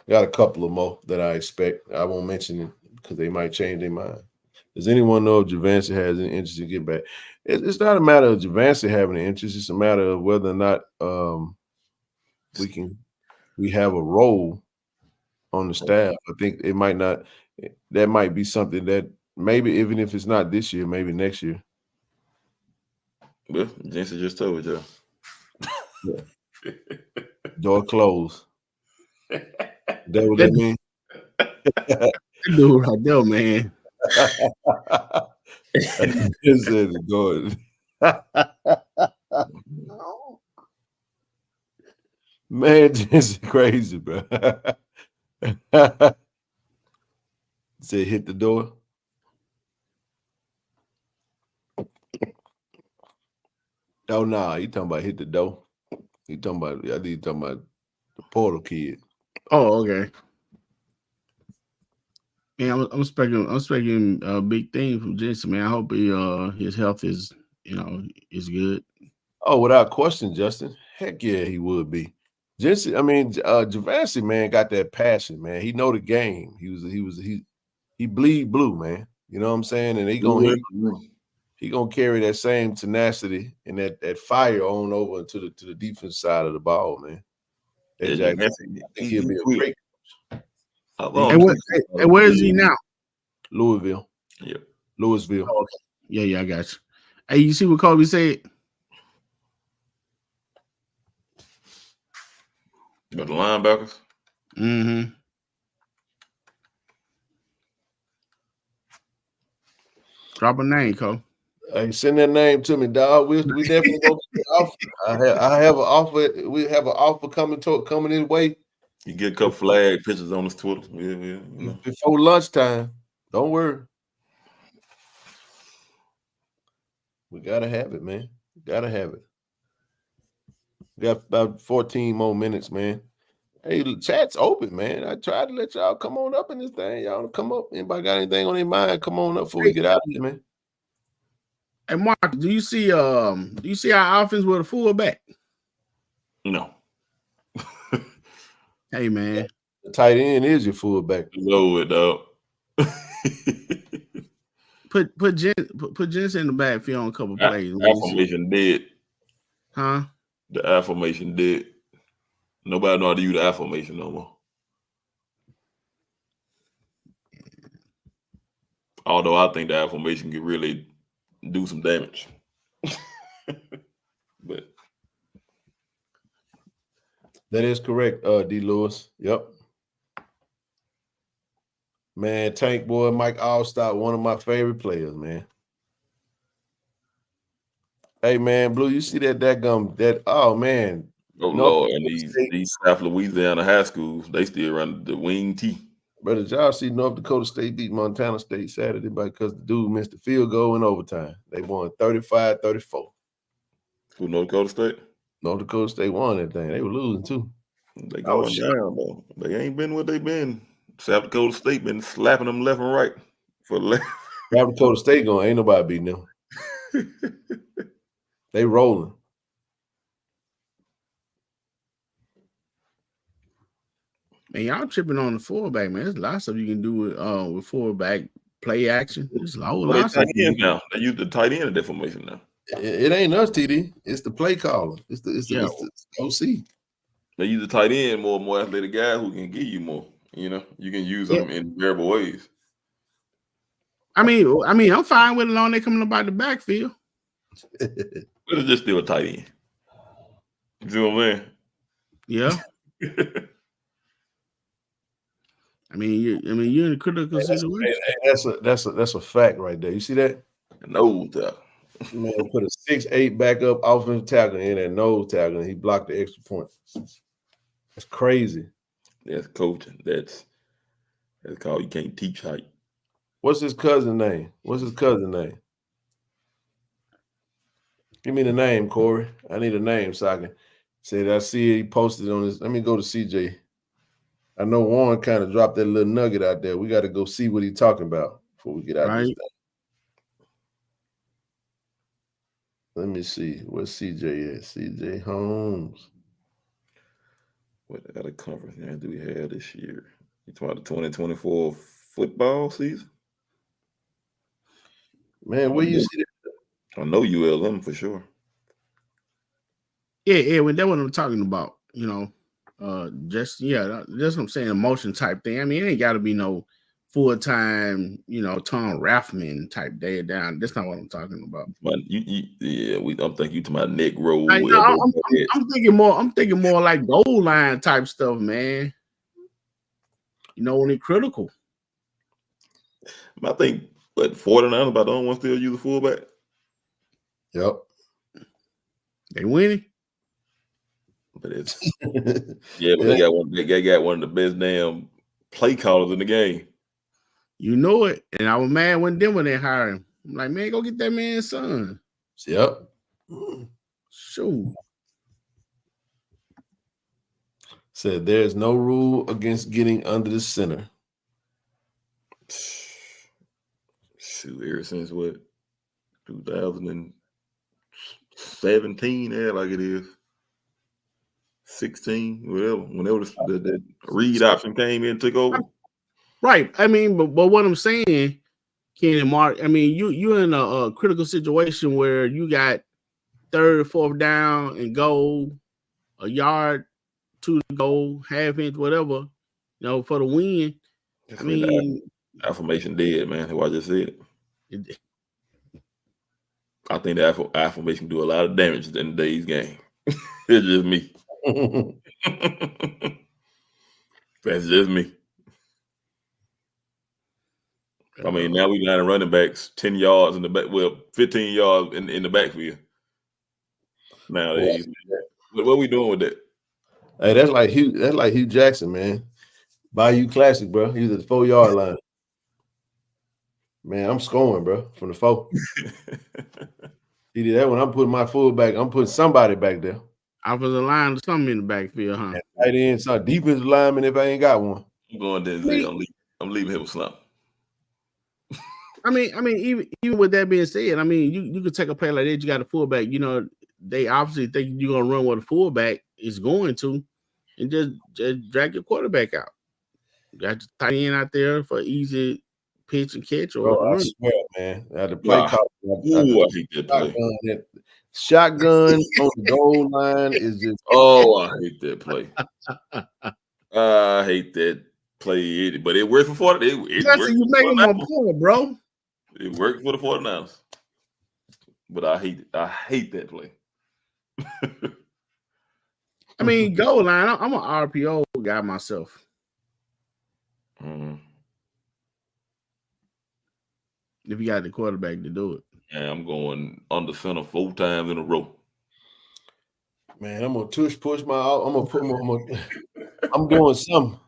Got a couple of more that I expect. I won't mention it because they might change their mind. Does anyone know if Javancy has any interest in getting back? It's not a matter of Javancy having an interest. It's a matter of whether or not we have a role on the staff. I think it might not. That might be something that maybe even if it's not this year, maybe next year. Well, Jensen just told you. Yeah. Door closed. That what that mean? Dude, right there, man. Just said the door. Man, just crazy, bro. Say hit the door. Oh nah, he talking about hit the door. He talking about I think he talking about the portal kid. Oh, okay. Yeah, I'm expecting a big thing from Jensen, man. I hope his health is good. Oh, without question, Justin. Heck yeah, he would be. Jensen, I mean, Javancy, man, got that passion, man. He know the game. He bleed blue, man. You know what I'm saying? And he gonna carry that same tenacity and that fire on over to the defense side of the ball, man. Yeah, I think he'll be a great coach. And where is he now? Louisville. Yeah. Louisville. Oh, okay. Yeah, I got you. Hey, you see what Kobe said? About the linebackers? Mm-hmm. Drop a name, Cole. Hey, send that name to me, dog. We definitely go to the offer. I have an offer. We have an offer coming his way. You get a couple flag pictures on his Twitter. Yeah. Before lunchtime. Don't worry. We gotta have it, man. Gotta have it. We got about 14 more minutes, man. Hey, the chat's open, man. I tried to let y'all come on up in this thing. Y'all come up. Anybody got anything on their mind? Come on up before we get out of here, man. Hey, Mark, do you see our offense with a fullback? No. Hey, man. The tight end is your fullback. Low it dog. Put Jensen in the backfield on a couple plays. Affirmation dead. Huh? The affirmation dead. Nobody know how to use the affirmation no more. Although I think the affirmation can really do some damage. But that is correct, D. Lewis. Yep. Man, Tank Boy, Mike Allstott, one of my favorite players, man. Hey, man, Blue, you see oh, man. Oh, Lord, and these South Louisiana high schools, they still run the wing T. Brother, did y'all see North Dakota State beat Montana State Saturday because the dude missed the field goal in overtime? They won 35-34. Who, North Dakota State? North Dakota State won that thing. They were losing, too. They going down, though. They ain't been what they been. South Dakota State been slapping them left and right for left. South Dakota State going, ain't nobody beating them. They rolling. Man, y'all tripping on the fullback, man. There's a lot of stuff you can do with fullback play action. There's a whole lot of stuff. Now they use the tight end of that formation now. It ain't us, TD. It's the play caller. It's the OC. They use the tight end more athletic guy who can give you more. You know, you can use them in variable ways. I mean, I'm fine with it on they coming up out the backfield. But it's just still a tight end. You see what I'm saying? Yeah. I mean, you're in a critical situation. That's a fact right there. You see that? No doubt. Man, put a 6'8" backup offensive tackle in that nose tackle, and he blocked the extra point. That's crazy. That's coaching. That's called you can't teach height. What's his cousin name? Give me the name, Corey. I need a name so I can say that. I see he posted on this. Let me go to CJ. I know Warren kind of dropped that little nugget out there. We got to go see what he's talking about before we get out of this thing. Let me see where CJ is. CJ Holmes. What other conference now do we have this year? You talking about the 2024 football season? Man, where you see that? I know ULM for sure. Yeah, when that's what I'm talking about. You know, that's what I'm saying. A motion type thing. I mean, it ain't got to be no full-time, Tom Raffman type day down. That's not what I'm talking about. But I'm thinking you talking about Nick Rowe. I'm thinking more like goal line type stuff, man. When it's critical. I think 49 about the only one still use a fullback. Yep. They winning. But it's they got one. They got one of the best damn play callers in the game. You know it. And I was mad when they hired him. I'm like, man, go get that man's son. Yep. Sure. Said there's no rule against getting under the center. Shoot, ever since 2017, like it is 16, whenever the read option came in and took over. Right. I mean, but what I'm saying, Ken and Mark, I mean, you're in a critical situation where you got 3rd or 4th down and goal, a yard to go, half inch, whatever, for the win. I mean, affirmation dead, man. Who I just said it. I think the affirmation do a lot of damage in today's game. It's just me. That's just me. I mean, now we got running backs 10 yards in the back, 15 yards in the backfield. Nowadays, what are we doing with that? Hey, that's like Hugh Jackson, man. Bayou Classic, bro. He's at the 4-yard line. Man, I'm scoring, bro, from the 4. He did that when I'm putting my fullback. I'm putting somebody back there. Offensive line or something in the backfield, huh? Tight end, some defensive lineman if I ain't got one. I'm going Denzel. I'm leaving him with slump. I mean, even with that being said, I mean, you could take a play like that. You got a fullback. You know, they obviously think you're gonna run what a fullback is going to, and just drag your quarterback out. You got your tight end out there for easy pitch and catch or Bro, I run. swear, man. The play Nah. call. Ooh, I hate that play. Shotgun on the goal line is just. Oh, I hate that play. I hate that play, but it worked for 40. It worked You for make them on point, bro. It worked for the 49ers. But I hate that play. I mean, goal line. I'm an RPO guy myself. Mm-hmm. If you got the quarterback to do it. And I'm going under center 4 times in a row. Man, I'm gonna push my. I'm doing something.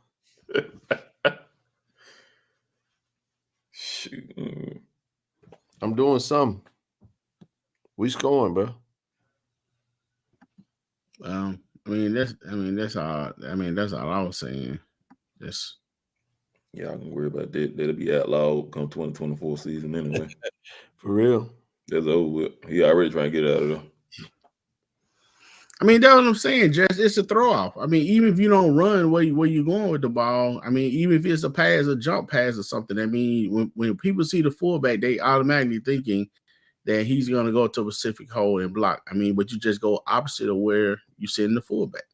Shoot. I'm doing something. We scoring, bro. That's all. That's all I was saying. Yeah, I can worry about that. That'll be outlawed come 2024 season anyway. For real. That's over with. He already trying to get out of there. I mean, that's what I'm saying. Just it's a throw off. I mean, even if you don't run where you going with the ball, I mean, even if it's a pass, a jump pass or something. I mean, when people see the fullback, they automatically thinking that he's going to go to a specific hole and block. I mean, but you just go opposite of where you send the fullback.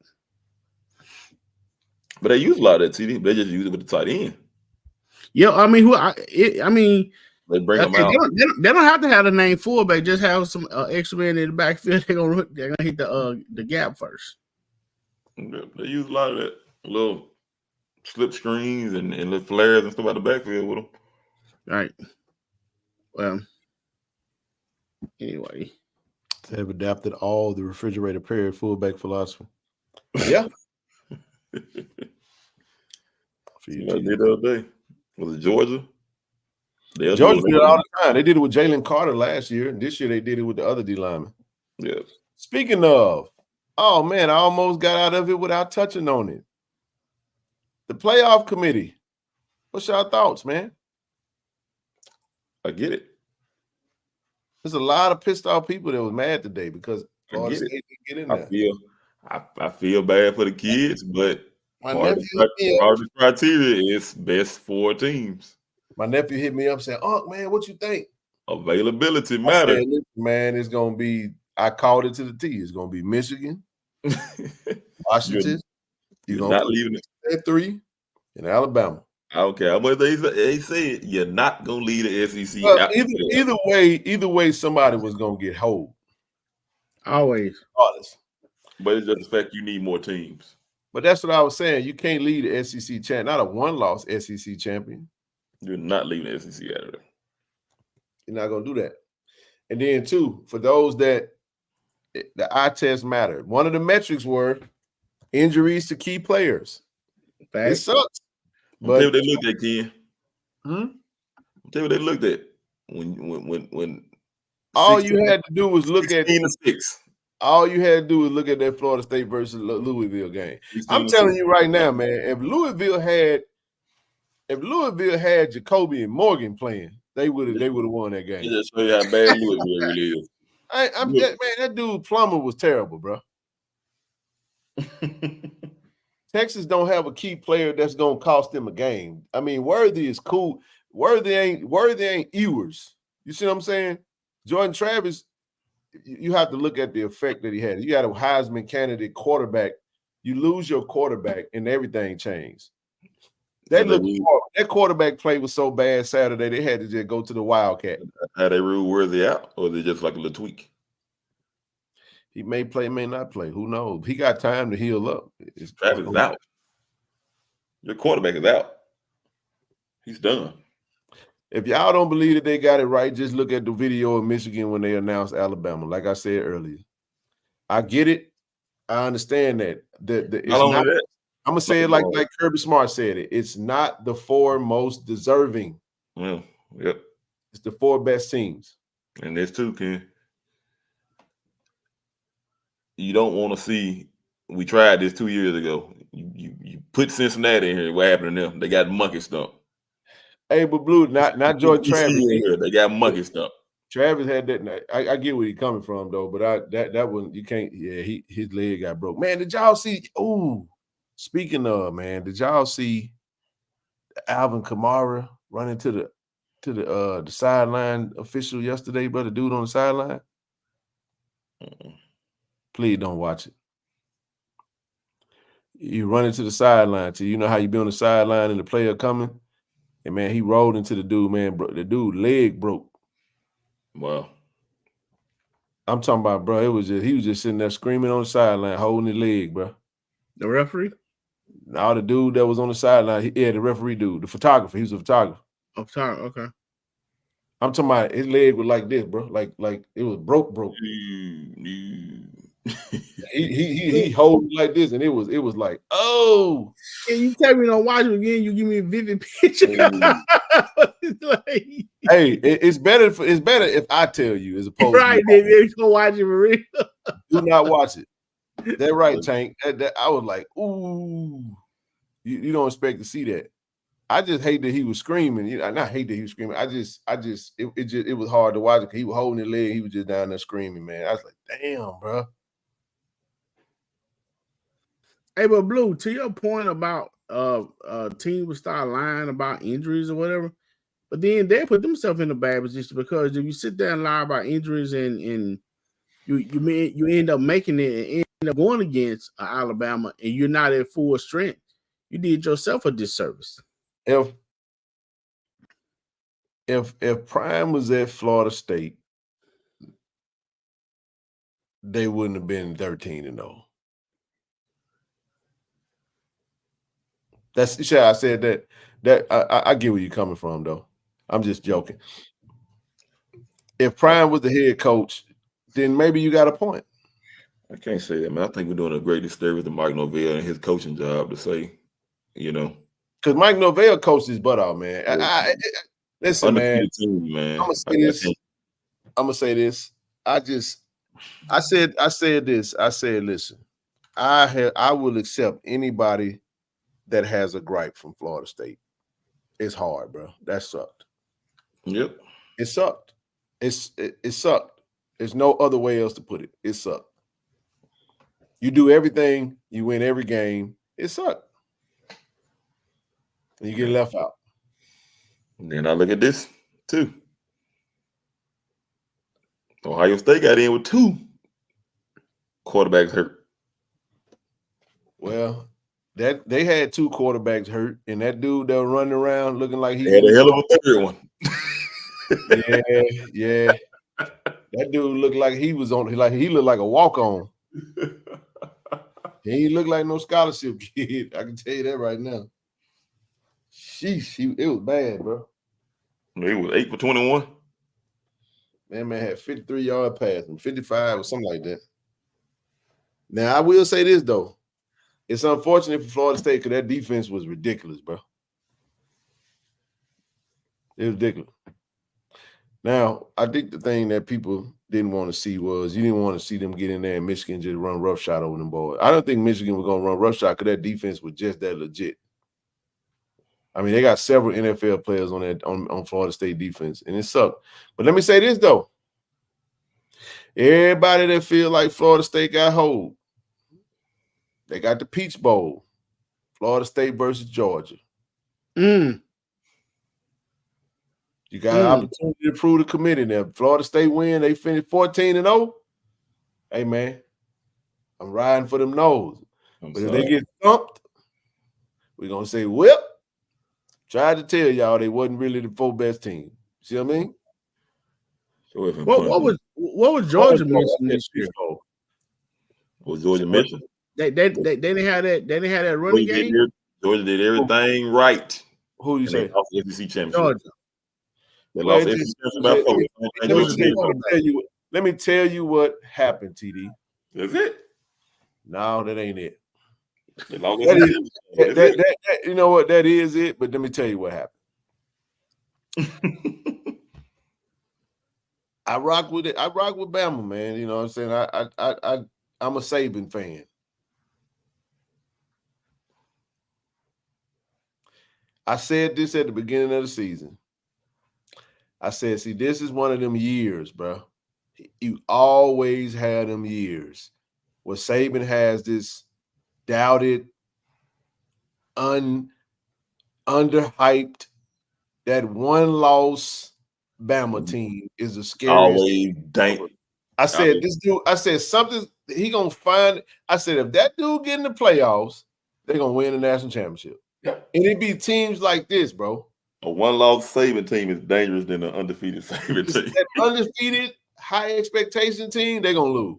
But they use a lot of that TD. They just use it with the tight end. Yeah, I mean, they bring them out. They don't have to have the name fullback. Just have some extra man in the backfield. They're gonna hit the gap first. They use a lot of that little slip screens and little flares and stuff out the backfield with them. Right. Well, anyway, they have adapted all the refrigerator period fullback philosophy. Yeah. I did the other day. Was it Georgia? Georgia did it all the time. They did it with Jalen Carter last year. This year they did it with the other D lineman. Yeah. Speaking of, oh man, I almost got out of it without touching on it. The playoff committee. What's your thoughts, man? I get it. There's a lot of pissed off people that was mad today because Florida State didn't get in there. I feel bad for the kids, but part of the criteria is best 4 teams. My nephew hit me up saying, "Oh man, what you think?" Availability matters. Man, it's gonna be. I called it to the T. It's gonna be Michigan, Washington. You're not leaving it at 3, and Alabama. I don't care how much they said you're not gonna leave the SEC. Well, either way, somebody was gonna get hold. Always. Honest. But it's just the fact you need more teams. But that's what I was saying. You can't lead the SEC champ, not a one-loss SEC champion. You're not leaving the SEC out of there. You're not gonna do that. And then 2, for those that the eye test mattered. One of the metrics were injuries to key players. It sucks. But tell you what they looked at, Ken. Tell you what they looked at when all you had to do was look at 6. All you had to do was look at that Florida State versus Louisville game. I'm telling you right now, man, if Louisville had Jacoby and Morgan playing, they would have won that game. Just show you how bad Louisville really is. That dude Plummer was terrible, bro. Texas don't have a key player that's gonna cost them a game. I mean, Worthy is cool. Worthy ain't Ewers. You see what I'm saying? Jordan Travis, you have to look at the effect that he had. You got a Heisman candidate quarterback. You lose your quarterback, and everything changed. That quarterback play was so bad Saturday, they had to just go to the Wildcat. How they rule Worthy out, or they just like a little tweak? He may play, may not play. Who knows? He got time to heal up. Travis is out. Your quarterback is out. He's done. If y'all don't believe that they got it right, just look at the video of Michigan when they announced Alabama. Like I said earlier, I get it. I understand that. I'm gonna say it like Kirby Smart said it. It's not the 4 most deserving. Well, yep. It's the 4 best teams. And there's 2, Ken. You don't want to see. We tried this 2 years ago. You put Cincinnati in here. What happened to them? They got monkey stumped. Hey, but Blue, not Jordan Travis. They got monkey stuff. Travis had that. I get where he's coming from though, but that one you can't. Yeah, his leg got broke. Man, did y'all see? Ooh, speaking of, man, did y'all see Alvin Kamara running to the sideline official yesterday, brother? Dude on the sideline. Please don't watch it. You run into the sideline till you know how you be on the sideline and the player coming. And man, he rolled into the dude, man. Bro, the dude leg broke. Wow. I'm talking about, bro. He was just sitting there screaming on the sideline, holding his leg, bro. The referee? Now the dude that was on the sideline, the referee dude, the photographer. He was a photographer. Oh, sorry. Okay. I'm talking about his leg was like this, bro. Like it was broke. He hold it like this, and it was like, oh. And you tell me don't watch it again, you give me a vivid picture. Hey, it's better if I tell you as opposed right, to then go watch it for real. Do not watch it. That's right, Tank. I was like, ooh, you don't expect to see that. I just hate that he was screaming. You know, not hate that he was screaming. It was hard to watch it because he was holding his leg. He was just down there screaming, man. I was like, damn, bro. Hey, but Blue, to your point about teams will start lying about injuries or whatever, but then they put themselves in a bad position because if you sit there and lie about injuries and you end up making it and end up going against Alabama and you're not at full strength, you did yourself a disservice. If Prime was at Florida State, they wouldn't have been 13-0. That's I said that I get where you're coming from though. I'm just joking. If Prime was the head coach, then maybe you got a point. I can't say that, man. I think we're doing a great disservice to Mike Norvell and his coaching job to say, because Mike Norvell coached his butt out, man. Listen, man. Man. I'm gonna say this. I said this. I said, listen, I will accept anybody that has a gripe from Florida State. It's hard, bro. That sucked. Yep. It sucked. It sucked. There's no other way else to put it. It sucked. You do everything, you win every game. It sucked. And you get left out. And then I look at this too. Ohio State got in with 2 quarterbacks hurt. Well, that they had 2 quarterbacks hurt, and that dude that was running around looking like he had a hell of a third one. Yeah. That dude looked like he was on, like he looked like a walk-on. He ain't look like no scholarship kid. I can tell you that right now. Sheesh, it was bad, bro. It was 8 for 21. Man had 53-yard pass and 55 or something like that. Now I will say this though. It's unfortunate for Florida State because that defense was ridiculous, bro. It was ridiculous. Now, I think the thing that people didn't want to see was you didn't want to see them get in there and Michigan just run roughshod over them boys. I don't think Michigan was going to run roughshod because that defense was just that legit. I mean, they got several NFL players on Florida State defense, and it sucked. But let me say this, though. Everybody that feel like Florida State got hold, they got the Peach Bowl, Florida State versus Georgia. You got an opportunity to prove the committee now. Florida State win, they finished 14-0. Hey, man, I'm riding for them nose. But if they get thumped, we're going to say, well, tried to tell y'all they wasn't really the 4 best team. See what I mean? What was Georgia missing this year? Was Georgia missing? They didn't have that. They didn't have that running game. Georgia did everything right. Who you say? SEC championship. Georgia. They lost SEC championship by 4. Let me tell you what happened, TD. That's it. No, that ain't it. They lost you know what? That is it. But let me tell you what happened. I rock with it. I rock with Bama, man. You know what I'm saying? I'm a Saban fan. I said this at the beginning of the season. I said, see, this is one of them years, bro. You always have them years where Saban has this doubted, underhyped, that one loss Bama team is the scariest. Always dank. I said, this dude, I said something, he gonna find. I said, if that dude get in the playoffs, they're gonna win the national championship. Yep. And it be teams like this, bro. A one-loss Saban team is dangerous than an undefeated Saban team. That undefeated, high expectation team, they're gonna lose.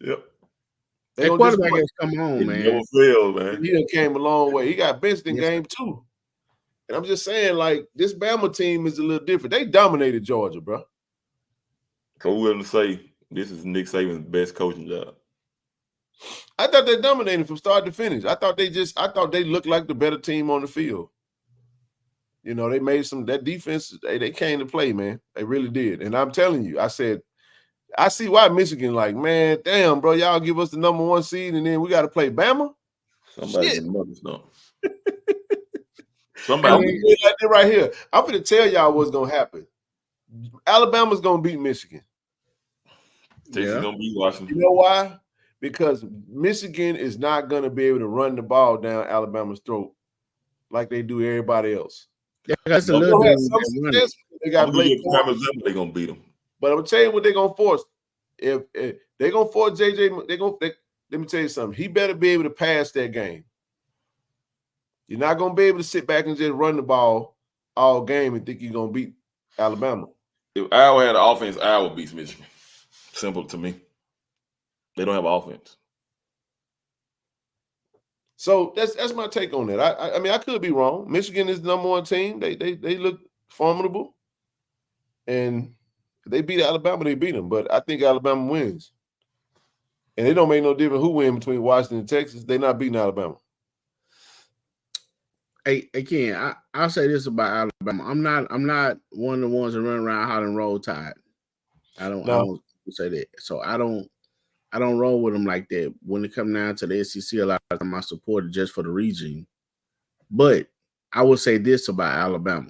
Yep. That quarterback has come on, man. Never failed, man. He done came a long way. He got benched in game 2. And I'm just saying, like, this Bama team is a little different. They dominated Georgia, bro. So we're going to say this is Nick Saban's best coaching job. I thought they dominated from start to finish. I thought they looked like the better team on the field. You know, they made that defense, they came to play, man. They really did. And I'm telling you, I said, I see why Michigan, like, man, damn, bro, y'all give us the number 1 seed and then we got to play Bama. Somebody Shit. Somebody. I'm gonna do it like that right here. I'm going to tell y'all what's going to happen. Alabama's going to beat Michigan. Texas going to beat Washington. You know why? Because Michigan is not going to be able to run the ball down Alabama's throat like they do everybody else. Yeah, that's a little bit. They got Blake. They're going to beat them. But I'm going to tell you what they're going to force. If they're going to force JJ, let me tell you something. He better be able to pass that game. You're not going to be able to sit back and just run the ball all game and think you're going to beat Alabama. If Iowa had an offense, Iowa beats Michigan. Simple to me. They don't have offense. So that's my take on that. I mean, I could be wrong. Michigan is the number 1 team. They look formidable. And if they beat Alabama, they beat them. But I think Alabama wins. And it don't make no difference who wins between Washington and Texas. They're not beating Alabama. Hey, again, I'll say this about Alabama. I'm not one of the ones that run around hollering Roll Tide. I don't say that. So I don't roll with them like that. When it comes down to the SEC, a lot of time I support it just for the region. But I will say this about Alabama.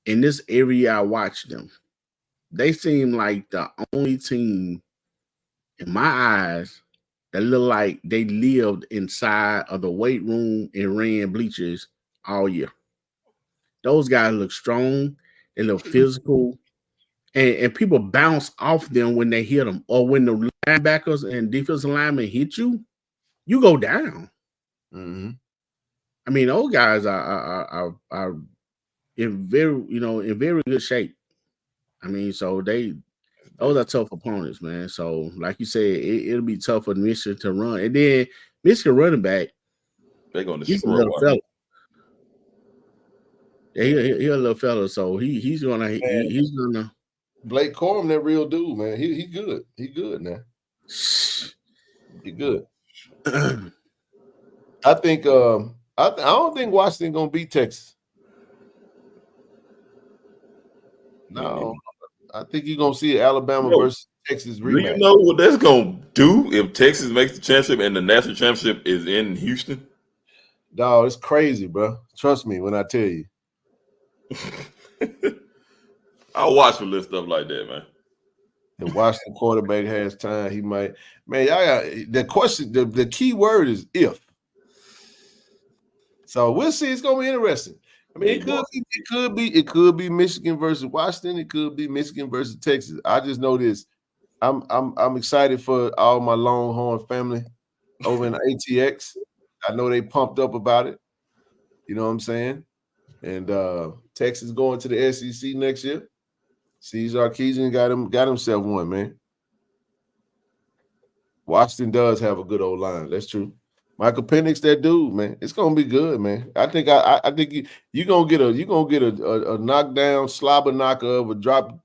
In this area I watch them, they seem like the only team in my eyes that look like they lived inside of the weight room and ran bleachers all year. Those guys look strong. They look physical. And people bounce off them when they hit them. Or when the linebackers and defensive linemen hit you, you go down. Mm-hmm. I mean, those guys are in very good shape. I mean, so those are tough opponents, man. So, like you said, it'll be tough for Michigan to run. And then Michigan running back, they're going to he's a destroy little fella. Yeah, he's a little fella. So he's gonna. Blake Corum, that real dude, man. He good. He good now. He good. I think. I don't think Washington gonna beat Texas. No. I think you're going to see Alabama versus Texas rematch. Do you know what that's going to do if Texas makes the championship and the national championship is in Houston? Dog, it's crazy, bro. Trust me when I tell you. I'll watch for little stuff like that, man. If Washington quarterback has time, he might. Man, y'all got the question. The key word is if. So we'll see. It's going to be interesting. I mean, it could be Michigan versus Washington. It could be Michigan versus Texas. I just know this. I'm excited for all my Longhorn family over in ATX. I know they pumped up about it. You know what I'm saying? And Texas going to the SEC next year. Cesar Keegan got himself one, man. Washington does have a good old line. That's true. Michael Penix, that dude, man. It's gonna be good, man. I think you're gonna get a knockdown, slobber knocker of a drag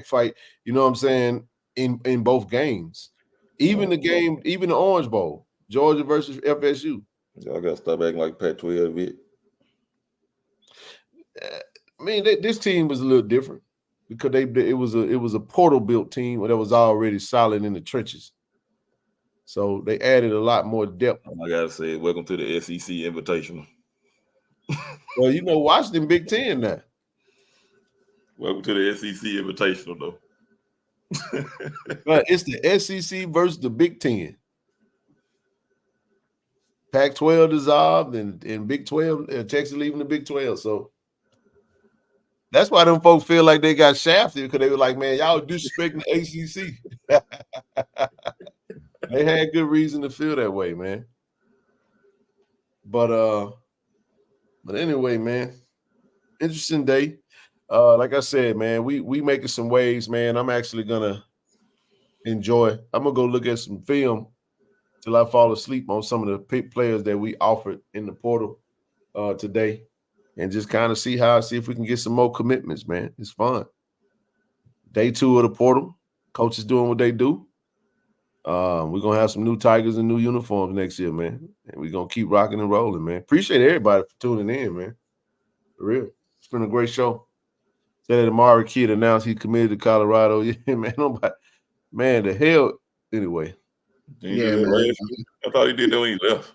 fight. You know what I'm saying? In both games, even the Orange Bowl, Georgia versus FSU. Y'all gotta stop acting like Pac-12 bit. I mean, this team was a little different because it was a portal built team that was already solid in the trenches. So they added a lot more depth. I gotta say, welcome to the SEC Invitational. Well, you know, Washington Big Ten now. Welcome to the SEC Invitational, though. But it's the SEC versus the Big Ten. Pac-12 dissolved and Big 12, Texas leaving the Big 12. So that's why them folks feel like they got shafted, because they were like, man, y'all disrespecting the ACC. They had good reason to feel that way, man. But anyway, man, interesting day. Like I said, man, we making some waves, man. I'm actually gonna enjoy. I'm gonna go look at some film till I fall asleep on some of the players that we offered in the portal today, and just kind of see if we can get some more commitments, man. It's fun. Day 2 of the portal. Coaches doing what they do. We're gonna have some new Tigers and new uniforms next year, man. And we're gonna keep rocking and rolling, man. Appreciate everybody for tuning in, man. For real. It's been a great show. Said that Amari Kid announced he committed to Colorado. Yeah, man. Nobody, man, the hell. Anyway. Yeah, man. I thought he did that when he left.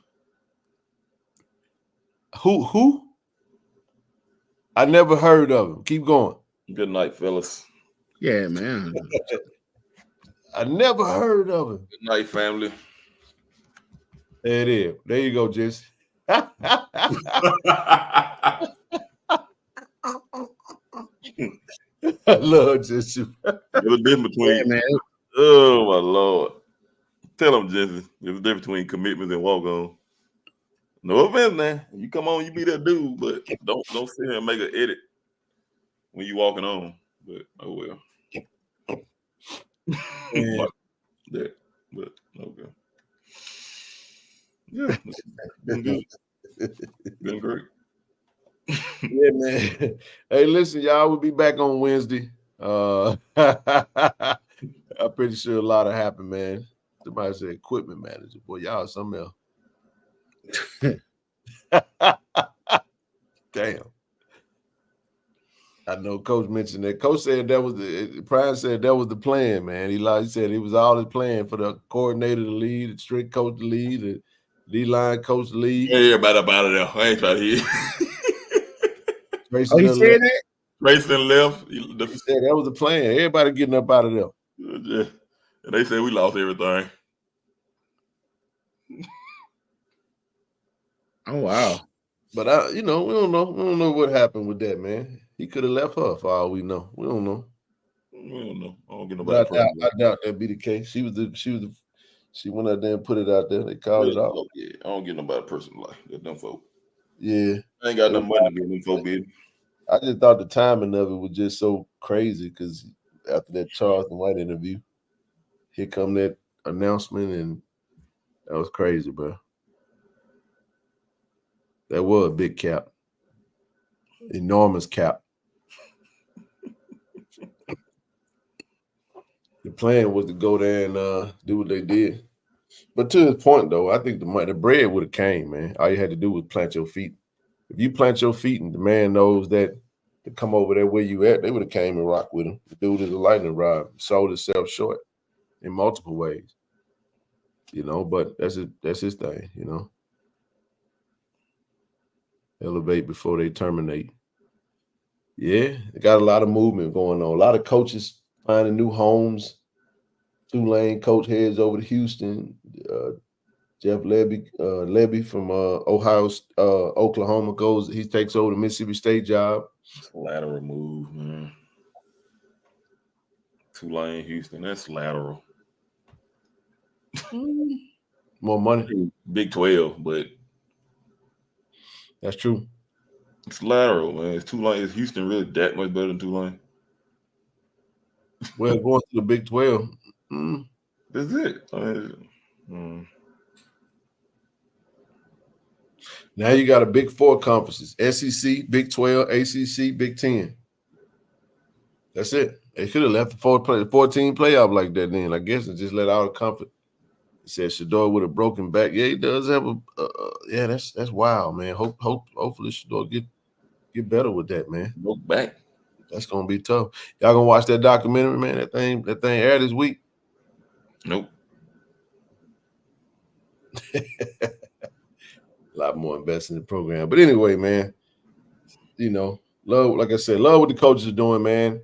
Who? I never heard of him. Keep going. Good night, fellas. Yeah, man. I never heard of him. Good night, family. There it is. There you go, Jesse. I love Jesse. There's a difference between, Yeah, man. Oh my Lord. Tell him, Jesse, there's a difference between commitments and walk on. No offense, man. You come on, you be that dude, but don't sit here and make an edit when you walking on. But oh well. Yeah. but okay. Yeah, been good. Been great. Yeah, man. Hey, listen, y'all, we'll be back on Wednesday. I'm pretty sure a lot will happen, man. Somebody said equipment manager. Boy, y'all something else. Damn. I know Coach mentioned that. Coach said Prime said that was the plan, man. He said it was all his plan for the coordinator to lead, the strict coach to lead, the D-line coach to lead. Hey, everybody up out of there. I ain't trying to hear. He said that? Racing left. He said that was the plan. Everybody getting up out of there. Yeah. And they said we lost everything. Oh, wow. But we don't know. We don't know what happened with that, man. He could have left her for all we know. We don't know. We don't know. I don't get nobody. I doubt that'd be the case. She went out there and put it out there. They called it out. Yeah, I don't get nobody personal life. They're them folk. Yeah. I ain't got no money to get them folk in. I just thought the timing of it was just so crazy because after that Charleston White interview, here come that announcement, and that was crazy, bro. That was a big cap. Enormous cap. The plan was to go there and do what they did. But to his point, though, I think the bread would have came, man. All you had to do was plant your feet. If you plant your feet and the man knows that to come over there where you at, they would have came and rocked with him. The dude is a lightning rod, sold himself short in multiple ways. But that's his thing, Elevate before they terminate. Yeah, they got a lot of movement going on. A lot of coaches finding new homes. Tulane coach heads over to Houston. Jeff Levy from Oklahoma he takes over the Mississippi State job. It's a lateral move, man. Tulane, Houston, that's lateral. More money. Big 12, but that's true. It's lateral, man. It's Tulane. Is Houston really that much better than Tulane? Well, going to the Big 12. That's it. Now you got a Big 4 conferences: SEC, Big 12, ACC, Big 10. That's it. They should have left the 14 playoff like that then, I guess, and just let all the conference. He said Shador with a broken back. Yeah, he does have yeah, that's wild, man. Hopefully Shador get better with that, man. Look back. That's gonna be tough. Y'all gonna watch that documentary, man? That thing aired this week. Nope. A lot more invested in the program. But anyway, man, you know, love, like I said, love what the coaches are doing, man.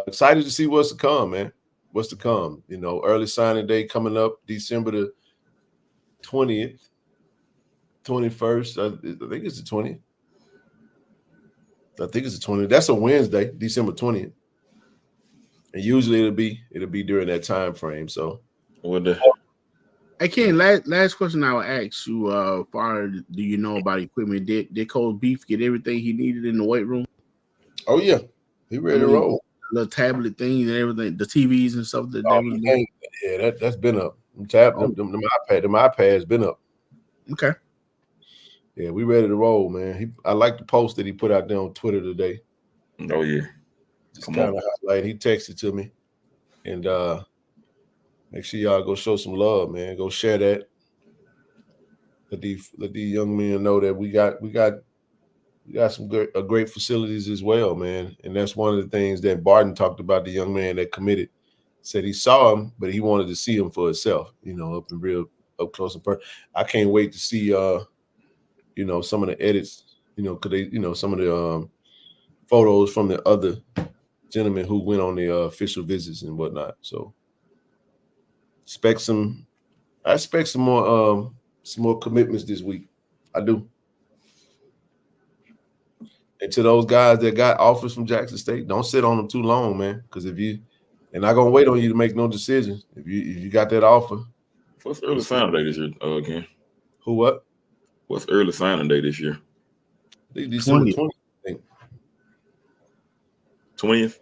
Excited to see what's to come, man. What's to come? You know, early signing day coming up, December the 20th, 21st. I think it's the 20th. I think it's the 20th. That's a Wednesday, December 20th. And usually it'll be during that time frame. So what the Hey Ken, last question I will ask you, far do you know about equipment? Did Coach Beef get everything he needed in the weight room? oh yeah, he ready to roll. Little tablet things and everything, the TVs and stuff that they were doing. Yeah, that's been up. Them iPads been up. Okay. Yeah, we ready to roll, man. I like the post that he put out there on Twitter today. Oh yeah. Just kind of highlight. He texted to me, and make sure y'all go show some love, man. Go share that. Let these young men know that we got some great facilities as well, man. And that's one of the things that Barton talked about. The young man that committed said he saw him, but he wanted to see him for himself. You know, up close and personal. I can't wait to see you know, some of the edits. You know, because some of the photos from the other gentlemen who went on the official visits and whatnot. So I expect some more commitments this week. I do. And to those guys that got offers from Jackson State, don't sit on them too long, man. Because they're not gonna wait on you to make no decisions. If you got that offer. What's early signing day this year, Ken? Who what? What's early signing day this year? December 20th, I think. 20th?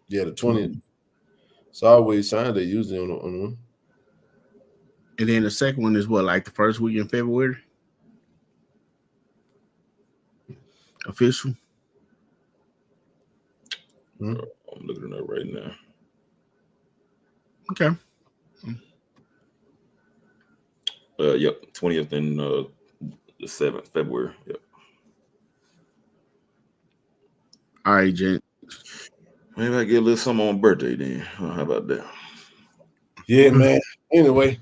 Yeah, the 20th. It's always signing day usually on one. And then the second one is what, like the first week in February? Official. I'm looking it up right now. Okay. Yep, 20th and the 7th February. Yep. All right, gent. Maybe I get a little something on my birthday then. How about that? Yeah, man. Anyway,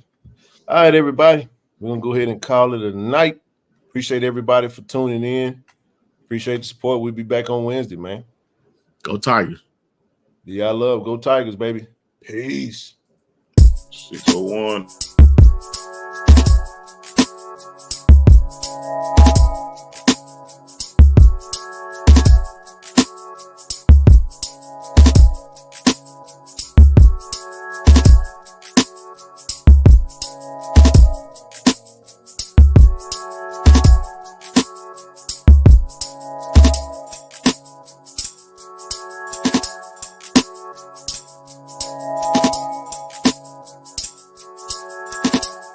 all right, everybody. We're gonna go ahead and call it a night. Appreciate everybody for tuning in. Appreciate the support. We'll be back on Wednesday, man. Go Tigers. Yeah, I love. Go Tigers, baby. Peace. 601.